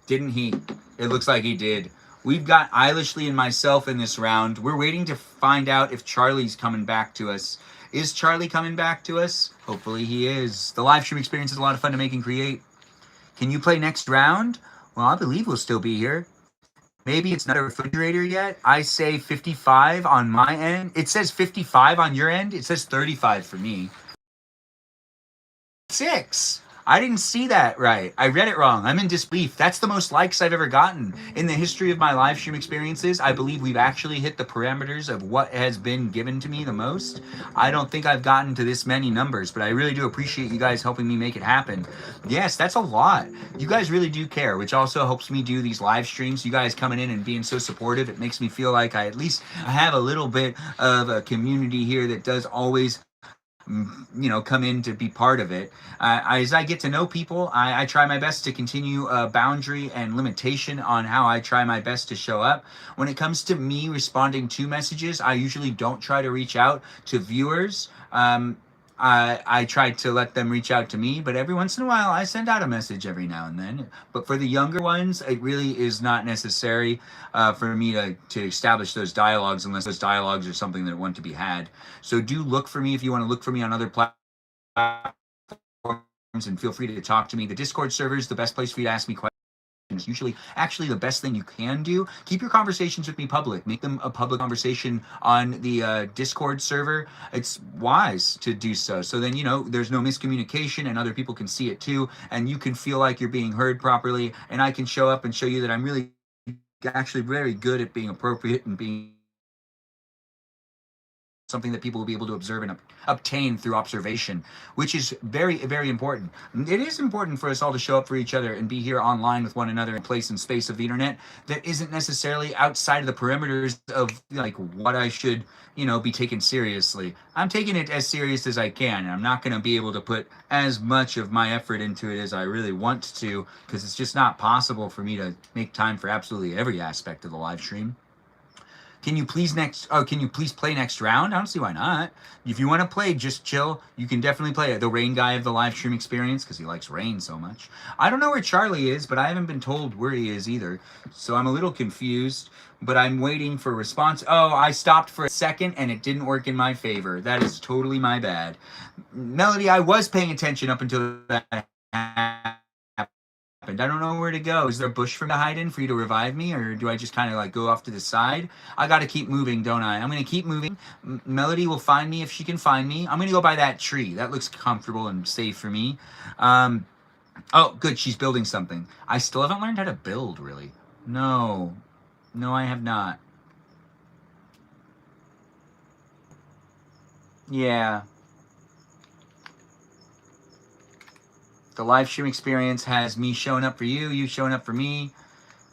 Didn't he? It looks like he did. We've got Eilishly and myself in this round. We're waiting to find out if Charlie's coming back to us. Is Charlie coming back to us? Hopefully he is. The live stream experience is a lot of fun to make and create. Can you play next round? Well, I believe we'll still be here. Maybe it's not a refrigerator yet. I say 55 on my end. It says 55 on your end. It says 35 for me. 6. I didn't see that right. I read it wrong. I'm in disbelief. That's the most likes I've ever gotten. In the history of my live stream experiences, I believe we've actually hit the parameters of what has been given to me the most. I don't think I've gotten to this many numbers, but I really do appreciate you guys helping me make it happen. Yes, that's a lot. You guys really do care, which also helps me do these live streams. You guys coming in and being so supportive, it makes me feel like I have a little bit of a community here that does always come in to be part of it. As I get to know people, I try my best to continue a boundary and limitation on how I try my best to show up. When it comes to me responding to messages, I usually don't try to reach out to viewers. I try to let them reach out to me, but every once in a while I send out a message every now and then. But for the younger ones, it really is not necessary for me to establish those dialogues unless those dialogues are something that want to be had. So do look for me if you want to look for me on other platforms, and feel free to talk to me. The Discord server is the best place for you to ask me questions. It's usually actually the best thing you can do. Keep your conversations with me public. Make them a public conversation on the Discord server. It's wise to do so. So then, there's no miscommunication and other people can see it too. And you can feel like you're being heard properly. And I can show up and show you that I'm really actually very good at being appropriate and being something that people will be able to observe and obtain through observation, which is very, very important. It is important for us all to show up for each other and be here online with one another in place and space of the internet that isn't necessarily outside of the perimeters of like what I should, be taken seriously. I'm taking it as serious as I can, and I'm not going to be able to put as much of my effort into it as I really want to, because it's just not possible for me to make time for absolutely every aspect of the live stream. Can you please play next round? I don't see why not. If you want to play, just chill. You can definitely play the rain guy of the live stream experience because he likes rain so much. I don't know where Charlie is, but I haven't been told where he is either. So I'm a little confused, but I'm waiting for a response. Oh, I stopped for a second and it didn't work in my favor. That is totally my bad. Melody, I was paying attention up until that happened. I don't know where to go. Is there a bush for me to hide in for you to revive me, or do I just kind of like go off to the side? I got to keep moving, don't I? I'm going to keep moving. Melody will find me if she can find me. I'm going to go by that tree. That looks comfortable and safe for me. Oh, good. She's building something. I still haven't learned how to build, really. No, I have not. Yeah. The live stream experience has me showing up for you, you showing up for me.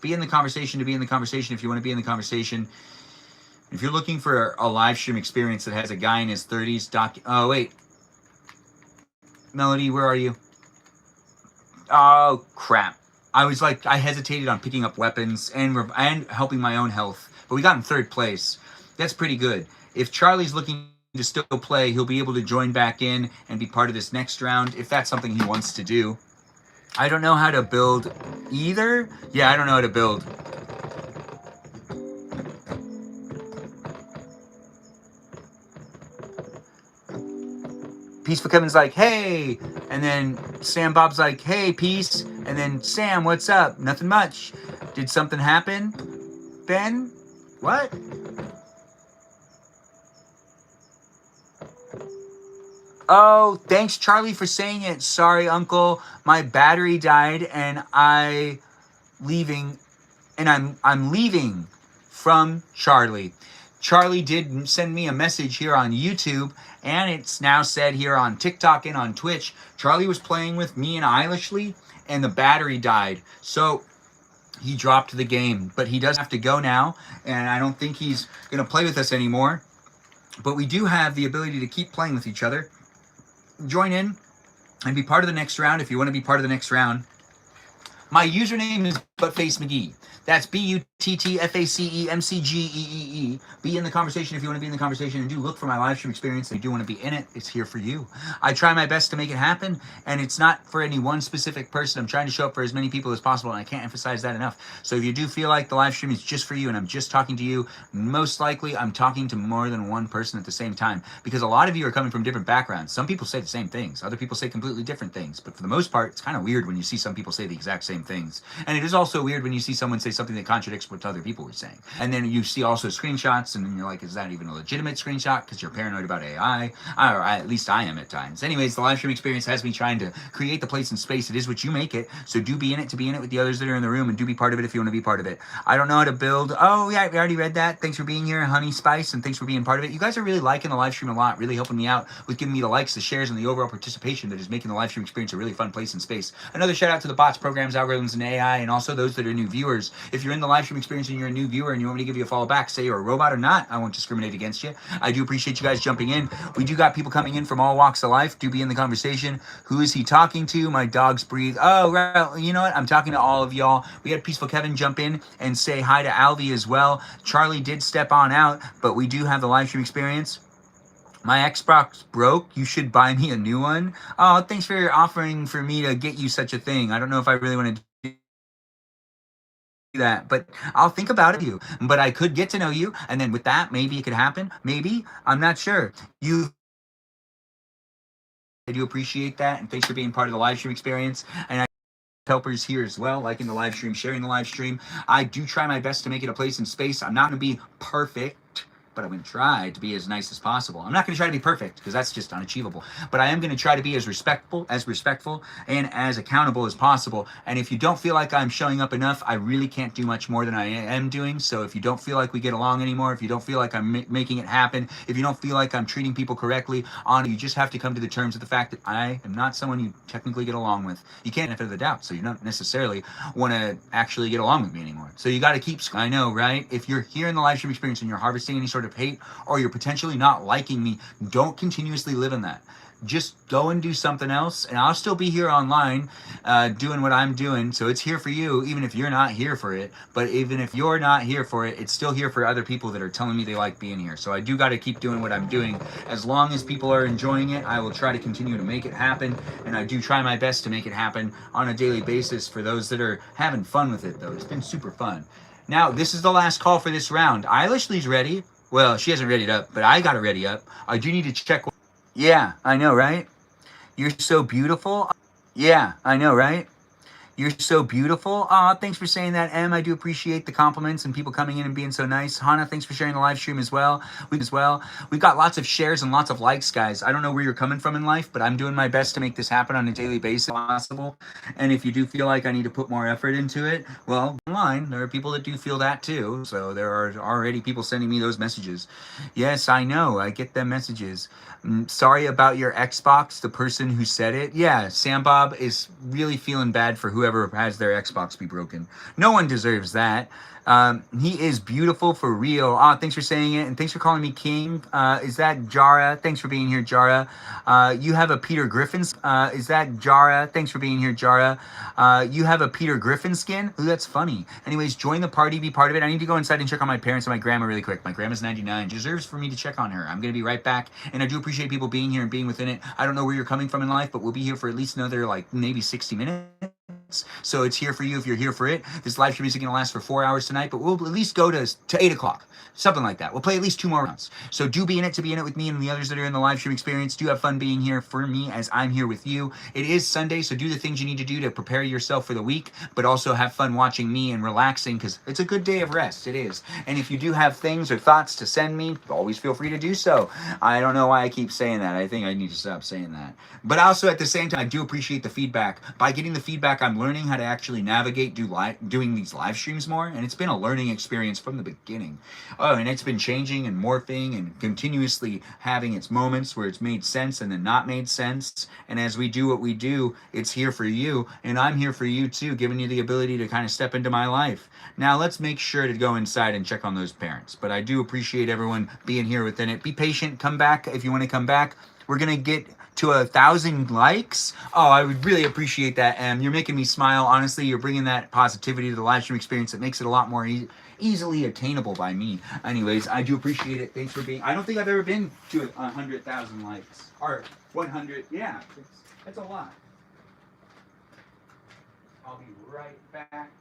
Be in the conversation to be in the conversation if you want to be in the conversation. If you're looking for a live stream experience that has a guy in his 30s oh, wait. Melody, where are you? Oh, crap. I hesitated on picking up weapons and helping my own health. But we got in 3rd place. That's pretty good. If Charlie's looking to still play, he'll be able to join back in and be part of this next round if that's something he wants to do. I don't know how to build either. Yeah, I don't know how to build. Peaceful Kevin's like, hey, and then Sam Bob's like, hey, Peace, and then Sam, what's up? Nothing much. Did something happen? Ben? What? Oh, thanks, Charlie, for saying it. Sorry, Uncle. My battery died, and I'm leaving from Charlie. Charlie did send me a message here on YouTube, and it's now said here on TikTok and on Twitch. Charlie was playing with me and Eilishly, and the battery died. So he dropped the game, but he does have to go now, and I don't think he's going to play with us anymore. But we do have the ability to keep playing with each other. Join in and be part of the next round if you want to be part of the next round. My username is Buttface McGee. That's BUTTFACEMCGEEE. Be in the conversation if you want to be in the conversation, and do look for my live stream experience. If you do want to be in it, it's here for you. I try my best to make it happen, and it's not for any one specific person. I'm trying to show up for as many people as possible, and I can't emphasize that enough. So if you do feel like the live stream is just for you and I'm just talking to you, most likely I'm talking to more than one person at the same time, because a lot of you are coming from different backgrounds. Some people say the same things. Other people say completely different things. But for the most part, it's kind of weird when you see some people say the exact same things. And it is also weird when you see someone say something that contradicts what other people were saying. And then you see also screenshots, and then you're like, is that even a legitimate screenshot? Because you're paranoid about AI. Or at least I am at times. Anyways, the live stream experience has me trying to create the place and space. It is what you make it. So do be in it to be in it with the others that are in the room, and do be part of it if you want to be part of it. I don't know how to build. Oh, yeah, we already read that. Thanks for being here, Honey Spice, and thanks for being part of it. You guys are really liking the live stream a lot, really helping me out with giving me the likes, the shares, and the overall participation that is making the live stream experience a really fun place and space. Another shout out to the bots, programs, algorithms, and AI, and also those that are new viewers. If you're in the live stream experience and you're a new viewer and you want me to give you a follow back, say you're a robot or not, I won't discriminate against you. I do appreciate you guys jumping in. We do got people coming in from all walks of life. Do be in the conversation. Who is he talking to? My dogs breathe. Oh, right. You know what? I'm talking to all of y'all. We had Peaceful Kevin jump in and say hi to Alvy as well. Charlie did step on out, but we do have the live stream experience. My Xbox broke. You should buy me a new one. Oh, thanks for offering for me to get you such a thing. I don't know if I really want to do that, but I'll think about it. You, but I could get to know you, and then with that, maybe it could happen. Maybe, I'm not sure. I do appreciate that, and thanks for being part of the live stream experience. And helpers here as well, liking the live stream, sharing the live stream. I do try my best to make it a place and space. I'm not going to be perfect, but I'm going to try to be as nice as possible. I'm not going to try to be perfect because that's just unachievable, but I am going to try to be as respectful, and as accountable as possible. And if you don't feel like I'm showing up enough, I really can't do much more than I am doing. So if you don't feel like we get along anymore, if you don't feel like I'm making it happen, if you don't feel like I'm treating people correctly, you just have to come to the terms with the fact that I am not someone you technically get along with. You can't benefit of the doubt, so you don't necessarily want to actually get along with me anymore. So you got to keep, I know, right? If you're here in the live stream experience and you're harvesting any sort of hate, or you're potentially not liking me, don't continuously live in that. Just go and do something else, and I'll still be here online doing what I'm doing. So it's here for you, even if you're not here for it. But even if you're not here for it, it's still here for other people that are telling me they like being here. So I do got to keep doing what I'm doing. As long as people are enjoying it, I will try to continue to make it happen, and I do try my best to make it happen on a daily basis for those that are having fun with it, though. It's been super fun. Now, this is the last call for this round. Eilishly's ready. Well, she hasn't readied up, but I got to ready up. I do need to check. Yeah, I know, right? You're so beautiful. Yeah, I know, right? You're so beautiful. Aw, thanks for saying that, Em. I do appreciate the compliments and people coming in and being so nice. Hannah, thanks for sharing the live stream as well. We've got lots of shares and lots of likes, guys. I don't know where you're coming from in life, but I'm doing my best to make this happen on a daily basis if possible. And if you do feel like I need to put more effort into it, well, online, there are people that do feel that too. So there are already people sending me those messages. Yes, I know. I get them messages. Sorry about your Xbox, the person who said it. Yeah, Sam Bob is really feeling bad for whoever has their Xbox be broken. No one deserves that. He is beautiful for real. Thanks for saying it, and thanks for calling me King. Is that Jara? Thanks for being here, Jara. You have a Peter Griffin. Is that Jara? Thanks for being here, Jara. You have a Peter Griffin skin? Ooh, that's funny. Anyways, join the party, be part of it. I need to go inside and check on my parents and my grandma really quick. My grandma's 99. Deserves for me to check on her. I'm going to be right back, and I do appreciate people being here and being within it. I don't know where you're coming from in life, but we'll be here for at least another, maybe 60 minutes. So it's here for you if you're here for it. This live stream isn't going to last for 4 hours tonight, but we'll at least go to 8 o'clock. Something like that. We'll play at least 2 more rounds. So do be in it to be in it with me and the others that are in the live stream experience. Do have fun being here for me as I'm here with you. It is Sunday, so do the things you need to do to prepare yourself for the week, but also have fun watching me and relaxing because it's a good day of rest. It is. And if you do have things or thoughts to send me, always feel free to do so. I don't know why I keep saying that. I think I need to stop saying that. But also at the same time, I do appreciate the feedback. By getting the feedback, I'm learning how to actually navigate doing these live streams more, and it's been a learning experience from the beginning. Oh, and it's been changing and morphing and continuously having its moments where it's made sense and then not made sense. And as we do what we do, it's here for you, and I'm here for you too, giving you the ability to kind of step into my life. Now let's make sure to go inside and check on those parents. But I do appreciate everyone being here within it. Be patient, come back if you want to come back. We're going to get to 1,000 likes, oh, I would really appreciate that. And you're making me smile. Honestly, you're bringing that positivity to the live stream experience that makes it a lot more easily attainable by me. Anyways, I do appreciate it. Thanks for being. I don't think I've ever been to 100,000 likes or 100. Yeah, it's a lot. I'll be right back.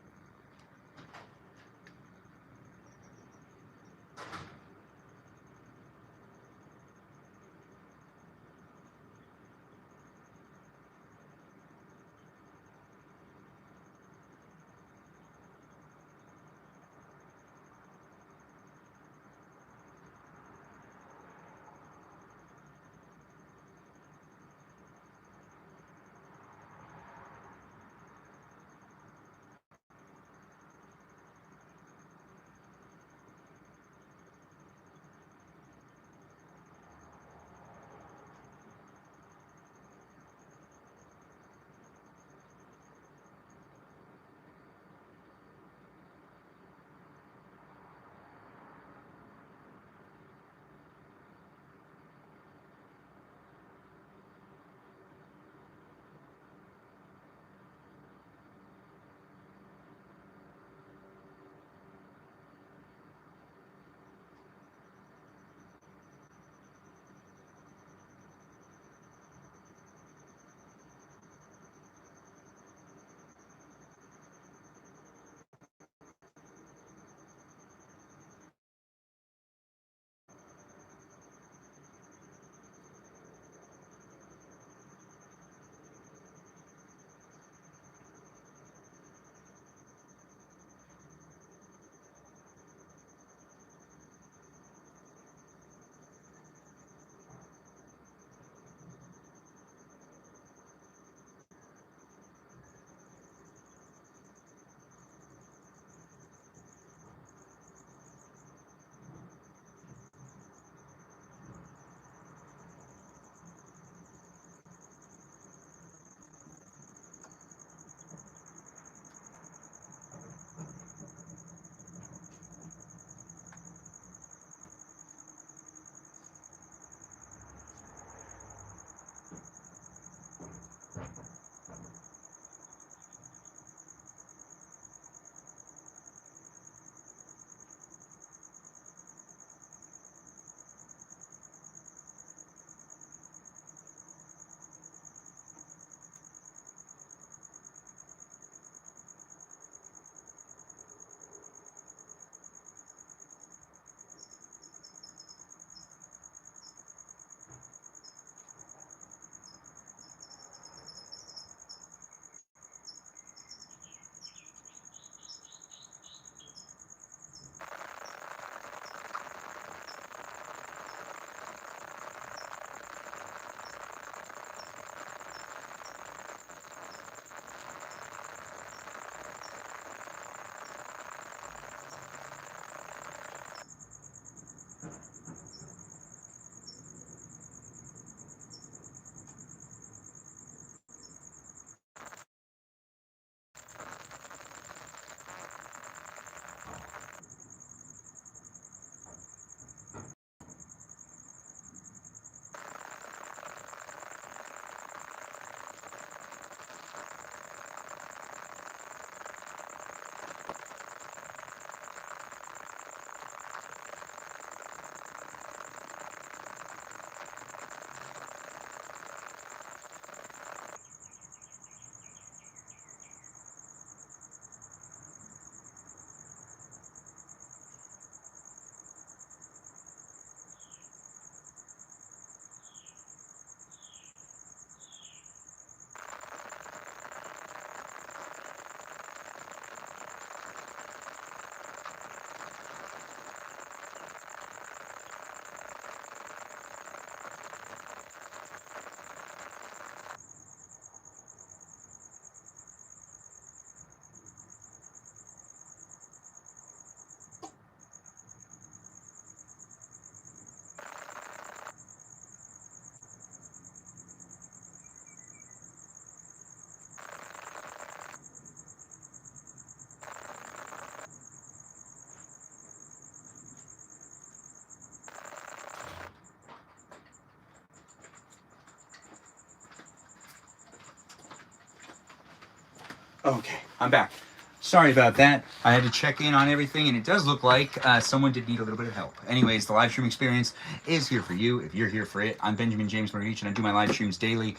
Okay, I'm back. Sorry about that. I had to check in on everything, and it does look like someone did need a little bit of help. Anyways, the live stream experience is here for you if you're here for it. I'm Benjamin James Magrdichian, and I do my live streams daily.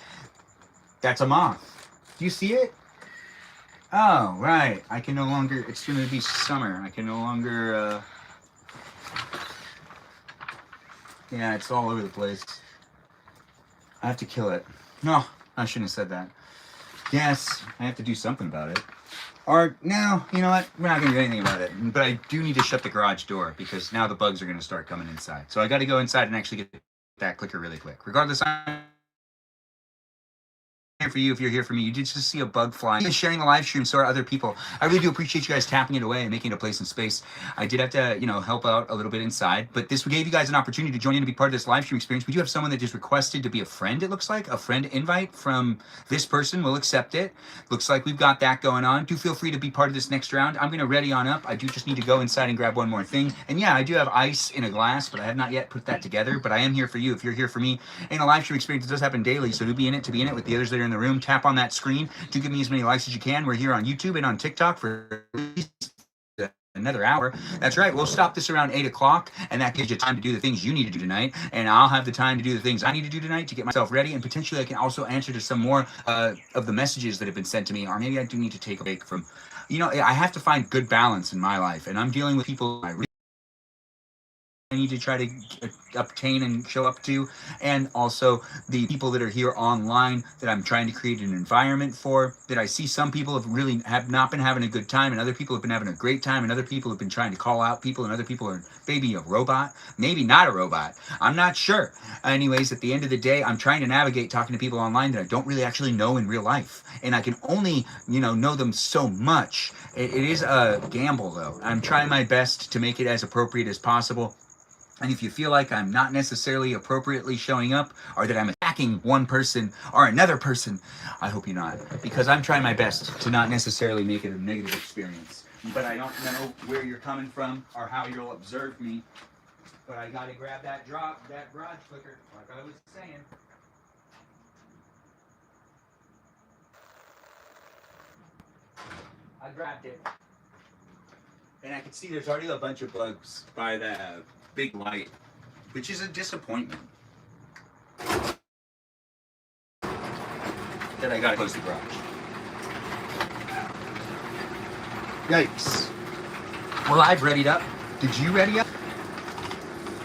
That's a moth. Do you see it? Oh, right. I can no longer, it's going to be summer. I can no longer, yeah, it's all over the place. I have to kill it. No, I shouldn't have said that. Yes, I have to do something about it. Or, no, you know what? We're not going to do anything about it. But I do need to shut the garage door because now the bugs are going to start coming inside. So I got to go inside and actually get that clicker really quick. Regardless, I'm here for you if you're here for me. You did just see a bug fly. And sharing the live stream so are other people. I really do appreciate you guys tapping it away and making it a place in space. I did have to, help out a little bit inside, but this gave you guys an opportunity to join in and be part of this live stream experience. We do have someone that just requested to be a friend, it looks like. A friend invite from this person. We'll accept it. Looks like we've got that going on. Do feel free to be part of this next round. I'm going to ready on up. I do just need to go inside and grab one more thing. And yeah, I do have ice in a glass, but I have not yet put that together. But I am here for you if you're here for me. And a live stream experience does happen daily, so to be in it with the others that are in the room. Tap on that screen to give me as many likes as you can. We're here on YouTube and on TikTok for at least another hour. That's right. We'll stop this around 8 o'clock, and that gives you time to do the things you need to do tonight, and I'll have the time to do the things I need to do tonight to get myself ready, and potentially I can also answer to some more of the messages that have been sent to me, or maybe I do need to take a break from, I have to find good balance in my life, and I'm dealing with people I need to try to obtain and show up to, and also the people that are here online that I'm trying to create an environment for, that I see some people have not been having a good time, and other people have been having a great time, and other people have been trying to call out people, and other people are maybe a robot, maybe not a robot. I'm not sure. Anyways, at the end of the day, I'm trying to navigate talking to people online that I don't really actually know in real life, and I can only, know them so much. It is a gamble, though. I'm trying my best to make it as appropriate as possible. And if you feel like I'm not necessarily appropriately showing up, or that I'm attacking one person or another person, I hope you're not. Because I'm trying my best to not necessarily make it a negative experience. But I don't know where you're coming from or how you'll observe me. But I gotta grab that garage clicker, like I was saying. I grabbed it. And I can see there's already a bunch of bugs by that big light, which is a disappointment. That I gotta close the garage. Yikes. Well, I've readied up. Did you ready up?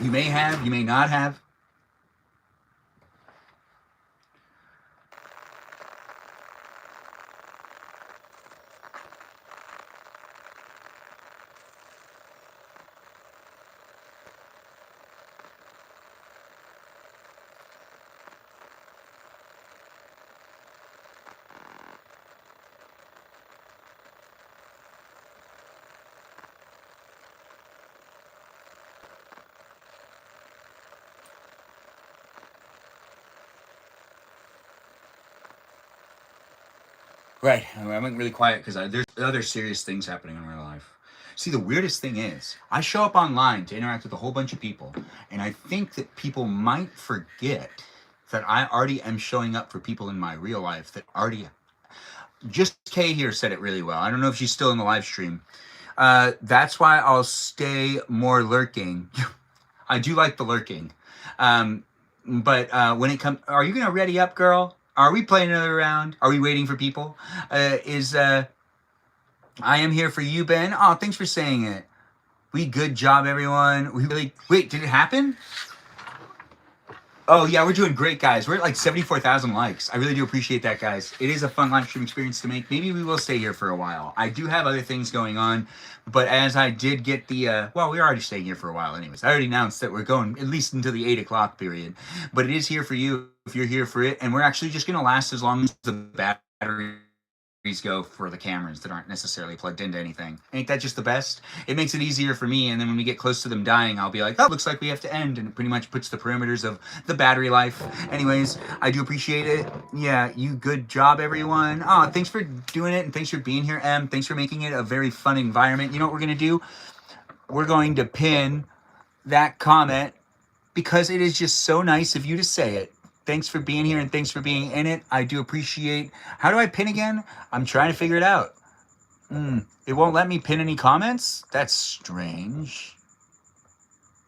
You may have, you may not have. Right. I went really quiet because there's other serious things happening in my life. See, the weirdest thing is, I show up online to interact with a whole bunch of people, and I think that people might forget that I already am showing up for people in my real life that already. Just Kay here said it really well. I don't know if she's still in the live stream. That's why I'll stay more lurking. I do like the lurking. But when it comes, are you going to ready up, girl? Are we playing another round? Are we waiting for people? I am here for you, Ben. Oh, thanks for saying it. Good job, everyone. Wait, did it happen? Oh, yeah, we're doing great, guys. We're at like 74,000 likes. I really do appreciate that, guys. It is a fun live stream experience to make. Maybe we will stay here for a while. I do have other things going on, but as I did get the, we're already staying here for a while anyways. I already announced that we're going at least until the 8 o'clock period, but it is here for you if you're here for it, and we're actually just going to last as long as the battery go for the cameras that aren't necessarily plugged into anything. Ain't that just the best? It makes it easier for me, and then when we get close to them dying, I'll be like, oh, looks like we have to end, and it pretty much puts the parameters of the battery life. Anyways, I do appreciate it. Yeah, good job, everyone. Oh, thanks for doing it, and thanks for being here, Em. Thanks for making it a very fun environment. You know what we're going to do? We're going to pin that comment because it is just so nice of you to say it. Thanks for being here and thanks for being in it. I do appreciate. How do I pin again? I'm trying to figure it out. It won't let me pin any comments? That's strange.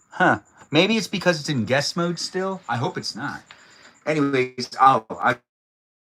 Huh. Maybe it's because it's in guest mode still? I hope it's not. Anyways, I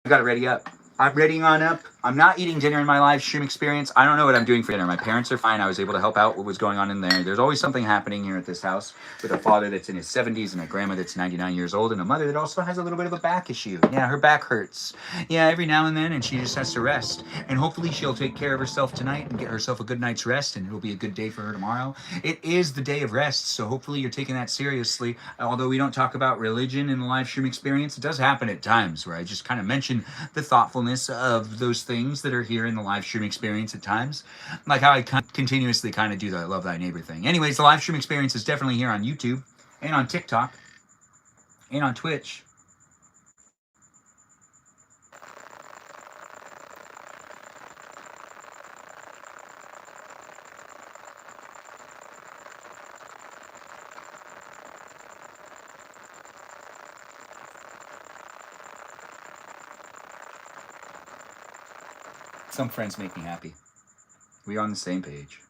got it ready up. I'm readying on up. I'm not eating dinner in my live stream experience. I don't know what I'm doing for dinner. My parents are fine. I was able to help out what was going on in there. There's always something happening here at this house with a father that's in his 70s and a grandma that's 99 years old and a mother that also has a little bit of a back issue. Yeah, her back hurts. Yeah, every now and then, and she just has to rest. And hopefully she'll take care of herself tonight and get herself a good night's rest, and it'll be a good day for her tomorrow. It is the day of rest, so hopefully you're taking that seriously. Although we don't talk about religion in the live stream experience, it does happen at times where I just kind of mention the thoughtfulness of those things that are here in the live stream experience at times, like how I continuously kind of do the love thy neighbor thing. Anyways, the live stream experience is definitely here on YouTube and on TikTok and on Twitch. Some friends make me happy. We're on the same page.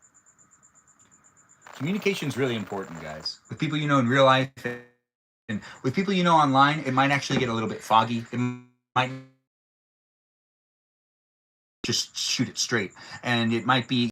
Communication is really important, guys. With people you know in real life and with people you know online, it might actually get a little bit foggy. It might just shoot it straight. And it might be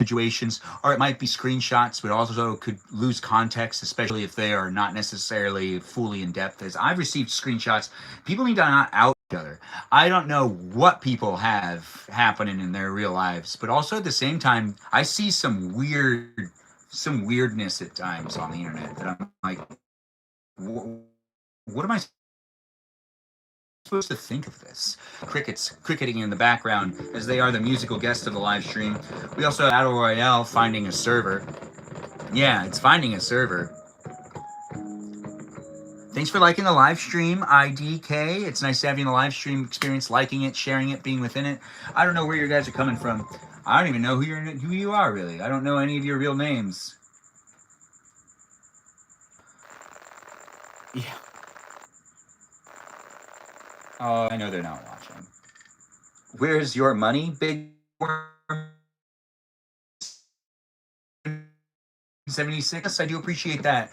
situations, or it might be screenshots, but also could lose context, especially if they are not necessarily fully in depth. As I've received screenshots, people need to not out each other. I don't know what people have happening in their real lives, but also at the same time, I see some weirdness at times on the internet that I'm like, what am I supposed to think of this? Crickets cricketing in the background as they are the musical guest of the live stream. We also have Battle Royale finding a server. Yeah, it's finding a server. Thanks for liking the live stream, IDK. It's nice to have you in the live stream experience, liking it, sharing it, being within it. I don't know where you guys are coming from. I don't even know who you are, really. I don't know any of your real names. Yeah. Oh, I know they're not watching. Where's your money, big 76? I do appreciate that.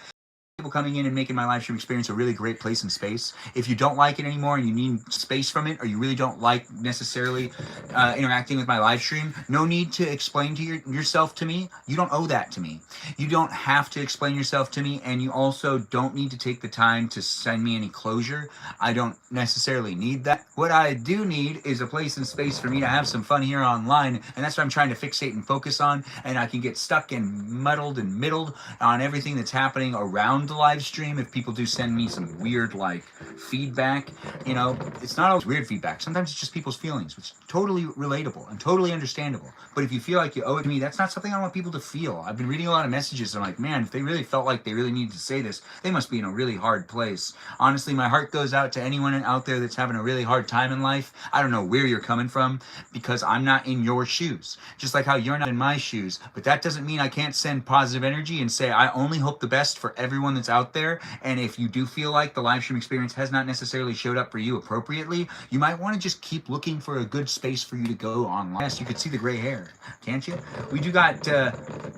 People coming in and making my live stream experience a really great place and space. If you don't like it anymore and you need space from it, or you really don't like necessarily interacting with my live stream, no need to explain to yourself to me. You don't owe that to me. You don't have to explain yourself to me, and you also don't need to take the time to send me any closure. I don't necessarily need that. What I do need is a place and space for me to have some fun here online, and that's what I'm trying to fixate and focus on, and I can get stuck and muddled and middled on everything that's happening around the live stream. If people do send me some weird like feedback, you know, it's not always weird feedback. Sometimes it's just people's feelings, which is totally relatable and totally understandable. But if you feel like you owe it to me, that's not something I want people to feel. I've been reading a lot of messages and I'm like, man, if they really felt like they really needed to say this, they must be in a really hard place. Honestly, my heart goes out to anyone out there that's having a really hard time in life. I don't know where you're coming from, because I'm not in your shoes, just like how you're not in my shoes. But that doesn't mean I can't send positive energy and say I only hope the best for everyone that's out there. And if you do feel like the live stream experience has not necessarily showed up for you appropriately, you might want to just keep looking for a good space for you to go online. Yes, you could see the gray hair, can't you? We do got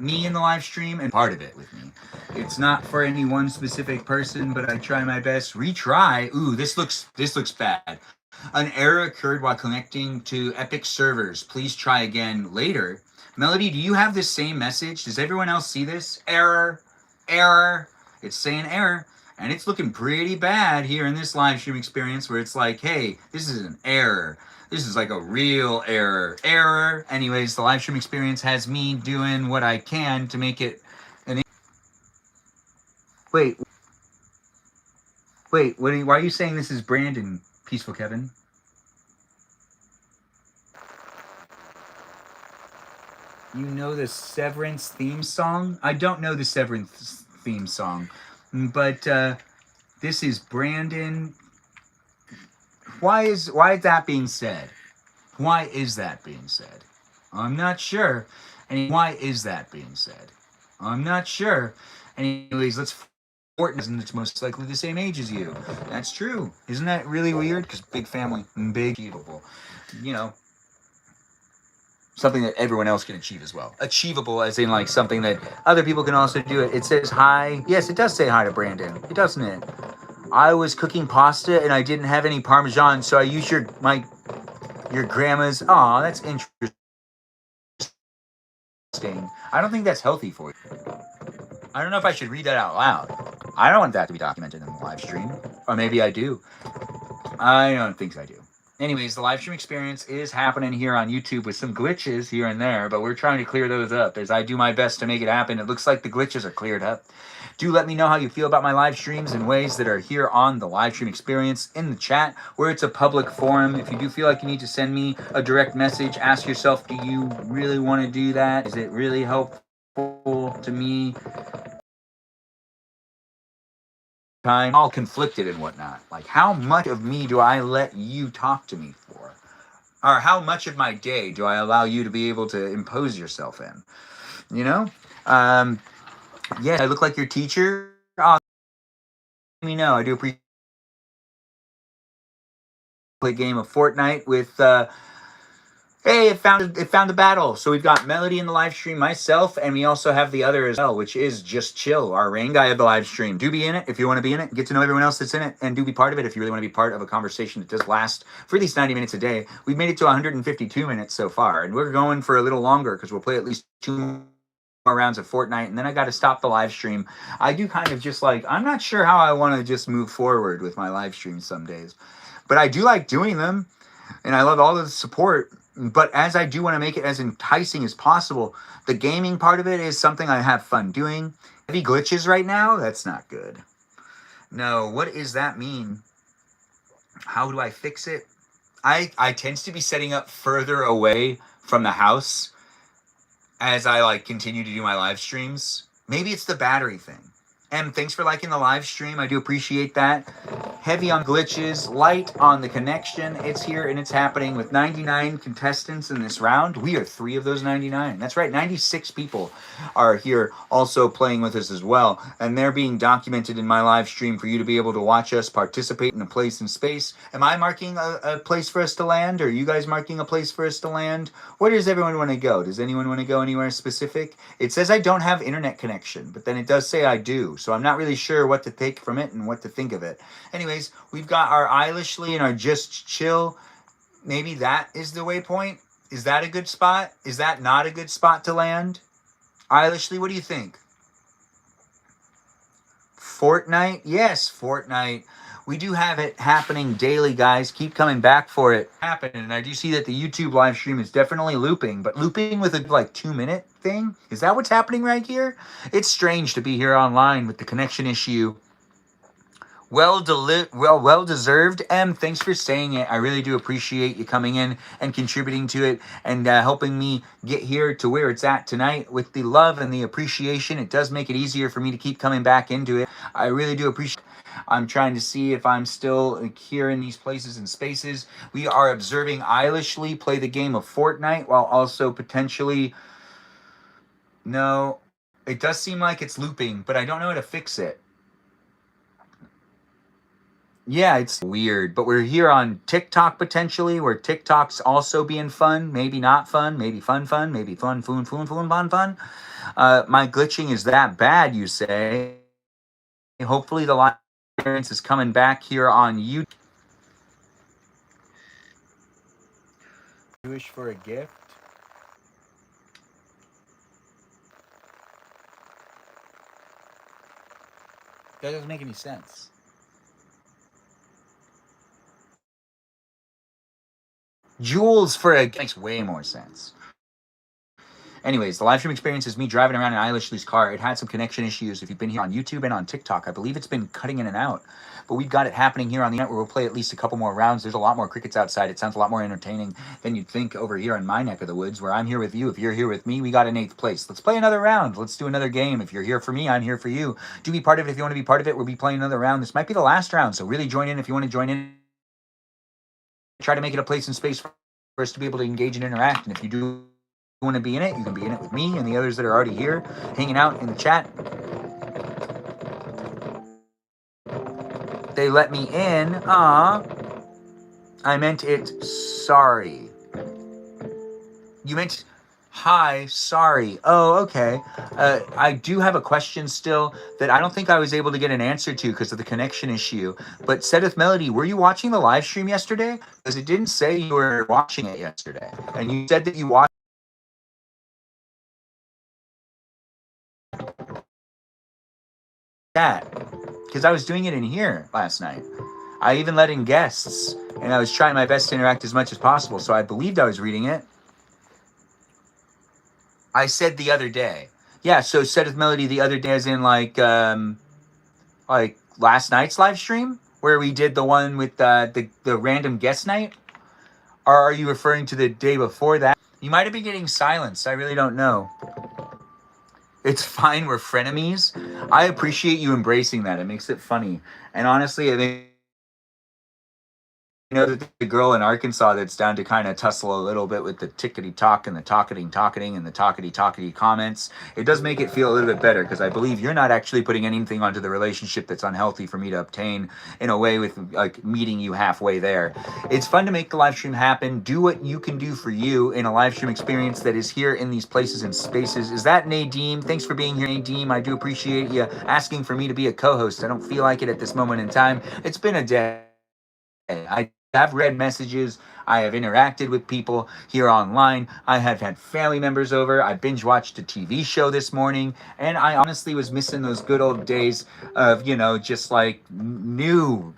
me in the live stream and part of it with me. It's not for any one specific person, but I try my best. Retry. Ooh, this looks bad. An error occurred while connecting to Epic servers. Please try again later. Melody, do you have the same message? Does everyone else see this? Error. It's saying error, and it's looking pretty bad here in this live stream experience where it's like, hey, this is an error. This is like a real error. Anyways, the live stream experience has me doing what I can to make it an... Wait, why are you saying this is Brandon, Peaceful Kevin? You know the Severance theme song? I don't know the Severance theme song, but this is Brandon. Why is that being said? Why is that being said? I'm not sure. And why is that being said? I'm not sure. Anyways, let's Fortnite, it's most likely the same age as you. That's true. Isn't that really weird? Because big family, big achievable. You know, something that everyone else can achieve as well. Achievable as in like something that other people can also do it. It says hi. Yes, it does say hi to Brandon. It doesn't it? I was cooking pasta and I didn't have any Parmesan, so I used your grandma's. Aw, that's interesting. I don't think that's healthy for you. I don't know if I should read that out loud. I don't want that to be documented in the live stream. Or maybe I do. I don't think I do. Anyways, the live stream experience is happening here on YouTube with some glitches here and there, but we're trying to clear those up as I do my best to make it happen. It looks like the glitches are cleared up. Do let me know how you feel about my live streams in ways that are here on the live stream experience in the chat, where it's a public forum. If you do feel like you need to send me a direct message, ask yourself, do you really want to do that? Is it really helpful to me? Time all conflicted and whatnot. Like, how much of me do I let you talk to me for? Or how much of my day do I allow you to be able to impose yourself in? You know? Yeah, I look like your teacher. Oh, let me know. I do appreciate play a game of Fortnite with hey, it found the battle. So we've got Melody in the live stream, myself, and we also have the other as well, which is Just Chill, our rain guy of the live stream. Do be in it if you want to be in it. Get to know everyone else that's in it, and do be part of it if you really want to be part of a conversation that does last for at least 90 minutes a day. We've made it to 152 minutes so far, and we're going for a little longer because we'll play at least 2 more rounds of Fortnite, and then I got to stop the live stream. I do kind of just like, I'm not sure how I want to just move forward with my live streams some days, but I do like doing them, and I love all the support. But as I do want to make it as enticing as possible, the gaming part of it is something I have fun doing. Heavy glitches right now? That's not good. No, what does that mean? How do I fix it? I tend to be setting up further away from the house as I like continue to do my live streams. Maybe it's the battery thing. And thanks for liking the live stream. I do appreciate that. Heavy on glitches, light on the connection. It's here and it's happening with 99 contestants in this round. We are 3 of those 99. That's right, 96 people are here also playing with us as well. And they're being documented in my live stream for you to be able to watch us participate in a place and space. Am I marking a place for us to land? Or are you guys marking a place for us to land? Where does everyone want to go? Does anyone want to go anywhere specific? It says I don't have internet connection, but then it does say I do. So I'm not really sure what to take from it and what to think of it. Anyways, we've got our Eilishly and our Just Chill. Maybe that is the waypoint. Is that a good spot? Is that not a good spot to land? Eilishly, what do you think? Fortnite? Yes, Fortnite. We do have it happening daily, guys. Keep coming back for it. Happening. And I do see that the YouTube live stream is definitely looping, but looping with a like 2-minute thing. Is that what's happening right here? It's strange to be here online with the connection issue. Well deserved. M, thanks for saying it. I really do appreciate you coming in and contributing to it and helping me get here to where it's at tonight with the love and the appreciation. It does make it easier for me to keep coming back into it. I really do appreciate. I'm trying to see if I'm still here in these places and spaces. We are observing Eilishly play the game of Fortnite while also potentially. No, it does seem like it's looping, but I don't know how to fix it. Yeah, it's weird, but we're here on TikTok potentially, where TikTok's also being fun, maybe not fun, maybe fun, maybe fun. My glitching is that bad, you say? Hopefully the live experience is coming back here on YouTube. Wish for a gift? That doesn't make any sense. Jewels for a makes way more sense. Anyways, the live stream experience is me driving around in Eilishly's car. It had some connection issues. If you've been here on YouTube and on TikTok, I believe it's been cutting in and out. But we've got it happening here on the net where we'll play at least a couple more rounds. There's a lot more crickets outside. It sounds a lot more entertaining than you'd think over here in my neck of the woods where I'm here with you. If you're here with me, we got an 8th place. Let's play another round. Let's do another game. If you're here for me, I'm here for you. Do be part of it if you want to be part of it. We'll be playing another round. This might be the last round, so really join in if you want to join in. Try to make it a place and space for us to be able to engage and interact. And if you do want to be in it, you can be in it with me and the others that are already here hanging out in the chat. They let me in. I meant it. Sorry. You meant hi, sorry. Oh, okay. I do have a question still that I don't think I was able to get an answer to because of the connection issue. But Sedith Melody, were you watching the live stream yesterday? Because it didn't say you were watching it yesterday. And you said that you watched that. Because I was doing it in here last night. I even let in guests. And I was trying my best to interact as much as possible. So I believed I was reading it. I said the other day. Yeah, so Sedith Melody the other day as in like last night's live stream where we did the one with the random guest night? Or are you referring to the day before that? You might have been getting silenced. I really don't know. It's fine. We're frenemies. I appreciate you embracing that. It makes it funny. And honestly, I think you know that the girl in Arkansas that's down to kind of tussle a little bit with the tickety talk and the talking and the talkety comments. It does make it feel a little bit better because I believe you're not actually putting anything onto the relationship that's unhealthy for me to obtain in a way with like meeting you halfway there. It's fun to make the live stream happen. Do what you can do for you in a live stream experience that is here in these places and spaces. Is that Nadeem? Thanks for being here, Nadeem. I do appreciate you asking for me to be a co-host. I don't feel like it at this moment in time. It's been a day. I've read messages. I have interacted with people here online. I have had family members over. I binge watched a TV show this morning, and I honestly was missing those good old days of, you know, just like new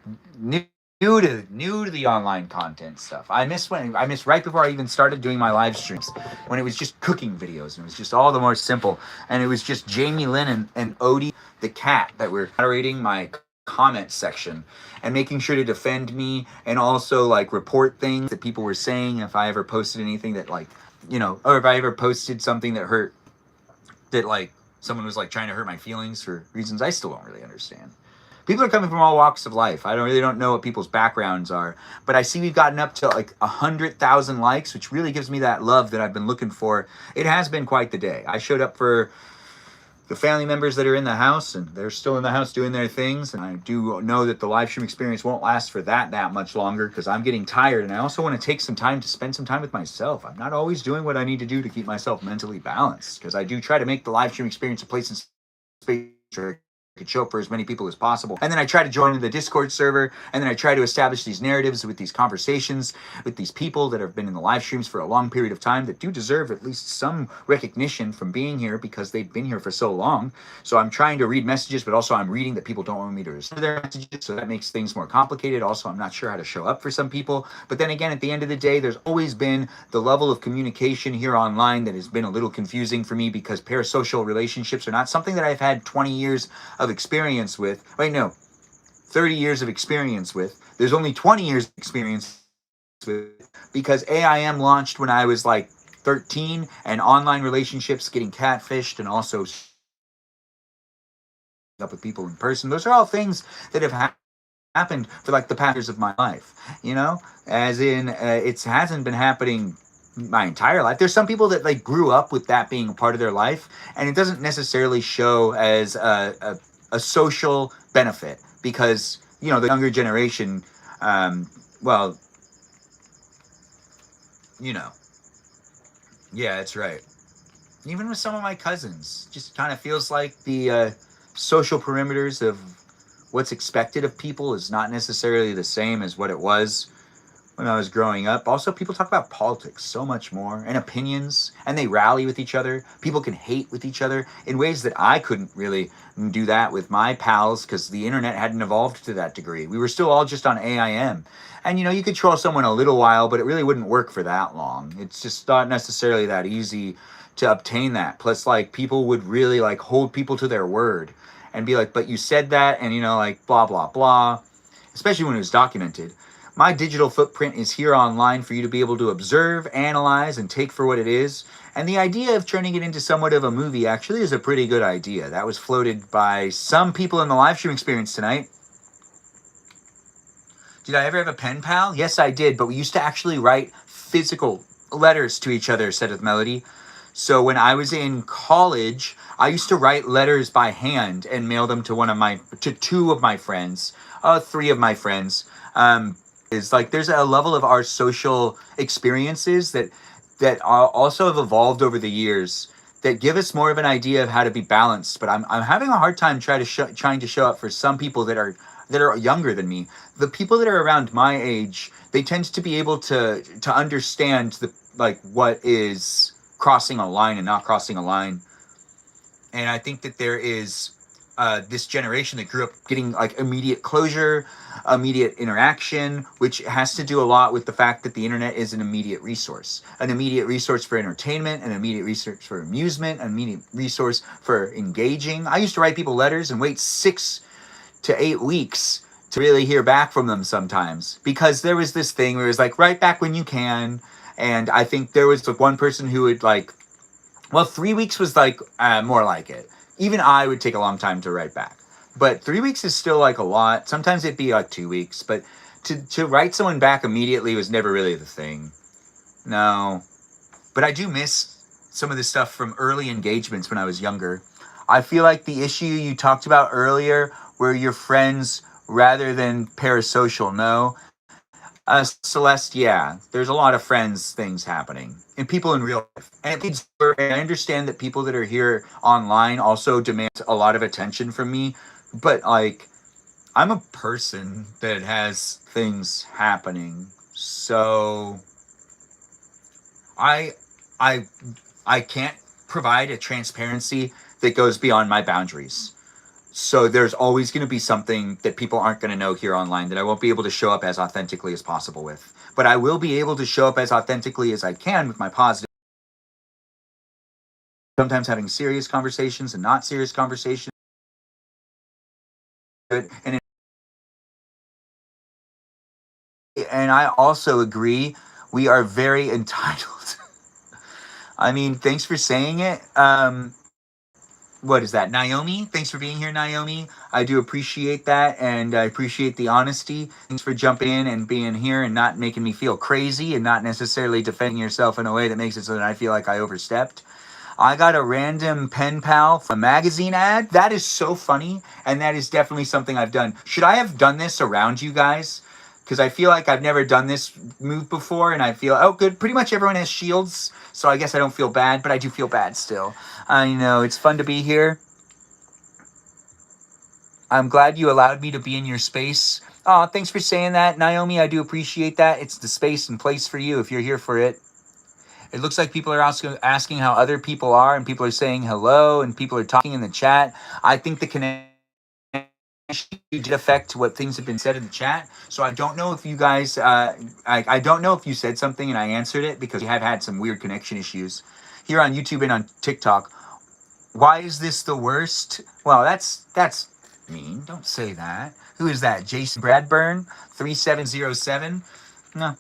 to the online content stuff. I miss right before I even started doing my live streams when it was just cooking videos and it was just all the more simple, and it was just Jamie Lynn and Odie the cat that were moderating my comment section and making sure to defend me and also like report things that people were saying if I ever posted anything that like, you know, or if I ever posted something that hurt, that like someone was like trying to hurt my feelings for reasons I still don't really understand. People are coming from all walks of life. I really don't know what people's backgrounds are, but I see we've gotten up to like 100,000 likes, which really gives me that love that I've been looking for. It has been quite the day. I showed up for the family members that are in the house, and they're still in the house doing their things. And I do know that the live stream experience won't last for that much longer because I'm getting tired. And I also want to take some time to spend some time with myself. I'm not always doing what I need to do to keep myself mentally balanced because I do try to make the live stream experience a place in space where could show up for as many people as possible. And then I try to join the Discord server, and then I try to establish these narratives with these conversations with these people that have been in the live streams for a long period of time that do deserve at least some recognition from being here because they've been here for so long. So I'm trying to read messages, but also I'm reading that people don't want me to receive their messages, so that makes things more complicated. Also, I'm not sure how to show up for some people. But then again, at the end of the day, there's always been the level of communication here online that has been a little confusing for me because parasocial relationships are not something that I've had 20 years of experience with. Wait, no, 30 years of experience with. There's only 20 years of experience with because AIM launched when I was like 13, and online relationships, getting catfished, and also up with people in person. Those are all things that have happened for like the past years of my life, you know, as in it hasn't been happening my entire life. There's some people that like grew up with that being a part of their life, and it doesn't necessarily show as a social benefit because, you know, the younger generation, well, you know, yeah, that's right. Even with some of my cousins, just kind of feels like the social perimeters of what's expected of people is not necessarily the same as what it was when I was growing up. Also, people talk about politics so much more and opinions, and they rally with each other. People can hate with each other in ways that I couldn't really do that with my pals because the internet hadn't evolved to that degree. We were still all just on AIM. And, you know, you could troll someone a little while, but it really wouldn't work for that long. It's just not necessarily that easy to obtain that. Plus, like, people would really, like, hold people to their word and be like, but you said that, and, you know, like, blah, blah, blah, especially when it was documented. My digital footprint is here online for you to be able to observe, analyze, and take for what it is. And the idea of turning it into somewhat of a movie actually is a pretty good idea. That was floated by some people in the live stream experience tonight. Did I ever have a pen pal? Yes, I did, but we used to actually write physical letters to each other, said with Melody. So when I was in college, I used to write letters by hand and mail them to two of my friends, three of my friends. Is like there's a level of our social experiences that are also have evolved over the years that give us more of an idea of how to be balanced. But I'm having a hard time trying to show up for some people that are younger than me. The people that are around my age, they tend to be able to understand the like what is crossing a line and not crossing a line. And I think that there is this generation that grew up getting like immediate closure, immediate interaction, which has to do a lot with the fact that the internet is an immediate resource for entertainment, an immediate resource for amusement, an immediate resource for engaging. I used to write people letters and wait 6 to 8 weeks to really hear back from them sometimes, because there was this thing where it was like, write back when you can. And I think there was like one person who would like, well, 3 weeks was like more like it. Even I would take a long time to write back. But 3 weeks is still like a lot. Sometimes it'd be like 2 weeks. But to write someone back immediately was never really the thing. No. But I do miss some of the stuff from early engagements when I was younger. I feel like the issue you talked about earlier, where you're friends rather than parasocial, no? Celeste, yeah, there's a lot of friends things happening and people in real life. And I understand that people that are here online also demand a lot of attention from me, but like, I'm a person that has things happening, so I, I, I can't provide a transparency that goes beyond my boundaries. So there's always going to be something that people aren't going to know here online that I won't be able to show up as authentically as possible with. But I will be able to show up as authentically as I can with my positive. Sometimes having serious conversations and not serious conversations. And I also agree, we are very entitled. I mean, thanks for saying it. What is that, Naomi? Thanks for being here, Naomi. I do appreciate that, and I appreciate the honesty. Thanks for jumping in and being here and not making me feel crazy and not necessarily defending yourself in a way that makes it so that I feel like I overstepped. I got a random pen pal from a magazine ad. That is so funny, and that is definitely something I've done. Should I have done this around you guys? Because I feel like I've never done this move before, and I feel, oh, good. Pretty much everyone has shields, so I guess I don't feel bad, but I do feel bad still. I know, it's fun to be here. I'm glad you allowed me to be in your space. Oh, thanks for saying that, Naomi. I do appreciate that. It's the space and place for you if you're here for it. It looks like people are asking how other people are, and people are saying hello, and people are talking in the chat. I think the connection did affect what things have been said in the chat. So I don't know if you guys, I don't know if you said something and I answered it, because we have had some weird connection issues here on YouTube and on TikTok. Why is this the worst? Well, that's mean. Don't say that. Who is that? Jason Bradburn, 3707. No.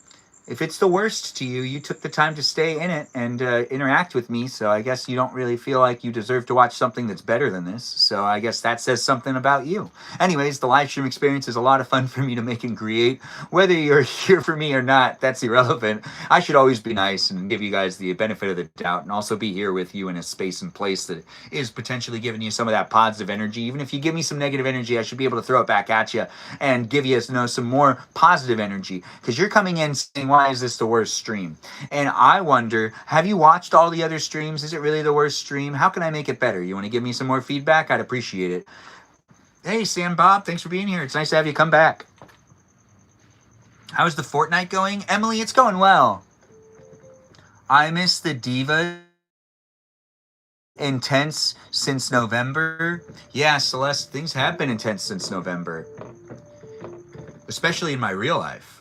If it's the worst to you, you took the time to stay in it and interact with me, so I guess you don't really feel like you deserve to watch something that's better than this, so I guess that says something about you. Anyways, the live stream experience is a lot of fun for me to make and create. Whether you're here for me or not, that's irrelevant. I should always be nice and give you guys the benefit of the doubt, and also be here with you in a space and place that is potentially giving you some of that positive energy. Even if you give me some negative energy, I should be able to throw it back at you and give you, some more positive energy, because you're coming in saying, why is this the worst stream? And I wonder, have you watched all the other streams? Is it really the worst stream? How can I make it better? You want to give me some more feedback? I'd appreciate it. Hey, Sam Bob, thanks for being here. It's nice to have you come back. How's the Fortnite going? Emily, it's going well. I miss the diva. Intense since November. Yeah, Celeste, things have been intense since November. Especially in my real life.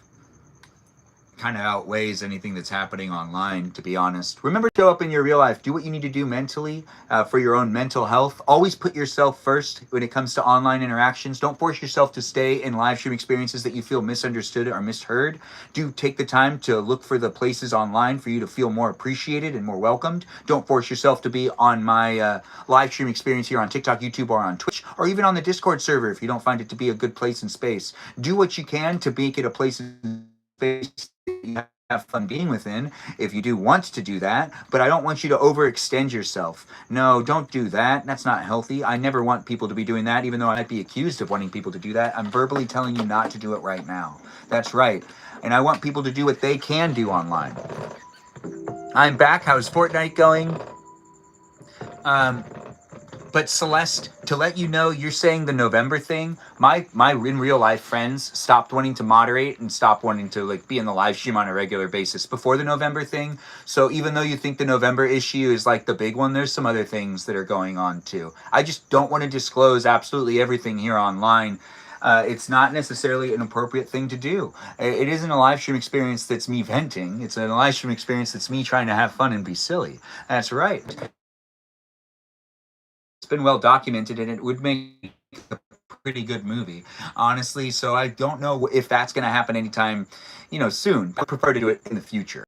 Kind of outweighs anything that's happening online, to be honest. Remember to show up in your real life. Do what you need to do mentally for your own mental health. Always put yourself first when it comes to online interactions. Don't force yourself to stay in live stream experiences that you feel misunderstood or misheard. Do take the time to look for the places online for you to feel more appreciated and more welcomed. Don't force yourself to be on my live stream experience here on TikTok, YouTube, or on Twitch, or even on the Discord server if you don't find it to be a good place and space. Do what you can to make it a place and space you have fun being within if you do want to do that, but I don't want you to overextend yourself. No, don't do that. That's not healthy. I never want people to be doing that, even though I might be accused of wanting people to do that. I'm verbally telling you not to do it right now. That's right. And I want people to do what they can do online. I'm back. How's Fortnite going? But Celeste, to let you know, you're saying the November thing. My in real life friends stopped wanting to moderate and stopped wanting to like be in the live stream on a regular basis before the November thing. So even though you think the November issue is like the big one, there's some other things that are going on too. I just don't want to disclose absolutely everything here online. It's not necessarily an appropriate thing to do. It isn't a live stream experience that's me venting. It's a live stream experience that's me trying to have fun and be silly. That's right. It's been well documented, and it would make a pretty good movie, honestly. So I don't know if that's going to happen anytime, soon. I prefer to do it in the future.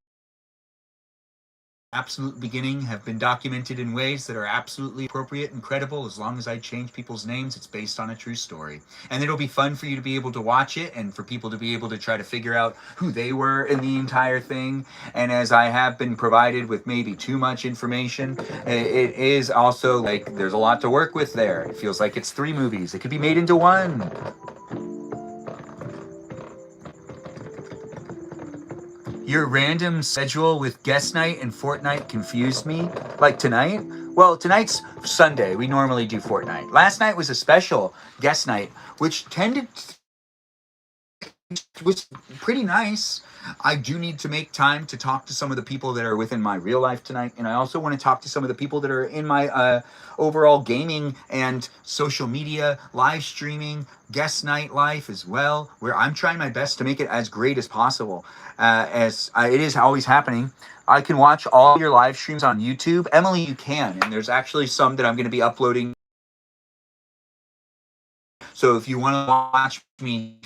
Absolute beginning have been documented in ways that are absolutely appropriate and credible. As long as I change people's names, it's based on a true story. And it'll be fun for you to be able to watch it and for people to be able to try to figure out who they were in the entire thing. And as I have been provided with maybe too much information, it is also like there's a lot to work with there. It feels like it's 3 movies. It could be made into 1. Your random schedule with guest night and Fortnite confused me. Like tonight? Well, tonight's Sunday. We normally do Fortnite. Last night was a special guest night, which was pretty nice. I do need to make time to talk to some of the people that are within my real life tonight, and I also want to talk to some of the people that are in my overall gaming and social media, live streaming, guest night life as well, where I'm trying my best to make it as great as possible. It is always happening. I can watch all your live streams on YouTube. Emily, you can, and there's actually some that I'm going to be uploading. So if you want to watch me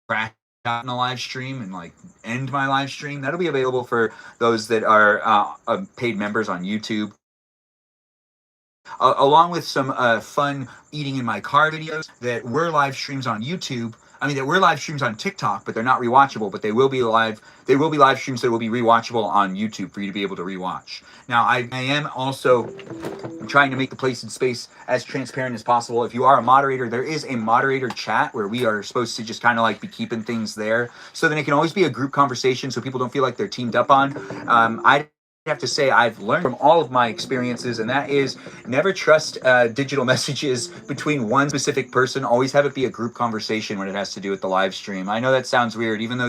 crash out in a live stream and like end my live stream, that'll be available for those that are paid members on YouTube, along with some fun eating in my car videos that were live streams on YouTube. That were live streams on TikTok, but they're not rewatchable, but they will be live streams that will be rewatchable on YouTube for you to be able to rewatch. Now, I am also trying to make the place and space as transparent as possible. If you are a moderator, there is a moderator chat where we are supposed to just kind of like be keeping things there, so then it can always be a group conversation so people don't feel like they're teamed up on. I have to say I've learned from all of my experiences, and that is never trust digital messages between one specific person. Always have it be a group conversation when it has to do with the live stream. I know that sounds weird, even though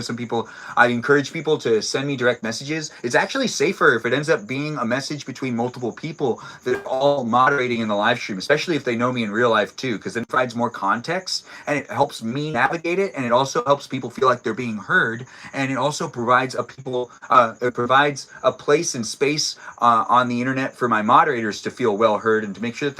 I encourage people to send me direct messages. It's actually safer if it ends up being a message between multiple people that are all moderating in the live stream, especially if they know me in real life too, because then it provides more context and it helps me navigate it, and it also helps people feel like they're being heard, and it also provides a place and space on the internet for my moderators to feel well heard and to make sure that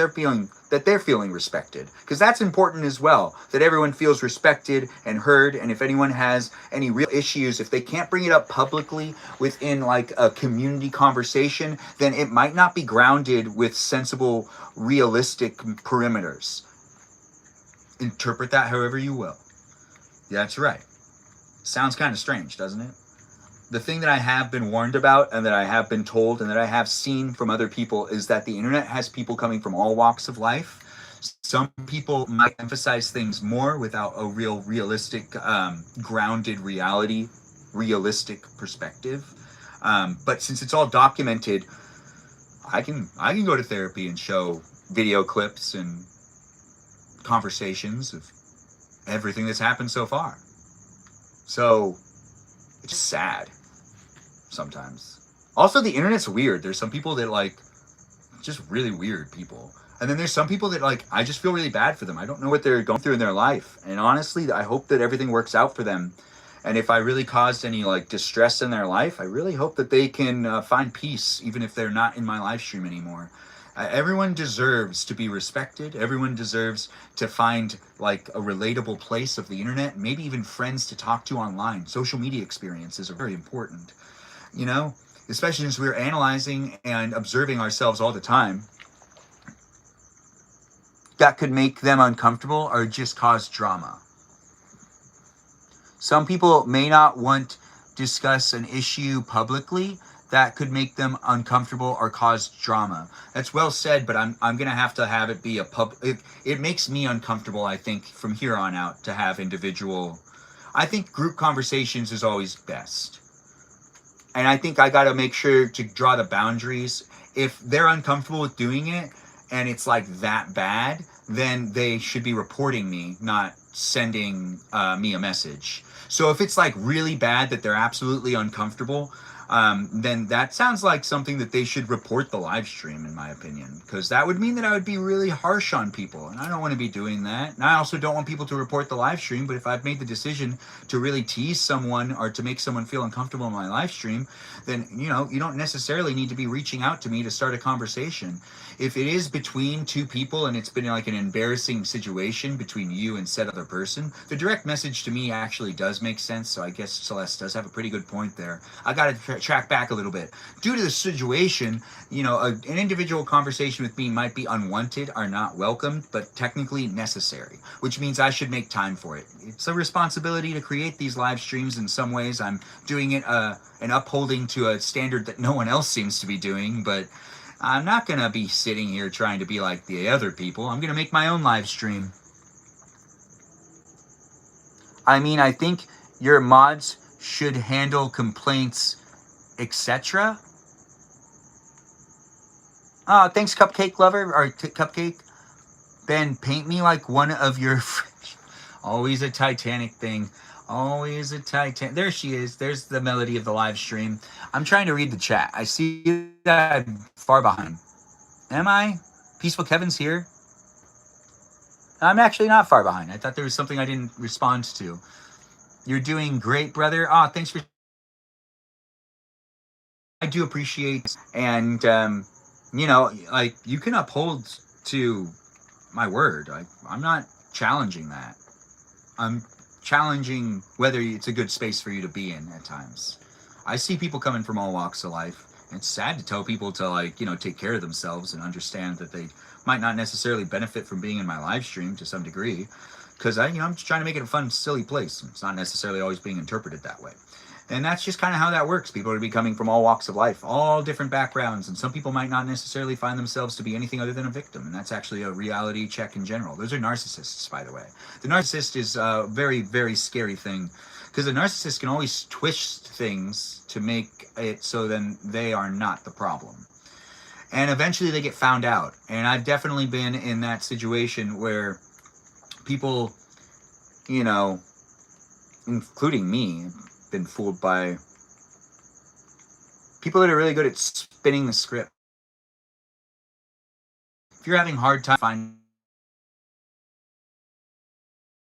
they're feeling respected, because that's important as well, that everyone feels respected and heard. And if anyone has any real issues, if they can't bring it up publicly within like a community conversation, then it might not be grounded with sensible, realistic perimeters. Interpret that however you will. That's right. Sounds kind of strange, doesn't it? The thing that I have been warned about and that I have been told and that I have seen from other people is that the internet has people coming from all walks of life. Some people might emphasize things more without a realistic, grounded reality, realistic perspective. But since it's all documented, I can go to therapy and show video clips and conversations of everything that's happened so far. So it's sad sometimes. Also, the internet's weird. There's some people that like just really weird people. And then there's some people that like, I just feel really bad for them. I don't know what they're going through in their life. And honestly, I hope that everything works out for them. And if I really caused any like distress in their life, I really hope that they can find peace, even if they're not in my live stream anymore. Everyone deserves to be respected. Everyone deserves to find like a relatable place of the internet, maybe even friends to talk to online. Social media experiences are very important, especially since we're analyzing and observing ourselves all the time. That could make them uncomfortable or just cause drama. Some people may not want discuss an issue publicly that could make them uncomfortable or cause drama. That's well said, but I'm gonna have to have it be a it makes me uncomfortable, I think, from here on out to have individual. I think group conversations is always best. And I think I gotta make sure to draw the boundaries. If they're uncomfortable with doing it and it's like that bad, then they should be reporting me, not sending me a message. So if it's like really bad that they're absolutely uncomfortable, then that sounds like something that they should report the live stream, in my opinion, because that would mean that I would be really harsh on people, and I don't want to be doing that. And I also don't want people to report the live stream, but if I've made the decision to really tease someone or to make someone feel uncomfortable in my live stream, then, you know, you don't necessarily need to be reaching out to me to start a conversation. If it is between two people and it's been like an embarrassing situation between you and said other person, the direct message to me actually does make sense. So I guess Celeste does have a pretty good point there. I got to track back a little bit. Due to the situation, you know, an individual conversation with me might be unwanted or not welcomed, but technically necessary, which means I should make time for it. It's a responsibility to create these live streams. In some ways, I'm doing it and upholding to a standard that no one else seems to be doing, but I'm not going to be sitting here trying to be like the other people. I'm going to make my own live stream. I mean, I think your mods should handle complaints, etc. Oh, thanks, Cupcake Lover, or Cupcake. Ben, paint me like one of your... Always a Titanic thing. Always a Titanic. There she is. There's the melody of the live stream. I'm trying to read the chat. I see that I'm far behind. Am I? Peaceful Kevin's here. I'm actually not far behind. I thought there was something I didn't respond to. You're doing great, brother. Oh, thanks for... I do appreciate, and, you know, like, you can uphold to my word. I'm not challenging that. I'm challenging whether it's a good space for you to be in at times. I see people coming from all walks of life. It's sad to tell people to, like, you know, take care of themselves and understand that they might not necessarily benefit from being in my live stream to some degree, because I'm just trying to make it a fun, silly place. It's not necessarily always being interpreted that way. And that's just kind of how that works. People are going to be coming from all walks of life, all different backgrounds, and some people might not necessarily find themselves to be anything other than a victim, and that's actually a reality check in general. Those are narcissists, by the way. The narcissist is a very, very scary thing, because the narcissist can always twist things to make it so then they are not the problem. And eventually they get found out. And I've definitely been in that situation where people, you know, including me, been fooled by people that are really good at spinning the script. If you're having a hard time finding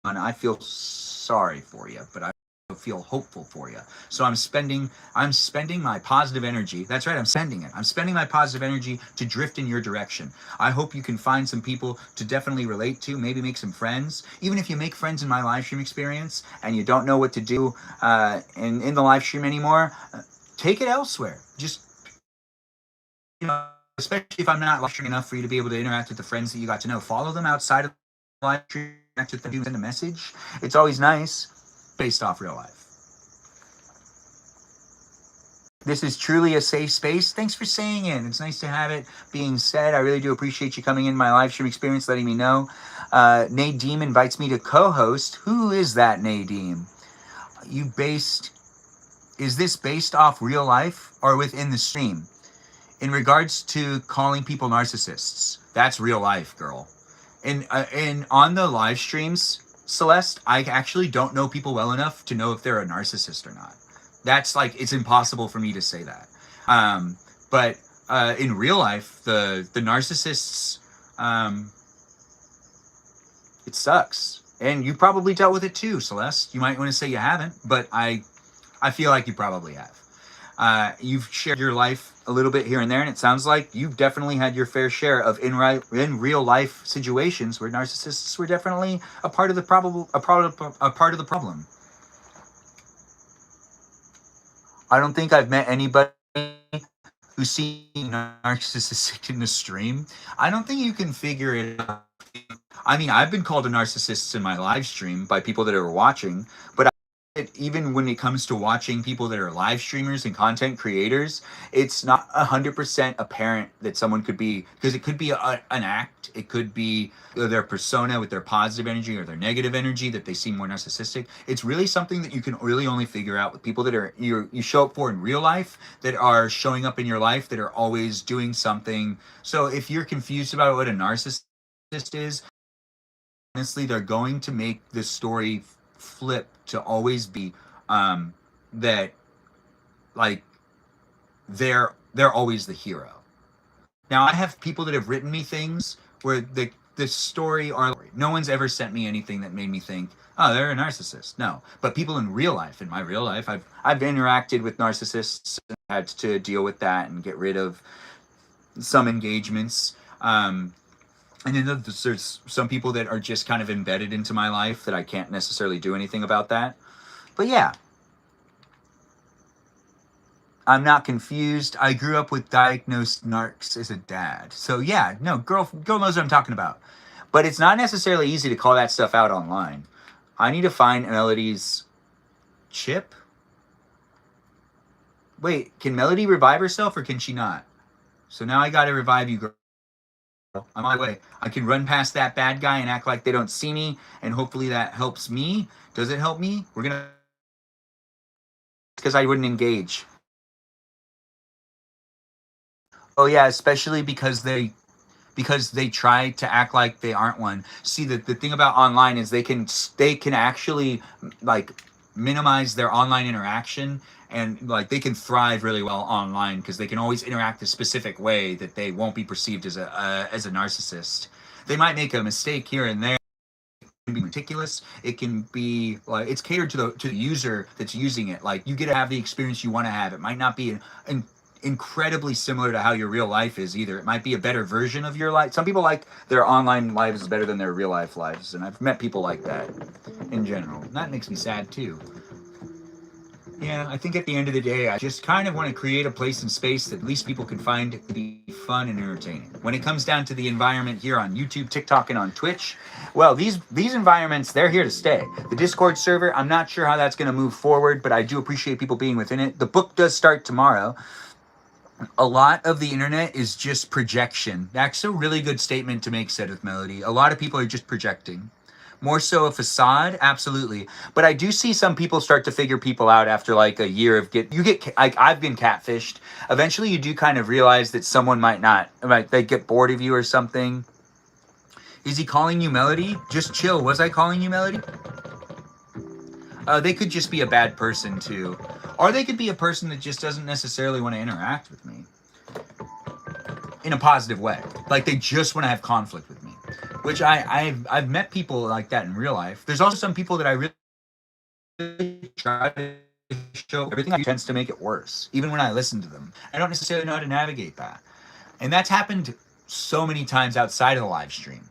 one, I feel sorry for you, but I feel hopeful for you. So I'm spending my positive energy. That's right, I'm spending it. I'm spending my positive energy to drift in your direction. I hope you can find some people to definitely relate to, maybe make some friends. Even if you make friends in my live stream experience and you don't know what to do in the live stream anymore, take it elsewhere. Just, you know, especially if I'm not live streaming enough for you to be able to interact with the friends that you got to know. Follow them outside of the live stream, connect with them, send a message. It's always nice. Based off real life. This is truly a safe space. Thanks for saying it. It's nice to have it being said. I really do appreciate you coming in my live stream experience, letting me know. Nadine invites me to co-host. Who is that, Nadine? Is this based off real life or within the stream? In regards to calling people narcissists, that's real life, girl. And on the live streams, Celeste, I actually don't know people well enough to know if they're a narcissist or not. That's like, it's impossible for me to say that. But in real life, the narcissists, it sucks. And you probably dealt with it too, Celeste. You might want to say you haven't, but I feel like you probably have. You've shared your life a little bit here and there, and it sounds like you've definitely had your fair share of in real life situations where narcissists were definitely a part of the problem. I don't think I've met anybody who seems narcissistic in the stream. I don't think you can figure it out. I mean, I've been called a narcissist in my live stream by people that are watching, but even when it comes to watching people that are live streamers and content creators, it's not 100% apparent that someone could be, because it could be an act, it could be their persona with their positive energy or their negative energy that they seem more narcissistic. It's really something that you can really only figure out with people that are you show up for in real life, that are showing up in your life, that are always doing something. So if you're confused about what a narcissist is, honestly, they're going to make this story flip to always be that, like, they're always the hero. Now, I have people that have written me things where the story, or no one's ever sent me anything that made me think, oh, they're a narcissist. No, but people in real life, in my real life, I've interacted with narcissists and had to deal with that and get rid of some engagements. And then there's some people that are just kind of embedded into my life that I can't necessarily do anything about that. But yeah, I'm not confused. I grew up with diagnosed narcs as a dad. So yeah, no, girl knows what I'm talking about. But it's not necessarily easy to call that stuff out online. I need to find Melody's chip. Wait, can Melody revive herself or can she not? So now I gotta revive you, girl. On my way. I can run past that bad guy and act like they don't see me, and hopefully that helps me. Does it help me? We're gonna... because I wouldn't engage. Oh yeah, especially because they try to act like they aren't one. See, the thing about online is they can actually, like, minimize their online interaction, and like they can thrive really well online because they can always interact a specific way that they won't be perceived as a narcissist. They might make a mistake here and there. It can be meticulous. It can be like, it's catered to the user that's using it. Like, you get to have the experience you want to have. It might not be an incredibly similar to how your real life is either. It might be a better version of your life. Some people like their online lives better than their real life lives, and I've met people like that in general. And that makes me sad too. Yeah, I think at the end of the day, I just kind of want to create a place and space that at least people can find to be fun and entertaining. When it comes down to the environment here on YouTube, TikTok, and on Twitch, well, these environments, they're here to stay. The Discord server, I'm not sure how that's going to move forward, but I do appreciate people being within it. The book does start tomorrow. A lot of the internet is just projection. That's a really good statement to make, said with Melody. A lot of people are just projecting. More so a facade, absolutely. But I do see some people start to figure people out after like a year of I've been catfished. Eventually you do kind of realize that someone might not, like, they get bored of you or something. Is he calling you Melody? Just chill. Was I calling you Melody? They could just be a bad person too. Or they could be a person that just doesn't necessarily want to interact with me in a positive way. Like, they just want to have conflict with me. Which I've met people like that in real life. There's also some people that I really try to show everything tends to make it worse, even when I listen to them. I don't necessarily know how to navigate that. And that's happened so many times outside of the live stream.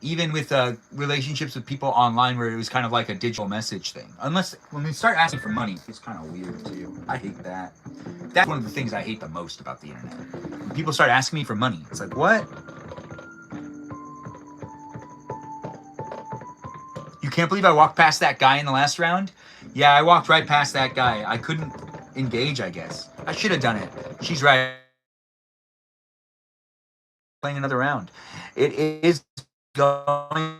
Even with relationships with people online where it was kind of like a digital message thing. Unless, when they start asking for money, it's kind of weird too. I hate that. That's one of the things I hate the most about the internet. When people start asking me for money, it's like, what? You can't believe I walked past that guy in the last round? Yeah, I walked right past that guy. I couldn't engage, I guess. I should have done it. She's right. Playing another round. It is going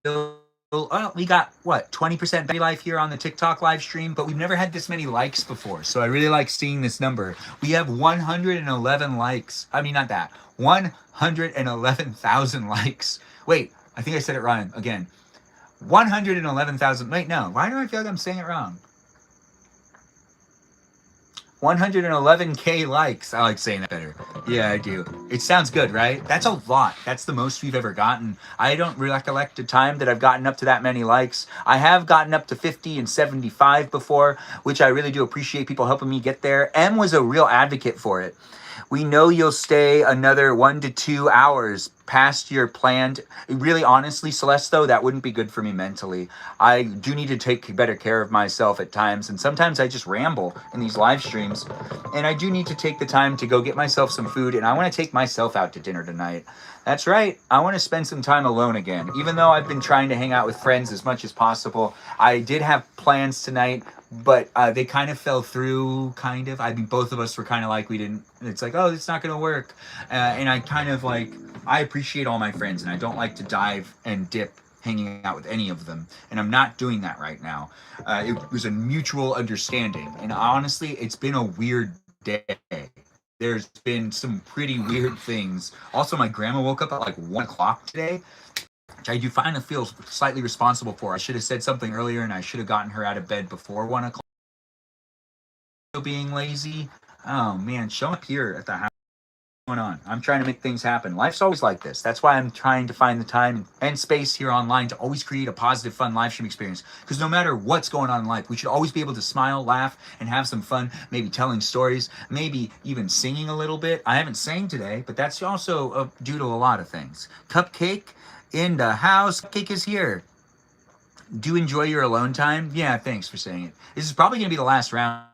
to... Oh, we got, what, 20% battery life here on the TikTok live stream, but we've never had this many likes before, so I really like seeing this number. We have 111 likes. I mean, not that. 111,000 likes. Wait, I think I said it wrong again. 111,000. Wait, no. Why do I feel like I'm saying it wrong? 111K likes. I like saying that better. Yeah, I do. It sounds good, right? That's a lot. That's the most we've ever gotten. I don't recollect a time that I've gotten up to that many likes. I have gotten up to 50 and 75 before, which I really do appreciate people helping me get there. M was a real advocate for it. We know you'll stay another 1 to 2 hours past your planned. Really, honestly, Celeste, though, that wouldn't be good for me mentally. I do need to take better care of myself at times, and sometimes I just ramble in these live streams, and I do need to take the time to go get myself some food, and I want to take myself out to dinner tonight. That's right. I want to spend some time alone again. Even though I've been trying to hang out with friends as much as possible, I did have plans tonight, but they kind of fell through. Kind of. I mean, both of us were kind of like we didn't. It's like, oh, it's not gonna work. And I kind of like I appreciate all my friends, and I don't like to dive and dip hanging out with any of them, and I'm not doing that right now. It was a mutual understanding, and honestly, it's been a weird day. There's been some pretty weird things. Also, my grandma woke up at like 1 o'clock today, which I do find to feel slightly responsible for. I should have said something earlier, and I should have gotten her out of bed before 1 o'clock. Being lazy. Oh man, show up here at the house. What's going on? I'm trying to make things happen. Life's always like this. That's why I'm trying to find the time and space here online to always create a positive, fun live stream experience. Because no matter what's going on in life, we should always be able to smile, laugh, and have some fun. Maybe telling stories, maybe even singing a little bit. I haven't sang today, but that's also due to a lot of things. Cupcake in the house. Cupcake is here. Do you enjoy your alone time? Yeah, thanks for saying it. This is probably going to be the last round.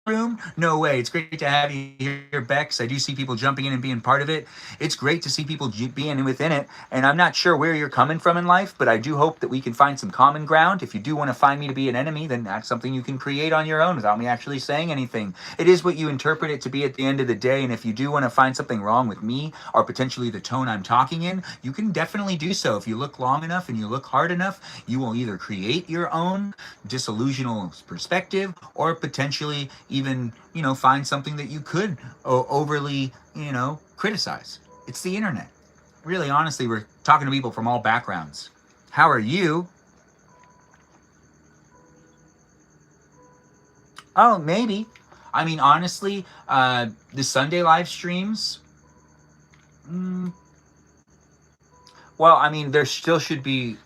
Room? No way. It's great to have you here, Bex. I do see people jumping in and being part of it. It's great to see people being within it. And I'm not sure where you're coming from in life, but I do hope that we can find some common ground. If you do want to find me to be an enemy, then that's something you can create on your own without me actually saying anything. It is what you interpret it to be at the end of the day. And if you do want to find something wrong with me or potentially the tone I'm talking in, you can definitely do so. If you look long enough and you look hard enough, you will either create your own disillusional perspective or potentially even, find something that you could overly, criticize. It's the internet. Really, honestly, we're talking to people from all backgrounds. How are you? Oh, maybe. I mean, honestly, the Sunday live streams, mm, well, I mean, there still should be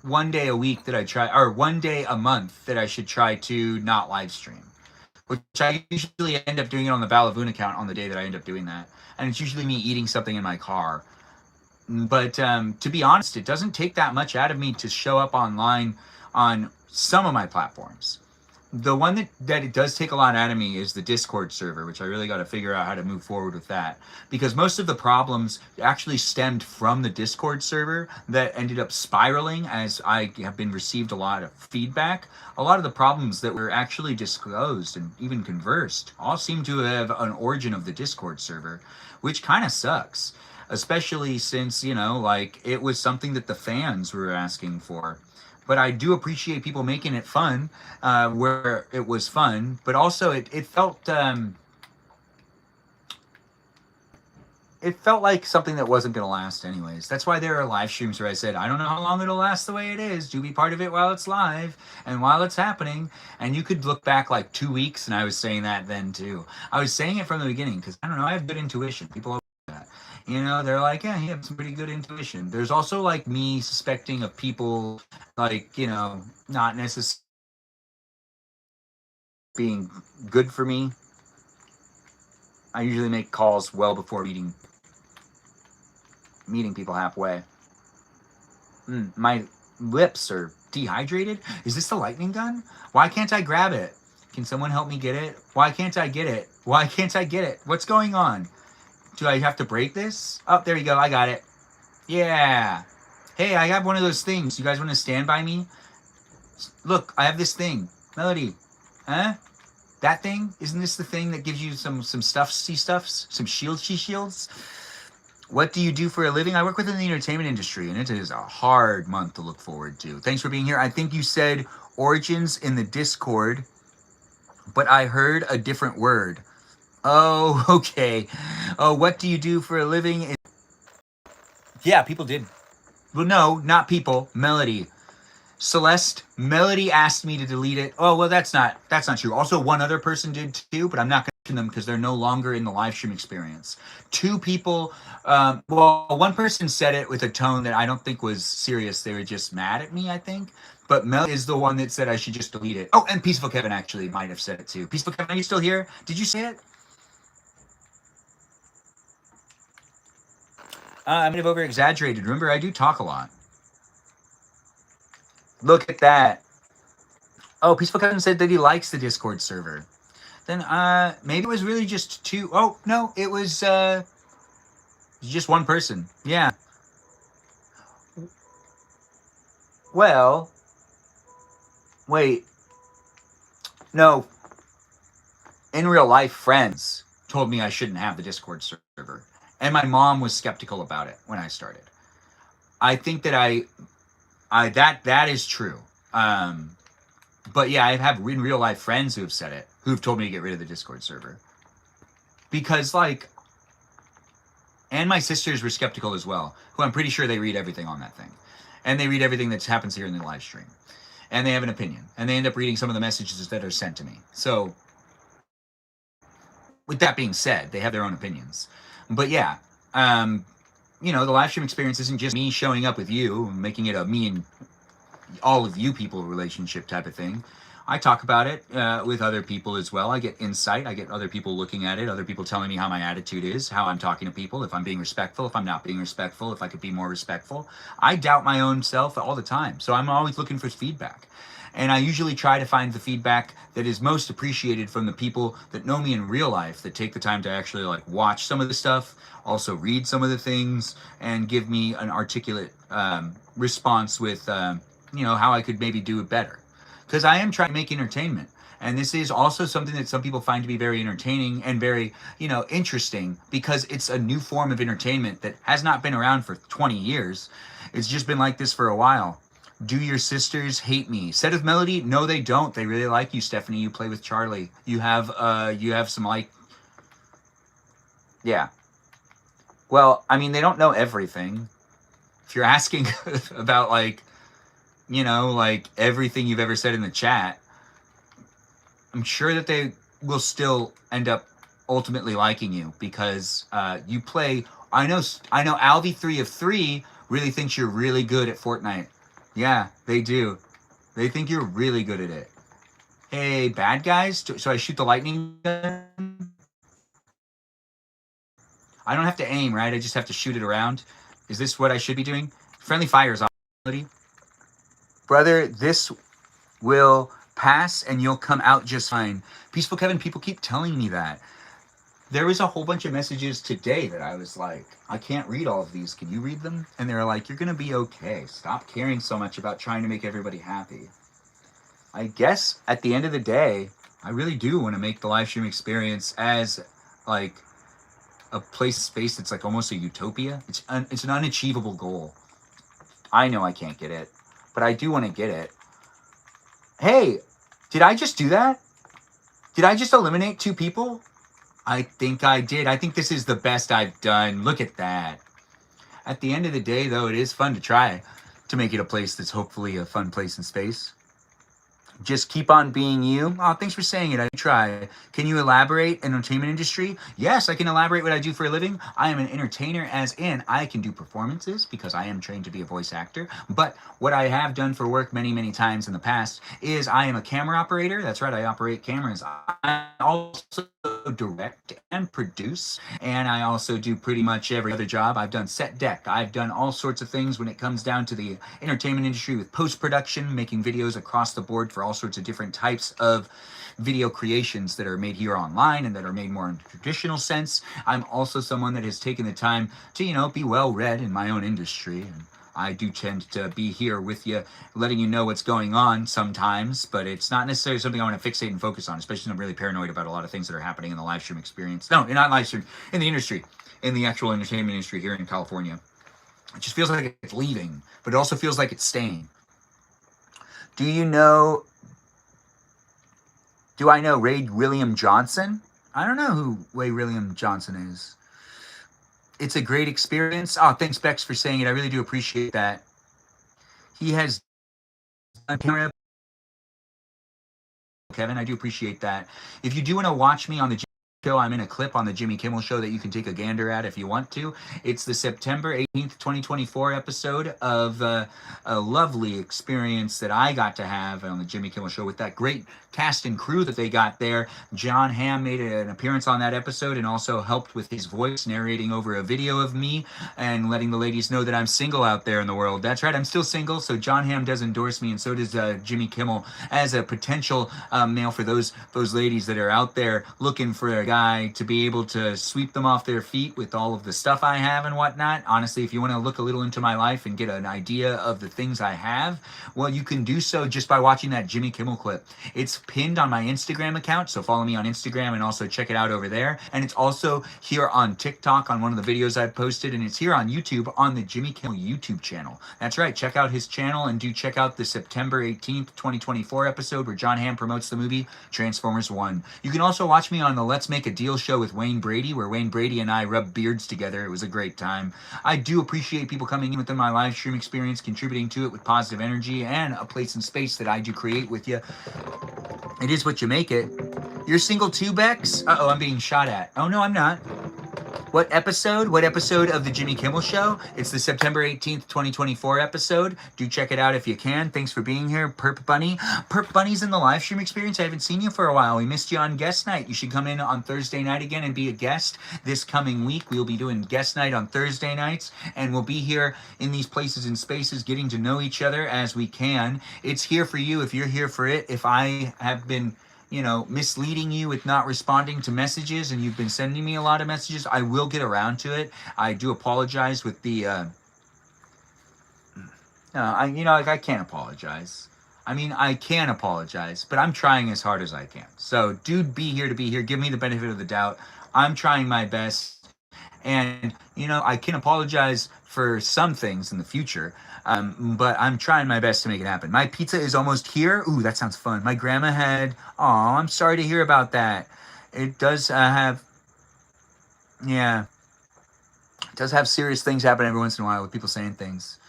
one day a week that I try, or one day a month that I should try to not live stream, which I usually end up doing it on the Balavoon account on the day that I end up doing that. And it's usually me eating something in my car. But to be honest, it doesn't take that much out of me to show up online on some of my platforms. The one that it does take a lot out of me is the Discord server, which I really got to figure out how to move forward with that. Because most of the problems actually stemmed from the Discord server that ended up spiraling as I have been received a lot of feedback. A lot of the problems that were actually disclosed and even conversed all seem to have an origin of the Discord server, which kind of sucks. Especially since, it was something that the fans were asking for. But I do appreciate people making it fun, where it was fun. But also, it felt like something that wasn't going to last anyways. That's why there are live streams where I said, I don't know how long it'll last the way it is. Do be part of it while it's live and while it's happening. And you could look back like 2 weeks, and I was saying that then too. I was saying it from the beginning because, I don't know, I have good intuition. People that. They're like, yeah, you have some pretty good intuition. There's also like me suspecting of people like, not necessarily being good for me. I usually make calls well before meeting people halfway. My lips are dehydrated. Is this the lightning gun? Why can't I grab it? Can someone help me get it? Why can't I get it? Why can't I get it? What's going on? Do I have to break this? Oh, there you go. I got it. Yeah. Hey, I have one of those things. You guys want to stand by me? Look, I have this thing. Melody. Huh? That thing? Isn't this the thing that gives you some stuffs? Some shields? What do you do for a living? I work within the entertainment industry, and it is a hard month to look forward to. Thanks for being here. I think you said origins in the Discord, but I heard a different word. Oh, okay. Oh, what do you do for a living? Yeah, people did. Well, no, not people. Melody. Celeste, Melody asked me to delete it. Oh, well, that's not true. Also, one other person did too, but I'm not going to mention them because they're no longer in the live stream experience. 2 people, one person said it with a tone that I don't think was serious. They were just mad at me, I think. But Mel is the one that said I should just delete it. Oh, and Peaceful Kevin actually might have said it too. Peaceful Kevin, are you still here? Did you say it? I might have over-exaggerated. Remember, I do talk a lot. Look at that. Oh, Peaceful Kevin said that he likes the Discord server. Then maybe it was really just 2. Oh, no, it was just one person. Yeah. Well, Wait, no. In real life, friends told me I shouldn't have the Discord server, and my mom was skeptical about it when I started. I think that that is true. But yeah, I have in real life friends who have said it, who've told me to get rid of the Discord server because like, and my sisters were skeptical as well, who I'm pretty sure they read everything on that thing, and they read everything that happens here in the live stream, and they have an opinion, and they end up reading some of the messages that are sent to me. So with that being said, they have their own opinions. But yeah, you know, the live stream experience isn't just me showing up with you, making it a me and all of you people relationship type of thing. I talk about it with other people as well. I get insight. I get other people looking at it, other people telling me how my attitude is, how I'm talking to people, if I'm being respectful, if I'm not being respectful, if I could be more respectful. I doubt my own self all the time. So I'm always looking for feedback. And I usually try to find the feedback that is most appreciated from the people that know me in real life, that take the time to actually like watch some of the stuff, also read some of the things, and give me an articulate response with, you know, how I could maybe do it better. Because I am trying to make entertainment. And this is also something that some people find to be very entertaining and very, you know, interesting, because it's a new form of entertainment that has not been around for 20 years. It's just been like this for a while. Do your sisters hate me? Set of Melody? No, they don't. They really like you, Stephanie. You play with Charlie. You have some like, yeah. Well, I mean, they don't know everything. If you're asking about like, you know, like everything you've ever said in the chat, I'm sure that they will still end up ultimately liking you because you play. I know Alvi3 of 3 really thinks you're really good at Fortnite. Yeah, they do. They think you're really good at it. Hey, bad guys, so I shoot the lightning gun? I don't have to aim, right? I just have to shoot it around. Is this what I should be doing? Friendly fire is on. Brother, this will pass and you'll come out just fine. Peaceful Kevin, people keep telling me that. There was a whole bunch of messages today that I was like, I can't read all of these. Can you read them? And they're like, you're going to be okay. Stop caring so much about trying to make everybody happy. I guess at the end of the day, I really do want to make the live stream experience as like a space that's like almost a utopia. It's an unachievable goal. I know I can't get it, but I do want to get it. Hey, did I just do that? Did I just eliminate 2 people? I think I did. I think this is the best I've done. Look at that. At the end of the day, though, it is fun to try to make it a place that's hopefully a fun place in space. Just keep on being you. Oh, thanks for saying it. I try. Can you elaborate entertainment industry? Yes, I can elaborate what I do for a living. I am an entertainer, as in I can do performances because I am trained to be a voice actor. But what I have done for work many, many times in the past is I am a camera operator. That's right, I operate cameras. I also direct and produce, and I also do pretty much every other job. I've done set deck. I've done all sorts of things when it comes down to the entertainment industry with post-production, making videos across the board for all sorts of different types of video creations that are made here online and that are made more in the traditional sense. I'm also someone that has taken the time to, you know, be well read in my own industry, and I do tend to be here with you, letting you know what's going on sometimes, but it's not necessarily something I want to fixate and focus on, especially when I'm really paranoid about a lot of things that are happening in the live stream experience. No, not live stream, in the industry, in the actual entertainment industry here in California. It just feels like it's leaving, but it also feels like it's staying. Do I know Ray William Johnson? I don't know who Ray William Johnson is. It's a great experience. Oh, thanks, Bex, for saying it. I really do appreciate that. He has done camera. Kevin, I do appreciate that. If you do want to watch me on the show, I'm in a clip on the Jimmy Kimmel Show that you can take a gander at if you want to. It's the September 18th, 2024 episode of a lovely experience that I got to have on the Jimmy Kimmel Show with that great cast and crew that they got there. John Hamm made an appearance on that episode and also helped with his voice, narrating over a video of me and letting the ladies know that I'm single out there in the world. That's right, I'm still single, so John Hamm does endorse me, and so does Jimmy Kimmel as a potential male for those ladies that are out there looking for a guy guy to be able to sweep them off their feet with all of the stuff I have and whatnot. Honestly, if you want to look a little into my life and get an idea of the things I have, well, you can do so just by watching that Jimmy Kimmel clip. It's pinned on my Instagram account, so follow me on Instagram and also check it out over there. And it's also here on TikTok on one of the videos I've posted, and it's here on YouTube on the Jimmy Kimmel YouTube channel. That's right, check out his channel, and do check out the September 18th, 2024 episode where John Hamm promotes the movie Transformers 1. You can also watch me on the Let's Make a Deal show with Wayne Brady, where Wayne Brady and I rubbed beards together. It was a great time. I do appreciate people coming in within my live stream experience, contributing to it with positive energy and a place and space that I do create with you. It is what you make it. You're single too, Bex? Uh-oh, I'm being shot at. Oh, no, I'm not. What episode? What episode of the Jimmy Kimmel Show? It's the September 18th, 2024 episode. Do check it out if you can. Thanks for being here, Perp Bunny. Perp Bunny's in the live stream experience. I haven't seen you for a while. We missed you on guest night. You should come in on Thursday night again and be a guest this coming week. We'll be doing guest night on Thursday nights, and we'll be here in these places and spaces getting to know each other as we can. It's here for you if you're here for it. If I have been, you know, misleading you with not responding to messages and you've been sending me a lot of messages, I will get around to it. I do apologize with the, I can't apologize. I mean, I can apologize, but I'm trying as hard as I can. So, dude, be here to be here. Give me the benefit of the doubt. I'm trying my best. And, you know, I can apologize for some things in the future, but I'm trying my best to make it happen. My pizza is almost here. Ooh, that sounds fun. My grandma had, I'm sorry to hear about that. It does have, it does have serious things happen every once in a while with people saying things.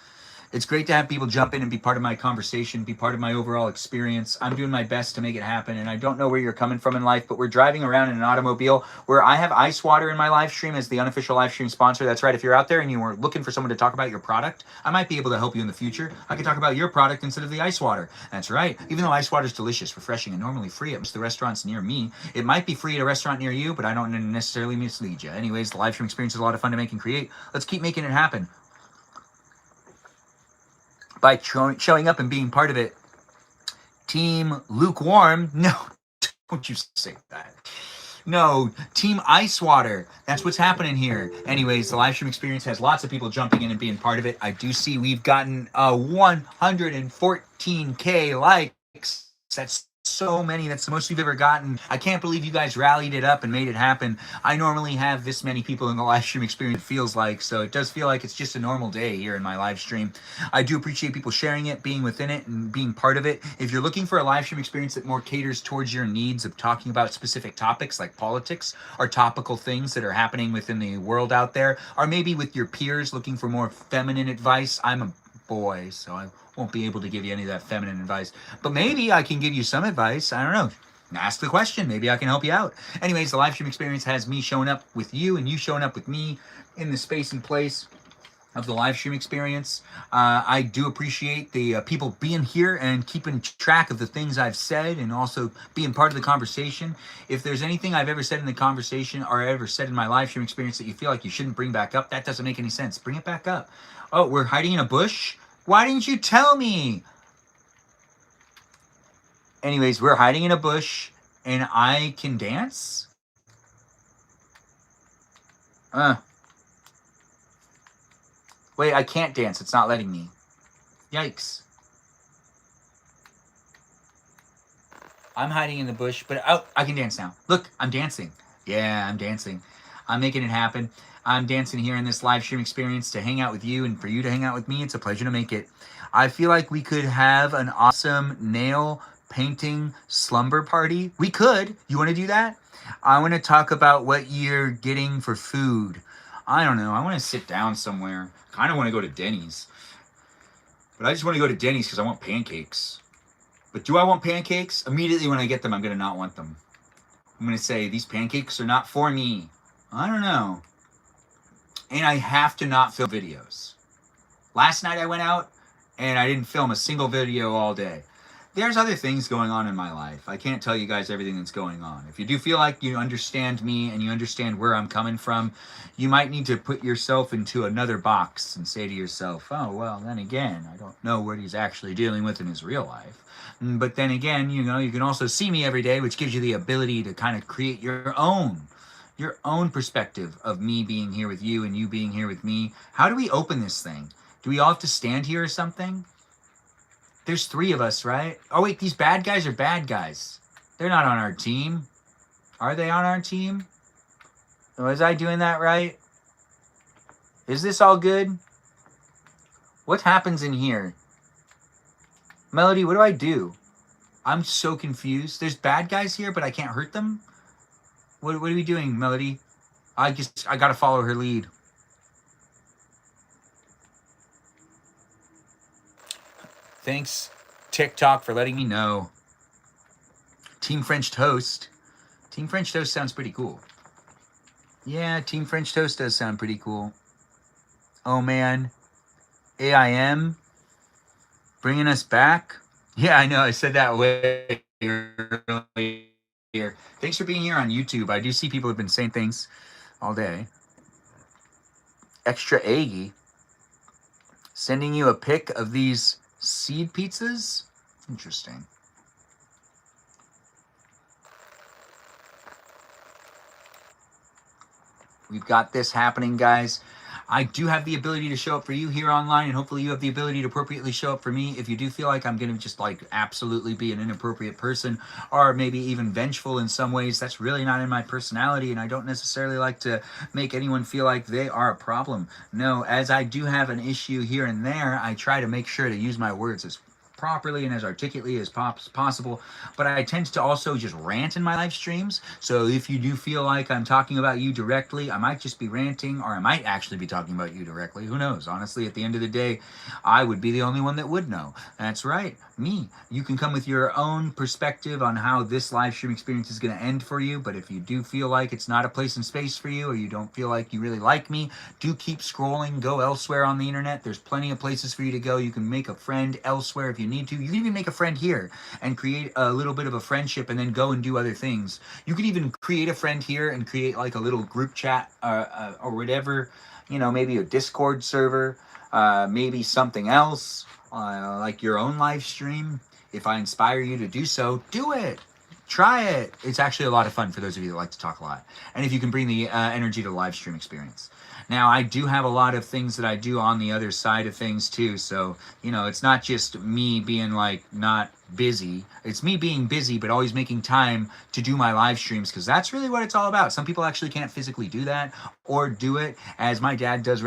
It's great to have people jump in and be part of my conversation, be part of my overall experience. I'm doing my best to make it happen, and I don't know where you're coming from in life, but we're driving around in an automobile where I have Ice Water in my live stream as the unofficial live stream sponsor. That's right. If you're out there and you were looking for someone to talk about your product, I might be able to help you in the future. I can talk about your product instead of the Ice Water. That's right. Even though Ice Water is delicious, refreshing, and normally free at most of the restaurants near me, it might be free at a restaurant near you, but I don't necessarily mislead you. Anyways, the live stream experience is a lot of fun to make and create. Let's keep making it happen by showing up and being part of it. Team Lukewarm, no, don't you say that. No, Team Ice Water. That's what's happening here. Anyways, the live stream experience has lots of people jumping in and being part of it. I do see we've gotten 114K likes. That's so many. That's the most we've ever gotten. I can't believe you guys rallied it up and made it happen. I normally have this many people in the live stream experience, it feels like, so it does feel like it's just a normal day here in my live stream. I do appreciate people sharing it, being within it, and being part of it. If you're looking for a live stream experience that more caters towards your needs of talking about specific topics like politics or topical things that are happening within the world out there, or maybe with your peers looking for more feminine advice, I'm a boy, so I won't be able to give you any of that feminine advice, but maybe I can give you some advice. I don't know. Ask the question. Maybe I can help you out. Anyways, the live stream experience has me showing up with you and you showing up with me in the space and place of the live stream experience. I do appreciate the people being here and keeping track of the things I've said and also being part of the conversation. If there's anything I've ever said in the conversation or ever said in my live stream experience that you feel like you shouldn't bring back up, that doesn't make any sense. Bring it back up. Oh, we're hiding in a bush? Why didn't you tell me? Anyways, we're hiding in a bush and I can dance? Wait, I can't dance. It's not letting me. Yikes. I'm hiding in the bush, but I can dance now. Look, I'm dancing. Yeah, I'm dancing. I'm making it happen. I'm dancing here in this live stream experience to hang out with you and for you to hang out with me. It's a pleasure to make it. I feel like we could have an awesome nail painting slumber party. We could. You want to do that? I want to talk about what you're getting for food. I don't know. I want to sit down somewhere. Kind of want to go to Denny's. But I just want to go to Denny's because I want pancakes. But do I want pancakes? Immediately when I get them, I'm going to not want them. I'm going to say, these pancakes are not for me. I don't know. And I have to not film videos. Last night I went out and I didn't film a single video all day. there's other things going on in my life. I can't tell you guys everything that's going on. If you do feel like you understand me and you understand where I'm coming from, you might need to put yourself into another box and say to yourself, oh, well, then again, I don't know what he's actually dealing with in his real life. But then again, you can also see me every day, which gives you the ability to kind of create your own perspective of me being here with you and you being here with me. How do we open this thing? Do we all have to stand here or something? There's 3 of us, right? Oh, wait, these bad guys are bad guys. They're not on our team. Are they on our team? Was I doing that right? Is this all good? What happens in here? Melody, what do I do? I'm so confused. There's bad guys here, but I can't hurt them? What are we doing, Melody? I gotta follow her lead. Thanks, TikTok, for letting me know. Team French Toast. Team French Toast sounds pretty cool. Yeah, Team French Toast does sound pretty cool. Oh, man. AIM. Bringing us back. Yeah, I know. I said that way earlier. Thanks for being here on YouTube. I do see people have been saying things all day. Extra eggy. Sending you a pic of these seed pizzas? Interesting. We've got this happening, guys. I do have the ability to show up for you here online, and hopefully you have the ability to appropriately show up for me. If you do feel like I'm going to just absolutely be an inappropriate person, or maybe even vengeful in some ways, that's really not in my personality, and I don't necessarily like to make anyone feel like they are a problem. No, as I do have an issue here and there, I try to make sure to use my words as properly and as articulately as possible, but I tend to also just rant in my live streams. So if you do feel like I'm talking about you directly, I might just be ranting, or I might actually be talking about you directly. Who knows? Honestly, at the end of the day, I would be the only one that would know. That's right, me. You can come with your own perspective on how this live stream experience is going to end for you, but if you do feel like it's not a place and space for you, or you don't feel like you really like me, do keep scrolling. Go elsewhere on the internet. There's plenty of places for you to go. You can make a friend elsewhere if you need to. You can even make a friend here and create a little bit of a friendship and then go and do other things. You could even create a friend here and create like a little group chat or whatever, maybe a Discord server, maybe something else, like your own live stream. If I inspire you to do so, do it. Try it. It's actually a lot of fun for those of you that like to talk a lot. And if you can bring the energy to the live stream experience. Now, I do have a lot of things that I do on the other side of things too. So, it's not just me being not busy. It's me being busy, but always making time to do my live streams, because that's really what it's all about. Some people actually can't physically do that or do it, as my dad does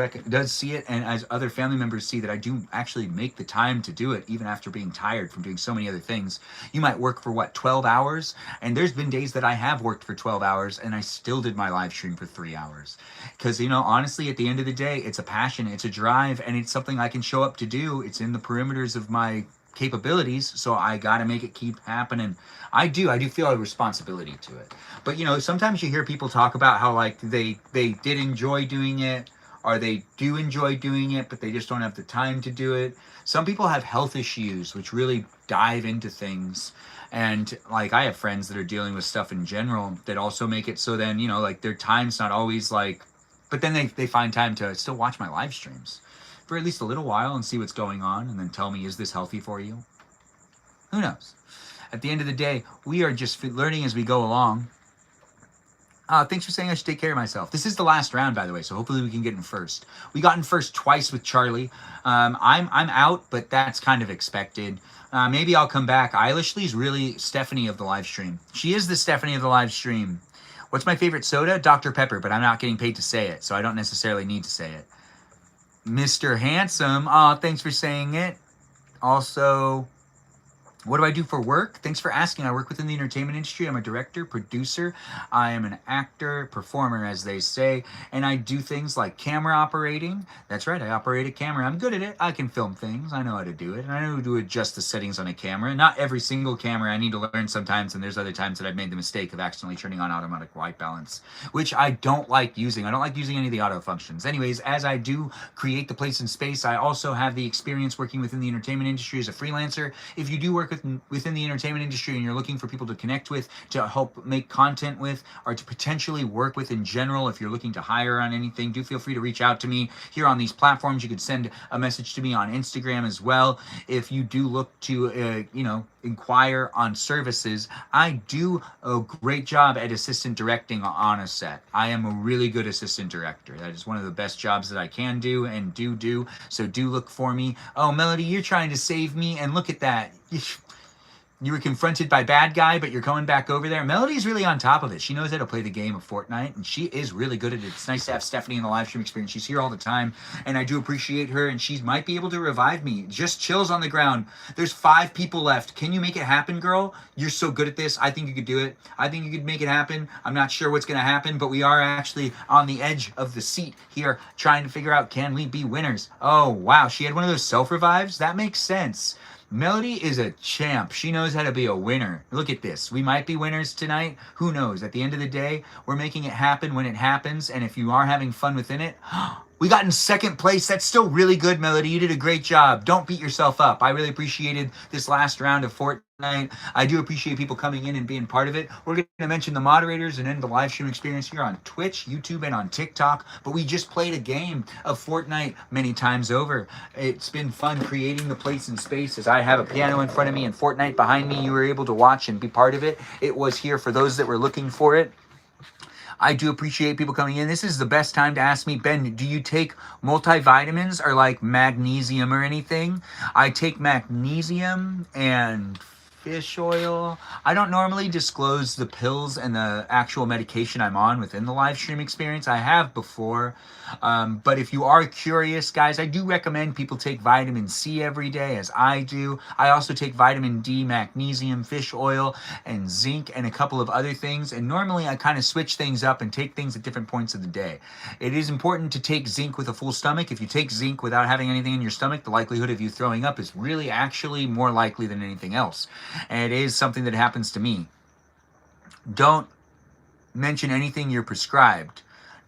see it, and as other family members see that I do actually make the time to do it, even after being tired from doing so many other things. You might work for 12 hours, and there's been days that I have worked for 12 hours and I still did my live stream for 3 hours, because honestly, at the end of the day, it's a passion, it's a drive, and it's something I can show up to do. It's in the perimeters of my capabilities, so I gotta make it keep happening. I do feel a responsibility to it. But sometimes you hear people talk about how they did enjoy doing it, or they do enjoy doing it, but they just don't have the time to do it. Some people have health issues which really dive into things, and I have friends that are dealing with stuff in general that also make it so then their time's not always but then they find time to still watch my live streams for at least a little while and see what's going on, and then tell me, is this healthy for you? Who knows? At the end of the day, we are just learning as we go along. Thanks for saying I should take care of myself. This is the last round, by the way, so hopefully we can get in first. We got in first twice with Charlie. I'm out, but that's kind of expected. Maybe I'll come back. Eilishly's really Stephanie of the live stream. She is the Stephanie of the live stream. What's my favorite soda? Dr. Pepper, but I'm not getting paid to say it, so I don't necessarily need to say it. Mr. Handsome, thanks for saying it. Also, what do I do for work? Thanks for asking. I work within the entertainment industry. I'm a director, producer. I am an actor, performer, as they say. And I do things like camera operating. That's right, I operate a camera. I'm good at it. I can film things. I know how to do it. And I know how to adjust the settings on a camera. Not every single camera. I need to learn sometimes. And there's other times that I've made the mistake of accidentally turning on automatic white balance, which I don't like using. I don't like using any of the auto functions. Anyways, as I do create the place and space, I also have the experience working within the entertainment industry as a freelancer. If you do work with within the entertainment industry and you're looking for people to connect with, to help make content with, or to potentially work with in general, if you're looking to hire on anything, do feel free to reach out to me here on these platforms. You could send a message to me on Instagram as well. If you do look to, inquire on services, I do a great job at assistant directing on a set. I am a really good assistant director. That is one of the best jobs that I can do and do. So do look for me. Oh, Melody, you're trying to save me, and look at that. You were confronted by bad guy, but you're going back over there. Melody's really on top of it. She knows how to play the game of Fortnite, and she is really good at it. It's nice to have Stephanie in the live stream experience. She's here all the time, and I do appreciate her, and she might be able to revive me. Just chills on the ground. There's 5 people left. Can you make it happen, girl? You're so good at this. I think you could do it. I think you could make it happen. I'm not sure what's going to happen, but we are actually on the edge of the seat here trying to figure out, can we be winners? Oh, wow. She had one of those self-revives? That makes sense. Melody is a champ. She knows how to be a winner. Look at this. We might be winners tonight. Who knows? At the end of the day, we're making it happen when it happens. And if you are having fun within it, we got in 2nd place. That's still really good, Melody. You did a great job. Don't beat yourself up. I really appreciated this last round of Fortnite. I do appreciate people coming in and being part of it. We're going to mention the moderators and end the live stream experience here on Twitch, YouTube, and on TikTok. But we just played a game of Fortnite many times over. It's been fun creating the place and space. As I have a piano in front of me and Fortnite behind me, you were able to watch and be part of it. It was here for those that were looking for it. I do appreciate people coming in. This is the best time to ask me, Ben, do you take multivitamins or like magnesium or anything? I take magnesium and fish oil. I don't normally disclose the pills and the actual medication I'm on within the live stream experience. I have before. But if you are curious, guys, I do recommend people take vitamin C every day, as I do. I also take vitamin D, magnesium, fish oil, and zinc, and a couple of other things. And normally I kind of switch things up and take things at different points of the day. It is important to take zinc with a full stomach. If you take zinc without having anything in your stomach, the likelihood of you throwing up is really actually more likely than anything else. And it is something that happens to me. Don't mention anything you're prescribed.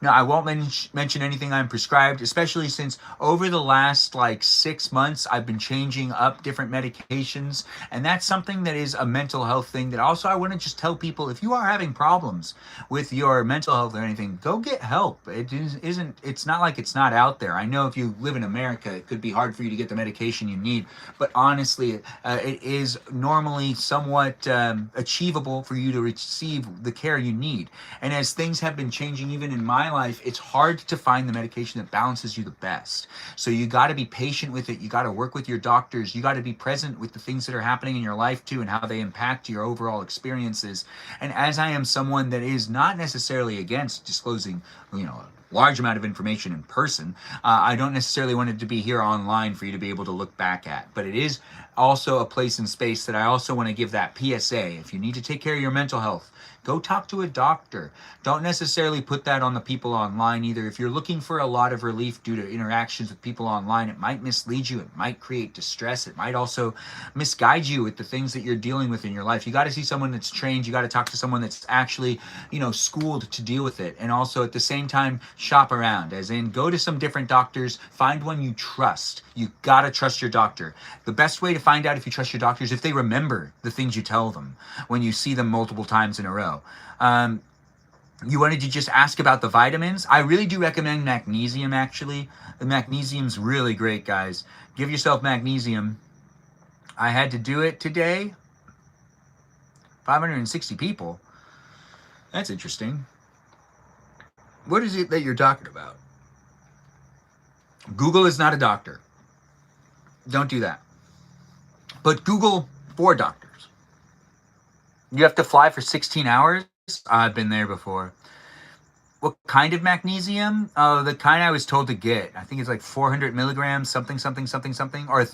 No, I won't mention anything I'm prescribed, especially since over the last 6 months, I've been changing up different medications. And that's something that is a mental health thing that also I want to just tell people, if you are having problems with your mental health or anything, go get help. It's not like it's not out there. I know if you live in America, it could be hard for you to get the medication you need. But honestly, it is normally somewhat achievable for you to receive the care you need. And as things have been changing even in my life, it's hard to find the medication that balances you the best. So you got to be patient with it. You got to work with your doctors. You got to be present with the things that are happening in your life too, and how they impact your overall experiences. And as I am someone that is not necessarily against disclosing, a large amount of information in person, I don't necessarily want it to be here online for you to be able to look back at. But it is also a place and space that I also want to give that PSA. If you need to take care of your mental health, go talk to a doctor. Don't necessarily put that on the people online either. If you're looking for a lot of relief due to interactions with people online, it might mislead you. It might create distress. It might also misguide you with the things that you're dealing with in your life. You got to see someone that's trained. You got to talk to someone that's actually, schooled to deal with it. And also at the same time, shop around, as in go to some different doctors, find one you trust. You got to trust your doctor. The best way to find out if you trust your doctor is if they remember the things you tell them when you see them multiple times in a row. You wanted to just ask about the vitamins. I really do recommend magnesium, actually. The magnesium's really great, guys. Give yourself magnesium. I had to do it today. 560 people. That's interesting. What is it that you're talking about? Google is not a doctor. Don't do that. But Google for doctors. You have to fly for 16 hours? I've been there before. What kind of magnesium? The kind I was told to get. I think it's like 400 milligrams, something, or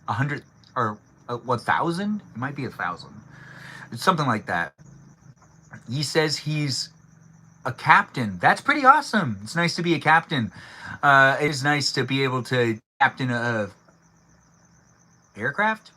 100, or 1,000? It might be 1,000. It's something like that. He says he's a captain. That's pretty awesome. It's nice to be a captain. It is nice to be able to captain a aircraft.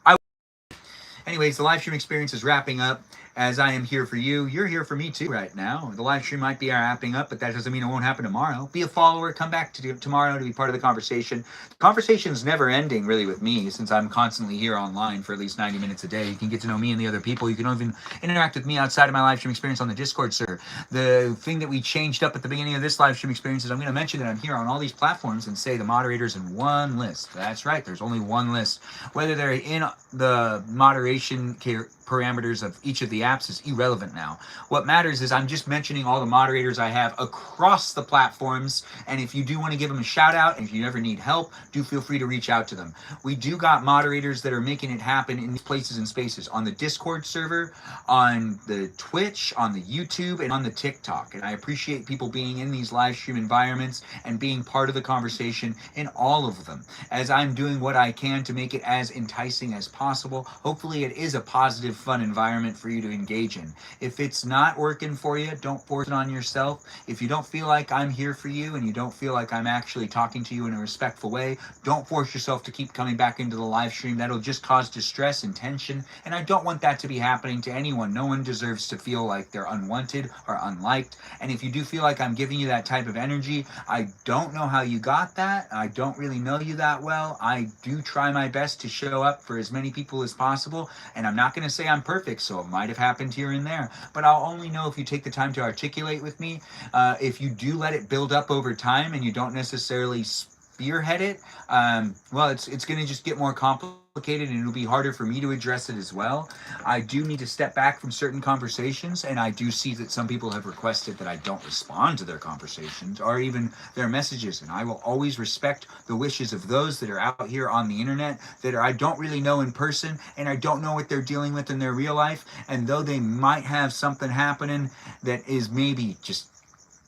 Anyways, the live stream experience is wrapping up. As I am here for you, you're here for me too right now. The live stream might be wrapping up, but that doesn't mean it won't happen tomorrow. Be a follower. Come back to tomorrow to be part of the conversation. The conversation's never ending, really, with me, since I'm constantly here online for at least 90 minutes a day. You can get to know me and the other people. You can even interact with me outside of my live stream experience on the Discord server. The thing that we changed up at the beginning of this live stream experience is I'm going to mention that I'm here on all these platforms and say the moderators in one list. That's right. There's only one list. Whether they're in the moderation parameters of each of the apps is irrelevant now. What matters is I'm just mentioning all the moderators I have across the platforms, and if you do want to give them a shout out, and if you ever need help, do feel free to reach out to them. We do got moderators that are making it happen in these places and spaces, on the Discord server, on the Twitch, on the YouTube, and on the TikTok. And I appreciate people being in these live stream environments and being part of the conversation in all of them, as I'm doing what I can to make it as enticing as possible. Hopefully it is a positive, fun environment for you to engage in. If it's not working for you, don't force it on yourself. If you don't feel like I'm here for you and you don't feel like I'm actually talking to you in a respectful way, don't force yourself to keep coming back into the live stream. That'll just cause distress and tension, and I don't want that to be happening to anyone. No one deserves to feel like they're unwanted or unliked. And if you do feel like I'm giving you that type of energy, I don't know how you got that. I don't really know you that well. I do try my best to show up for as many people as possible, and I'm not going to say I'm perfect, so it might have happened here and there, but I'll only know if you take the time to articulate with me. If you do let it build up over time and you don't necessarily spearhead it, well, it's going to just get more complicated, and it'll be harder for me to address it as well. I do need to step back from certain conversations, and I do see that some people have requested that I don't respond to their conversations or even their messages, and I will always respect the wishes of those that are out here on the internet that I don't really know in person, and I don't know what they're dealing with in their real life, and though they might have something happening that is maybe just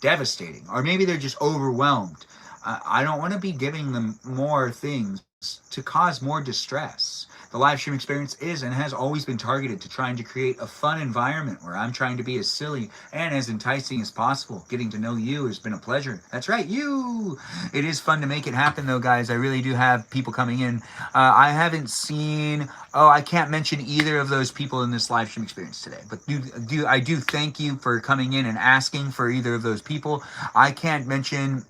devastating, or maybe they're just overwhelmed, I don't want to be giving them more things to cause more distress. The live stream experience is and has always been targeted to trying to create a fun environment where I'm trying to be as silly and as enticing as possible. Getting to know you has been a pleasure. That's right, you! It is fun to make it happen, though, guys. I really do have people coming in. I haven't seen... Oh, I can't mention either of those people in this live stream experience today. But I do thank you for coming in and asking for either of those people. I can't mention...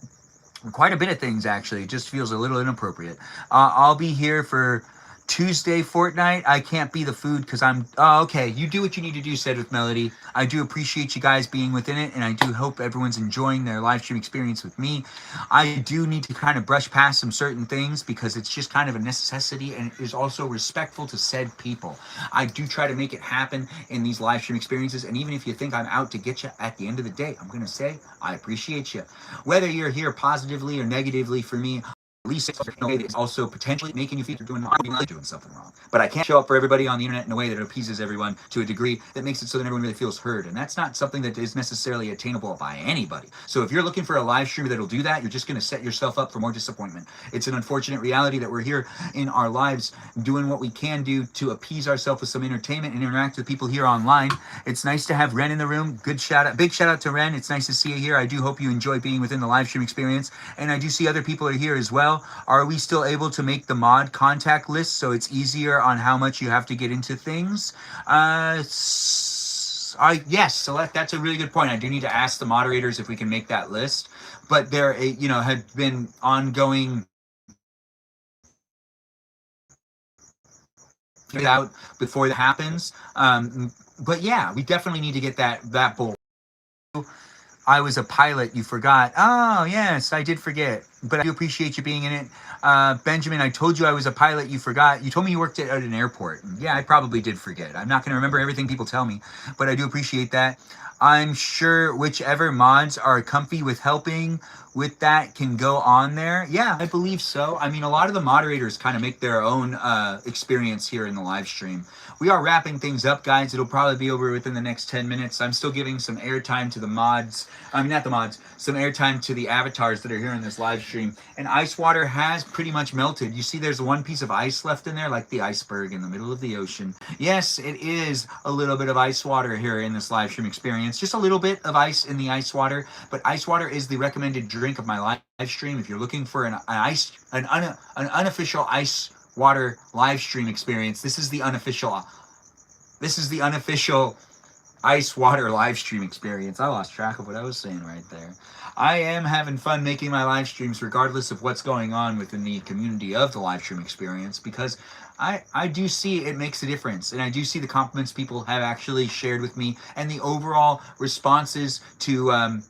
quite a bit of things, actually. It just feels a little inappropriate. I'll be here for Tuesday fortnight. I can't be the food because I'm... Oh, okay. You do what you need to do, said with Melody. I do appreciate you guys being within it, and I do hope everyone's enjoying their live stream experience with me. I do need to kind of brush past some certain things because it's just kind of a necessity, and it is also respectful to said people. I do try to make it happen in these live stream experiences, and even if you think I'm out to get you, at the end of the day, I'm going to say I appreciate you. Whether you're here positively or negatively for me, at least it's also potentially making you feel you're doing something wrong. But I can't show up for everybody on the internet in a way that appeases everyone to a degree that makes it so that everyone really feels heard. And that's not something that is necessarily attainable by anybody. So if you're looking for a live streamer that'll do that, you're just going to set yourself up for more disappointment. It's an unfortunate reality that we're here in our lives doing what we can do to appease ourselves with some entertainment and interact with people here online. It's nice to have Ren in the room. Good shout out, big shout out to Ren. It's nice to see you here. I do hope you enjoy being within the live stream experience. And I do see other people are here as well. Are we still able to make the mod contact list so it's easier on how much you have to get into things? Yes, so that's a really good point. I do need to ask the moderators if we can make that list. But there, had been ongoing out before that happens. But yeah, we definitely need to get that bowl. I was a pilot, you forgot. Oh, yes, I did forget. But I do appreciate you being in it. Benjamin, I told you I was a pilot, you forgot. You told me you worked at an airport. Yeah, I probably did forget. I'm not going to remember everything people tell me, but I do appreciate that. I'm sure whichever mods are comfy with helping with that can go on there. Yeah, I believe so. I mean, a lot of the moderators kind of make their own experience here in the live stream. We are wrapping things up, guys. It'll probably be over within the next 10 minutes. I'm still giving some airtime to the mods. I mean, not the mods. Some airtime to the avatars that are here in this live stream. And ice water has pretty much melted. You see there's one piece of ice left in there, like the iceberg in the middle of the ocean. Yes, it is a little bit of ice water here in this live stream experience. Just a little bit of ice in the ice water. But ice water is the recommended drink of my live stream. If you're looking for an unofficial ice water live stream experience, this is the unofficial ice water live stream experience. I lost track of what I was saying right there. I am having fun making my live streams regardless of what's going on within the community of the live stream experience, because I do see it makes a difference, and I do see the compliments people have actually shared with me and the overall responses to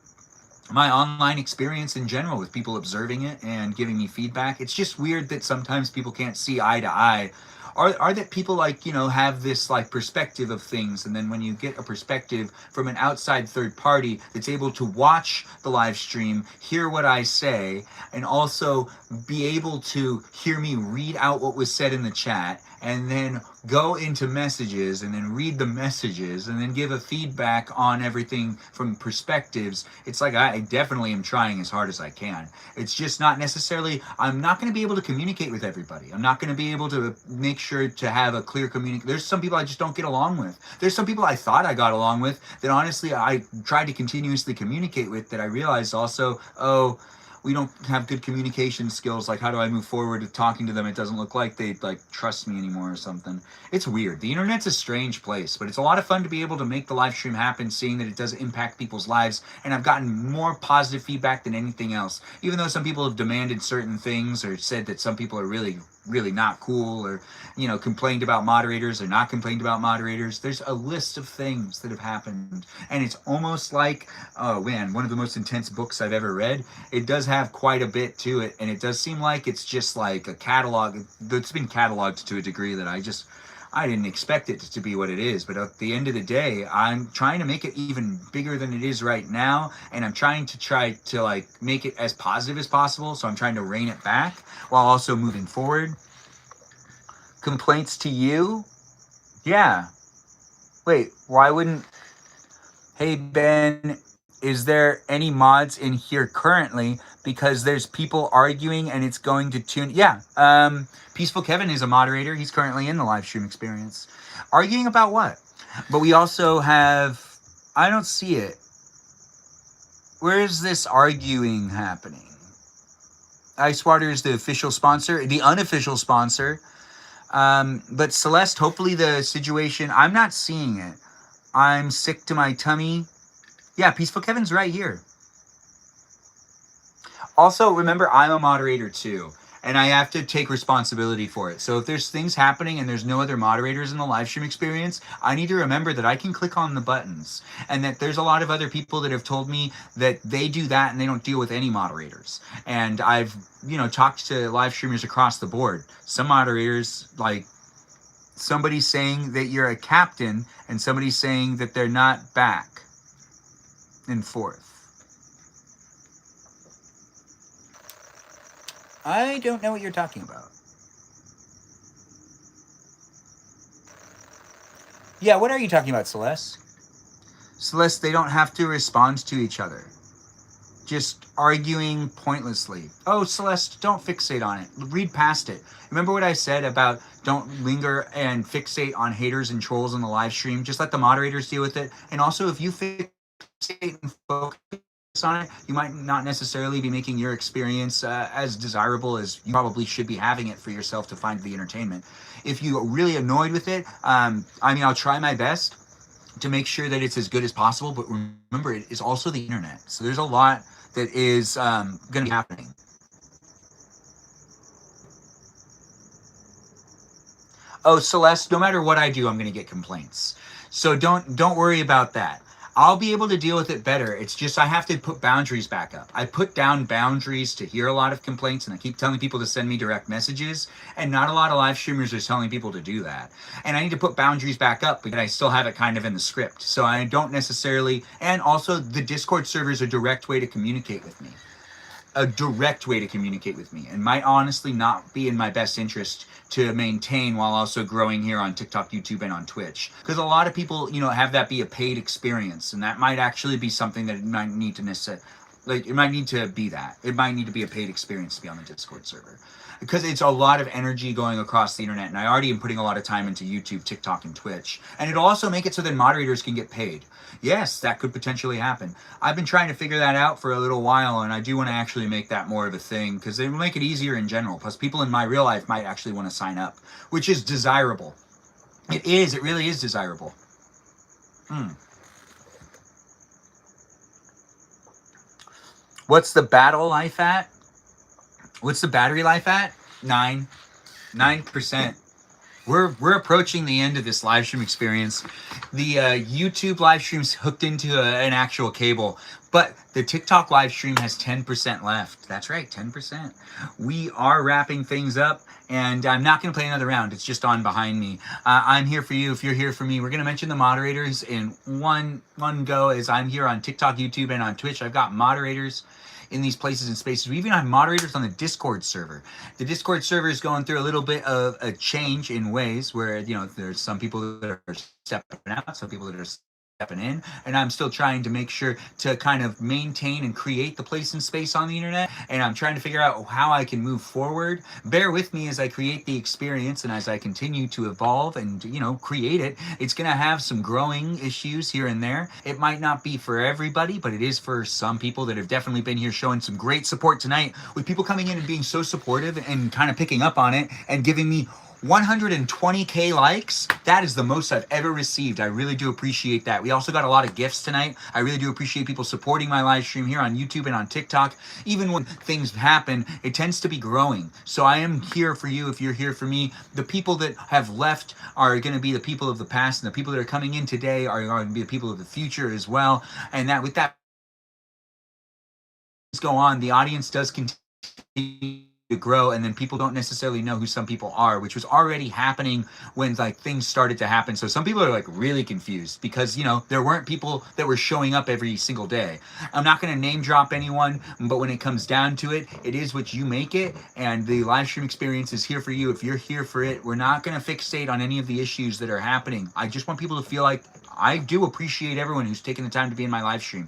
my online experience in general, with people observing it and giving me feedback. It's just weird that sometimes people can't see eye to eye, are that people, like, you know, have this like perspective of things, and then when you get a perspective from an outside third party that's able to watch the live stream, hear what I say, and also be able to hear me read out what was said in the chat, and then go into messages and then read the messages and then give a feedback on everything from perspectives. It's like I definitely am trying as hard as I can. It's just not necessarily, I'm not going to be able to communicate with everybody. I'm not going to be able to make sure to have a clear communication. There's some people I just don't get along with. There's some people I thought I got along with that honestly I tried to continuously communicate with, that I realized also, oh, we don't have good communication skills. Like, how do I move forward with talking to them? It doesn't look like they like trust me anymore or something. It's weird. The internet's a strange place, but it's a lot of fun to be able to make the live stream happen, seeing that it does impact people's lives. And I've gotten more positive feedback than anything else. Even though some people have demanded certain things or said that some people are really not cool, or, you know, complained about moderators or not complained about moderators. There's a list of things that have happened, and it's almost like, oh man, one of the most intense books I've ever read. It does have quite a bit to it, and it does seem like it's just like a catalog that's been cataloged to a degree that I didn't expect it to be what it is. But at the end of the day, I'm trying to make it even bigger than it is right now, and I'm trying to like make it as positive as possible. So I'm trying to rein it back while also moving forward. Complaints to you? Yeah. Wait, why wouldn't... Hey Ben, is there any mods in here currently? Because there's people arguing and it's going to tune... Yeah, Peaceful Kevin is a moderator. He's currently in the live stream experience. Arguing about what? But we also have... I don't see it. Where is this arguing happening? Icewater is the official sponsor, the unofficial sponsor. But Celeste, hopefully the situation... I'm not seeing it. I'm sick to my tummy. Yeah, Peaceful Kevin's right here. Also, remember, I'm a moderator too, and I have to take responsibility for it. So if there's things happening and there's no other moderators in the live stream experience, I need to remember that I can click on the buttons, and that there's a lot of other people that have told me that they do that and they don't deal with any moderators. And I've, you know, talked to live streamers across the board. Some moderators, like somebody's saying that you're a captain and somebody's saying that they're not back and forth. I don't know what you're talking about. Yeah, what are you talking about, Celeste? Celeste, they don't have to respond to each other. Just arguing pointlessly. Oh, Celeste, don't fixate on it. Read past it. Remember what I said about don't linger and fixate on haters and trolls in the live stream. Just let the moderators deal with it. And also, if you fixate and focus on it, you might not necessarily be making your experience as desirable as you probably should be having it for yourself to find the entertainment. If you're really annoyed with it, I mean, I'll try my best to make sure that it's as good as possible, but remember, it is also the internet. So there's a lot that is going to be happening. Oh, Celeste, no matter what I do, I'm going to get complaints. So don't worry about that. I'll be able to deal with it better. It's just I have to put boundaries back up. I put down boundaries to hear a lot of complaints, and I keep telling people to send me direct messages, and not a lot of live streamers are telling people to do that. And I need to put boundaries back up, but I still have it kind of in the script. So I don't necessarily... And also, the Discord server is a direct way to communicate with me. A direct way to communicate with me, and might honestly not be in my best interest to maintain while also growing here on TikTok, YouTube, and on Twitch. Because a lot of people, you know, have that be a paid experience, and that might actually be something that might need to necessarily, like, it might need to be that. It might need to be a paid experience to be on the Discord server. Because it's a lot of energy going across the internet, and I already am putting a lot of time into YouTube, TikTok, and Twitch. And it'll also make it so that moderators can get paid. Yes, that could potentially happen. I've been trying to figure that out for a little while, and I do want to actually make that more of a thing, because it will make it easier in general. Plus, people in my real life might actually want to sign up, which is desirable. It is. It really is desirable. What's the battle life at? What's the battery life at? 9%. We're approaching the end of this live stream experience. The YouTube live stream's hooked into an actual cable, but the TikTok live stream has 10% left. That's right, 10%. We are wrapping things up, and I'm not going to play another round. It's just on behind me. I'm here for you. If you're here for me, we're going to mention the moderators in one go. As I'm here on TikTok, YouTube, and on Twitch, I've got moderators in these places and spaces. We even have moderators on the Discord server. The Discord server is going through a little bit of a change in ways where, you know, there's some people that are stepping out, some people that are stepping in, and I'm still trying to make sure to kind of maintain and create the place and space on the internet, and I'm trying to figure out how I can move forward. Bear with me as I create the experience and as I continue to evolve and, you know, create it. It's going to have some growing issues here and there. It might not be for everybody, but it is for some people that have definitely been here showing some great support tonight, with people coming in and being so supportive and kind of picking up on it and giving me 120K likes. That is the most I've ever received. I really do appreciate that. We also got a lot of gifts tonight. I really do appreciate people supporting my live stream here on YouTube and on TikTok. Even when things happen, it tends to be growing. So I am here for you if you're here for me. The people that have left are going to be the people of the past, and the people that are coming in today are going to be the people of the future as well. And that with that go on, the audience does continue to grow, and then people don't necessarily know who some people are, which was already happening when like things started to happen. So some people are like really confused because, you know, there weren't people that were showing up every single day. I'm not going to name drop anyone, but when it comes down to it, it is what you make it, and the live stream experience is here for you if you're here for it. We're not going to fixate on any of the issues that are happening. I just want people to feel like I do appreciate everyone who's taken the time to be in my live stream,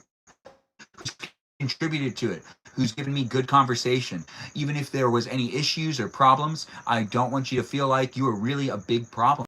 who's contributed to it, who's given me good conversation. Even if there was any issues or problems, I don't want you to feel like you are really a big problem.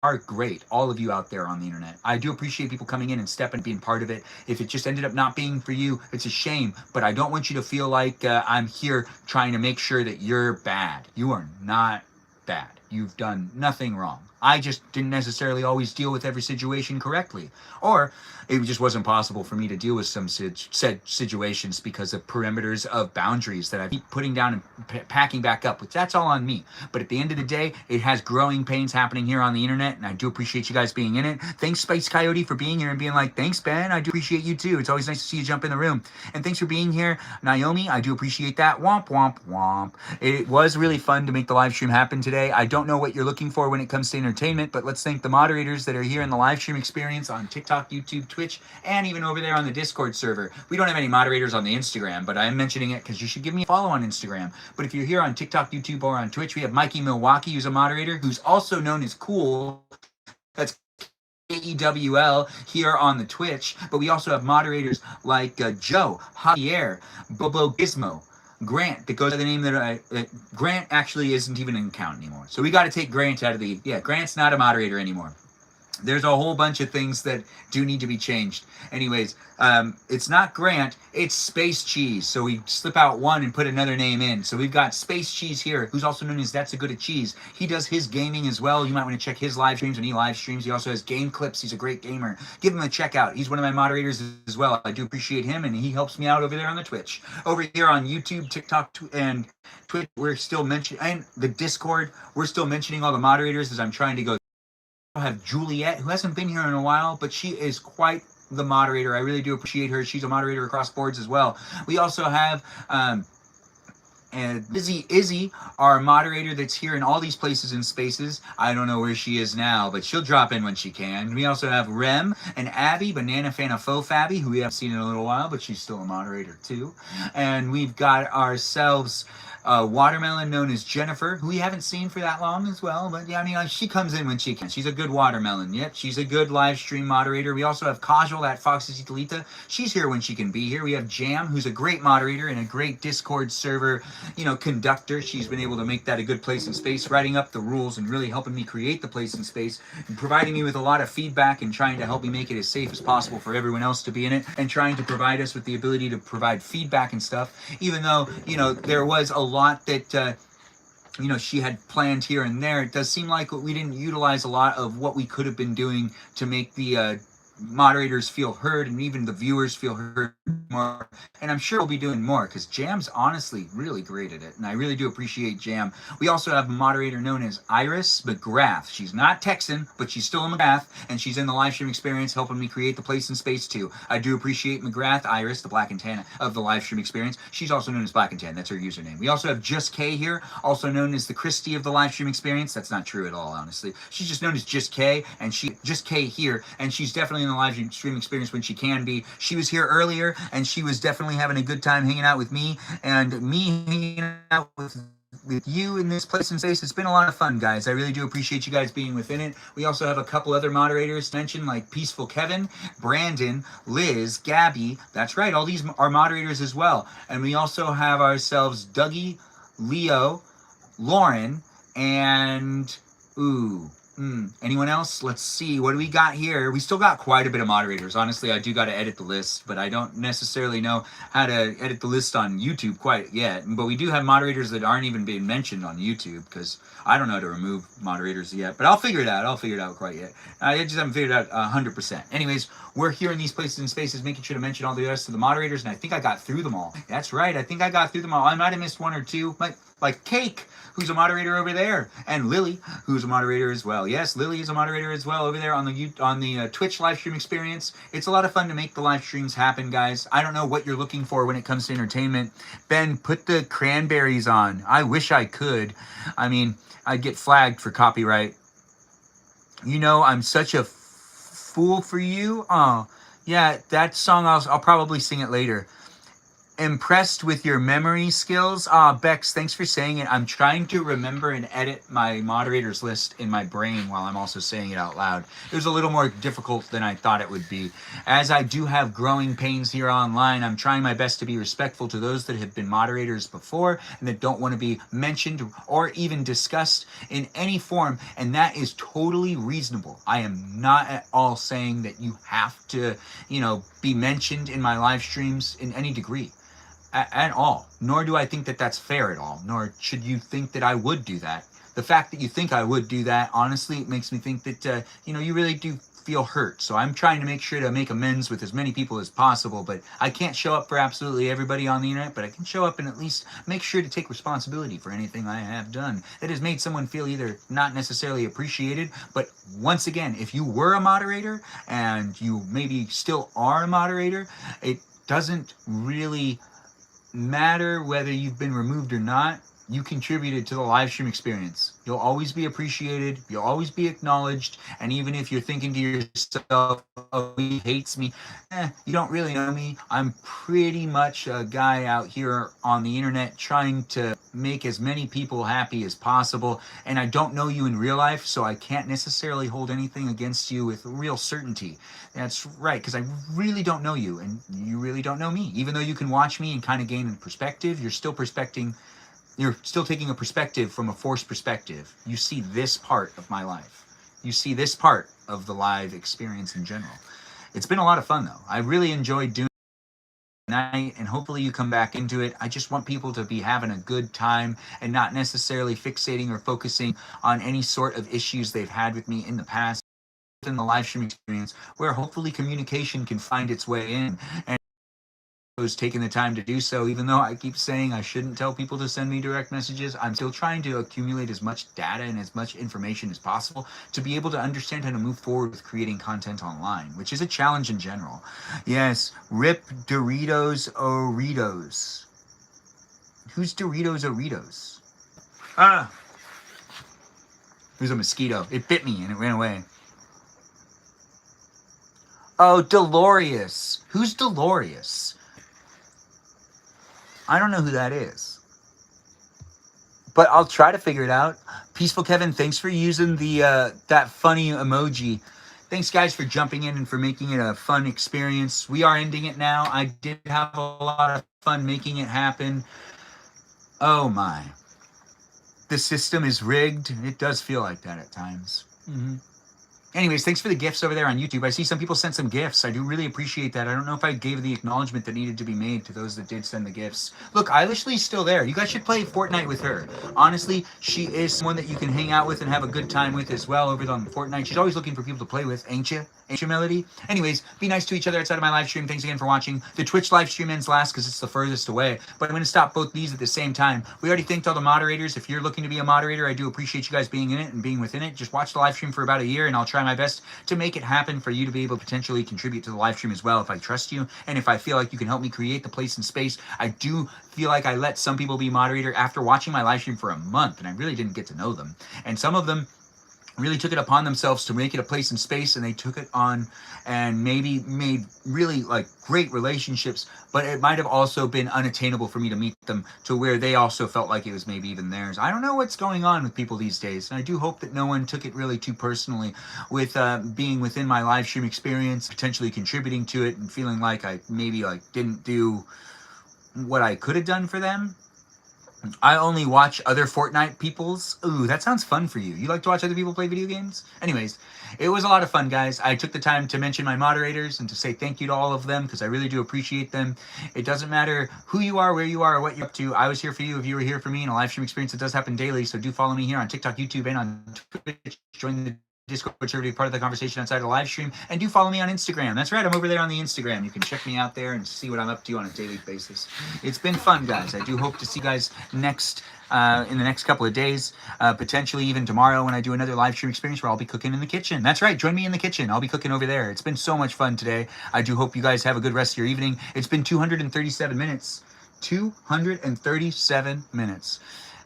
You are great, all of you out there on the internet. I do appreciate people coming in and stepping, being part of it. If it just ended up not being for you, it's a shame, but I don't want you to feel like I'm here trying to make sure that you're bad. You are not bad. You've done nothing wrong. I just didn't necessarily always deal with every situation correctly, or it just wasn't possible for me to deal with some said situations because of perimeters of boundaries that I keep putting down and packing back up, which that's all on me. But at the end of the day, it has growing pains happening here on the internet, and I do appreciate you guys being in it. Thanks, Spice Coyote, for being here and being like, thanks, Ben. I do appreciate you too. It's always nice to see you jump in the room. And thanks for being here, Naomi. I do appreciate that. Womp, womp, womp. It was really fun to make the live stream happen today. I don't know what you're looking for when it comes to entertainment, but let's thank the moderators that are here in the live stream experience on TikTok, YouTube, Twitch, and even over there on the Discord server. We don't have any moderators on the Instagram, but I'm mentioning it because you should give me a follow on Instagram. But if you're here on TikTok, YouTube, or on Twitch, we have Mikey Milwaukee, who's a moderator, who's also known as Cool. That's AEWL here on the Twitch. But we also have moderators like Joe, Javier, Bobo Gizmo, Grant, that goes by the name that Grant actually isn't even in count anymore. So we got to take Grant out of the, Grant's not a moderator anymore. There's a whole bunch of things that do need to be changed. Anyways, it's not Grant, it's Space Cheese. So we slip out one and put another name in. So we've got Space Cheese here, who's also known as That's a Good at Cheese. He does his gaming as well. You might want to check his live streams when he live streams. He also has game clips. He's a great gamer. Give him a check out. He's one of my moderators as well. I do appreciate him, and he helps me out over there on the Twitch. Over here on YouTube, TikTok, and Twitch, we're still mentioning, and the Discord, we're still mentioning all the moderators as I'm trying to go. Have Juliet, who hasn't been here in a while, but she is quite the moderator. I really do appreciate her. She's a moderator across boards as well. We also have and Izzy, our moderator that's here in all these places and spaces. I don't know where she is now, but she'll drop in when she can. We also have Rem and Abby, Banana Fan of Faux Fabby, who we haven't seen in a little while, but she's still a moderator too. And we've got ourselves Watermelon, known as Jennifer, who we haven't seen for that long as well. But yeah, I mean, she comes in when she can. She's a good watermelon. Yep, she's a good live stream moderator. We also have Kajal, that Foxy Talita. She's here when she can be here. We have Jam, who's a great moderator and a great Discord server, conductor. She's been able to make that a good place and space, writing up the rules and really helping me create the place and space, and providing me with a lot of feedback and trying to help me make it as safe as possible for everyone else to be in it, and trying to provide us with the ability to provide feedback and stuff, even though, there was a lot that she had planned here and there. It does seem like we didn't utilize a lot of what we could have been doing to make the moderators feel heard and even the viewers feel heard more. And I'm sure we'll be doing more because Jam's honestly really great at it. And I really do appreciate Jam. We also have a moderator known as Iris McGrath. She's not Texan, but she's still a McGrath. And she's in the live stream experience helping me create the place and space too. I do appreciate McGrath, Iris, the Black and Tan of the live stream experience. She's also known as Black and Tan. That's her username. We also have Just K here, also known as the Christie of the live stream experience. That's not true at all, honestly. She's just known as Just K, and Just K here, and she's definitely in the live stream experience when she can be. She was here earlier, and she was definitely having a good time hanging out with me, and me hanging out with you in this place and space. It's been a lot of fun, guys. I really do appreciate you guys being within it. We also have a couple other moderators mentioned, like Peaceful Kevin, Brandon, Liz, Gabby. That's right, all these are moderators as well. And we also have ourselves Dougie, Leo, Lauren, and anyone else? Let's see. What do we got here? We still got quite a bit of moderators. Honestly, I do got to edit the list, but I don't necessarily know how to edit the list on YouTube quite yet. But we do have moderators that aren't even being mentioned on YouTube because I don't know how to remove moderators yet. But I'll figure it out. I'll figure it out quite yet. I just haven't figured it out 100%. Anyways, we're here in these places and spaces making sure to mention all the rest of the moderators, and I think I got through them all. That's right. I think I got through them all. I might have missed one or two, but like Cake, who's a moderator over there, and Lily, who's a moderator as well. Yes, Lily is a moderator as well over there on the Twitch live stream experience. It's a lot of fun to make the live streams happen, guys. I don't know what you're looking for when it comes to entertainment. Ben, put the cranberries on. I wish I could. I mean, I'd get flagged for copyright. You know, I'm such a fool for you. Oh, yeah, that song, I'll probably sing it later. Impressed with your memory skills. Bex, thanks for saying it. I'm trying to remember and edit my moderators list in my brain while I'm also saying it out loud. It was a little more difficult than I thought it would be. As I do have growing pains here online, I'm trying my best to be respectful to those that have been moderators before and that don't want to be mentioned or even discussed in any form, and that is totally reasonable. I am not at all saying that you have to, be mentioned in my live streams in any degree. At all. Nor do I think that that's fair at all. Nor should you think that I would do that. The fact that you think I would do that, honestly, it makes me think that, you really do feel hurt. So I'm trying to make sure to make amends with as many people as possible. But I can't show up for absolutely everybody on the internet. But I can show up and at least make sure to take responsibility for anything I have done that has made someone feel either not necessarily appreciated. But once again, if you were a moderator and you maybe still are a moderator, it doesn't really matter whether you've been removed or not. You contributed to the live stream experience. You'll always be appreciated. You'll always be acknowledged. And even if you're thinking to yourself, oh, he hates me, you don't really know me. I'm pretty much a guy out here on the internet trying to make as many people happy as possible. And I don't know you in real life, so I can't necessarily hold anything against you with real certainty. That's right, because I really don't know you, and you really don't know me. Even though you can watch me and kind of gain a perspective, you're still taking a perspective from a forced perspective. You see this part of my life. You see this part of the live experience in general. It's been a lot of fun, though. I really enjoyed doing it tonight, and hopefully you come back into it. I just want people to be having a good time and not necessarily fixating or focusing on any sort of issues they've had with me in the past in the live stream experience, where hopefully communication can find its way in. And was taking the time to do so, even though I keep saying I shouldn't tell people to send me direct messages. I'm still trying to accumulate as much data and as much information as possible to be able to understand how to move forward with creating content online, which is a challenge in general. Yes, rip Doritos Oritos. Who's Doritos Oritos? There's a mosquito. It bit me and it ran away. Oh, Dolores. Who's Dolores? I don't know who that is. But I'll try to figure it out. Peaceful Kevin, thanks for using the that funny emoji. Thanks, guys, for jumping in and for making it a fun experience. We are ending it now. I did have a lot of fun making it happen. Oh, my. The system is rigged. It does feel like that at times. Anyways, thanks for the gifts over there on YouTube. I see some people sent some gifts. I do really appreciate that. I don't know if I gave the acknowledgement that needed to be made to those that did send the gifts. Look, Eilishly's still there. You guys should play Fortnite with her. Honestly, she is someone that you can hang out with and have a good time with as well over on Fortnite. She's always looking for people to play with, ain't you? Ain't you, Melody? Anyways, be nice to each other outside of my live stream. Thanks again for watching. The Twitch live stream ends last because it's the furthest away, but I'm going to stop both these at the same time. We already thanked all the moderators. If you're looking to be a moderator, I do appreciate you guys being in it and being within it. Just watch the live stream for about a year, and I'll try my best to make it happen for you to be able to potentially contribute to the live stream as well if I trust you and if I feel like you can help me create the place and space. I do feel like I let some people be moderator after watching my live stream for a month, and I really didn't get to know them. And some of them really took it upon themselves to make it a place and space, and they took it on and maybe made really like great relationships, but it might have also been unattainable for me to meet them to where they also felt like it was maybe even theirs. I don't know what's going on with people these days, and I do hope that no one took it really too personally with being within my live stream experience, potentially contributing to it and feeling like I maybe like didn't do what I could have done for them. I only watch other Fortnite people's. Ooh, that sounds fun for you. You like to watch other people play video games? Anyways, it was a lot of fun, guys. I took the time to mention my moderators and to say thank you to all of them because I really do appreciate them. It doesn't matter who you are, where you are, or what you're up to. I was here for you if you were here for me in a live stream experience that does happen daily. So do follow me here on TikTok, YouTube, and on Twitch. Join the Discord server to be part of the conversation outside of the live stream, and do follow me on Instagram. That's right, I'm over there on the Instagram. You can check me out there and see what I'm up to on a daily basis. It's been fun, guys. I do hope to see you guys next in the next couple of days, potentially even tomorrow when I do another live stream experience where I'll be cooking in the kitchen. That's right, join me in the kitchen. I'll be cooking over there. It's been so much fun today. I do hope you guys have a good rest of your evening. It's been 237 minutes. 237 minutes.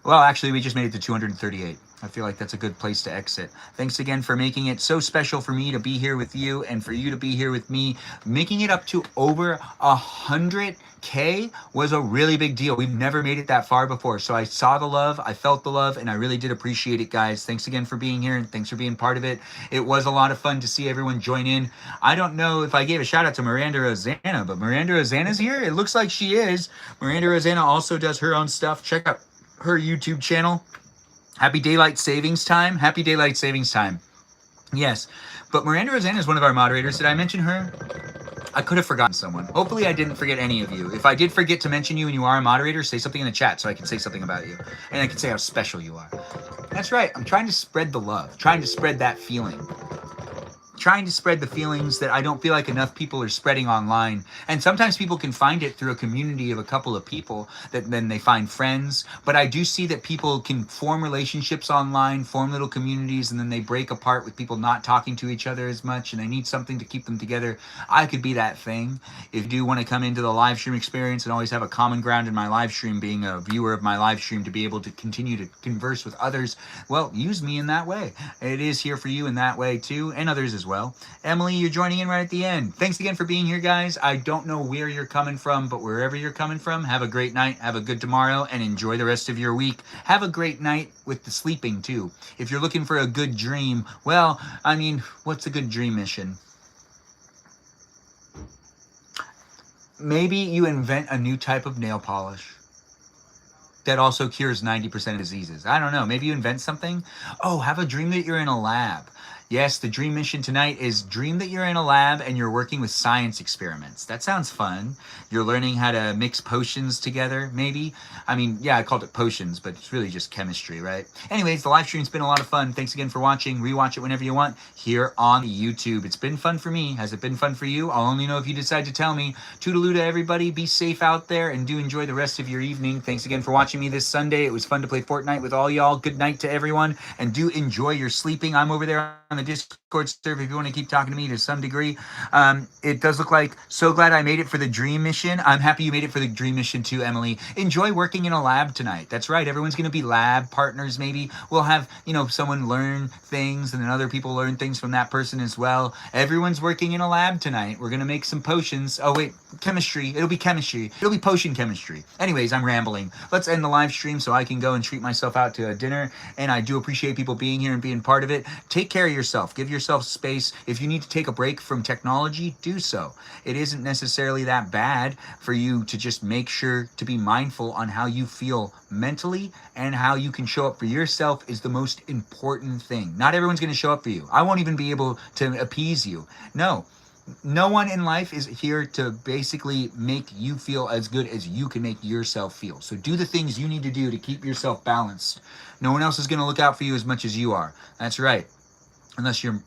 Well, actually, we just made it to 238. I feel like that's a good place to exit. Thanks again for making it so special for me to be here with you and for you to be here with me. Making it up to over 100K was a really big deal. We've never made it that far before. So I saw the love, I felt the love, and I really did appreciate it, guys. Thanks again for being here and thanks for being part of it. It was a lot of fun to see everyone join in. I don't know if I gave a shout out to Miranda Rosanna, but Miranda Rosanna's here. It looks like she is. Miranda Rosanna also does her own stuff. Check out her YouTube channel. Happy Daylight Savings Time. Happy Daylight Savings Time. Yes. But Miranda Rosanna is one of our moderators. Did I mention her? I could have forgotten someone. Hopefully I didn't forget any of you. If I did forget to mention you and you are a moderator, say something in the chat so I can say something about you. And I can say how special you are. That's right. I'm trying to spread the love. Trying to spread that feeling. Trying to spread the feelings that I don't feel like enough people are spreading online. And sometimes people can find it through a community of a couple of people that then they find friends. But I do see that people can form relationships online, form little communities, and then they break apart with people not talking to each other as much, and they need something to keep them together. I could be that thing. If you do want to come into the live stream experience and always have a common ground in my live stream, being a viewer of my live stream to be able to continue to converse with others, well, use me in that way. It is here for you in that way too, and others as well. Emily, you're joining in right at the end. Thanks again for being here, guys. I don't know where you're coming from, but wherever you're coming from, have a great night, have a good tomorrow, and enjoy the rest of your week. Have a great night with the sleeping, too. If you're looking for a good dream, well, I mean, what's a good dream mission? Maybe you invent a new type of nail polish that also cures 90% of diseases. I don't know. Maybe you invent something. Oh, have a dream that you're in a lab. Yes, the dream mission tonight is dream that you're in a lab and you're working with science experiments. That sounds fun. You're learning how to mix potions together, maybe. I mean, yeah, I called it potions, but it's really just chemistry, right? Anyways, the live stream's been a lot of fun. Thanks again for watching. Rewatch it whenever you want here on YouTube. It's been fun for me. Has it been fun for you? I'll only know if you decide to tell me. Toodaloo to everybody. Be safe out there and do enjoy the rest of your evening. Thanks again for watching me this Sunday. It was fun to play Fortnite with all y'all. Good night to everyone, and do enjoy your sleeping. I'm over there on the Discord server if you want to keep talking to me to some degree. It does look like, so glad I made it for the dream mission. I'm happy you made it for the dream mission too, Emily. Enjoy working in a lab tonight. That's right, everyone's going to be lab partners. Maybe we'll have, you know, someone learn things and then other people learn things from that person as well. Everyone's working in a lab tonight. We're going to make some potions. Oh wait, chemistry. It'll be chemistry. It'll be potion chemistry. Anyways, I'm rambling. Let's end the live stream so I can go and treat myself out to a dinner. And I do appreciate people being here and being part of it. Take care of yourself. Give yourself yourself space. If you need to take a break from technology, do so. It isn't necessarily that bad for you to just make sure to be mindful on how you feel mentally, and how you can show up for yourself is the most important thing. Not everyone's going to show up for you. I won't even be able to appease you. No one in life is here to basically make you feel as good as you can make yourself feel. So do the things you need to do to keep yourself balanced. No one else is going to look out for you as much as you are. That's right. Unless you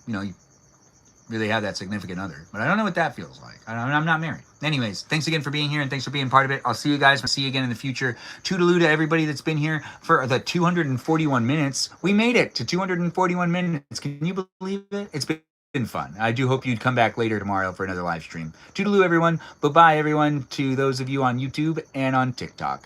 really have that significant other. But I don't know what that feels like. I'm not married. Anyways, thanks again for being here, and thanks for being part of it. I'll see you guys. I'll see you again in the future. Toodaloo to everybody that's been here for the 241 minutes. We made it to 241 minutes. Can you believe it? It's been fun. I do hope you'd come back later tomorrow for another live stream. Toodaloo, everyone. Bye-bye, everyone, to those of you on YouTube and on TikTok.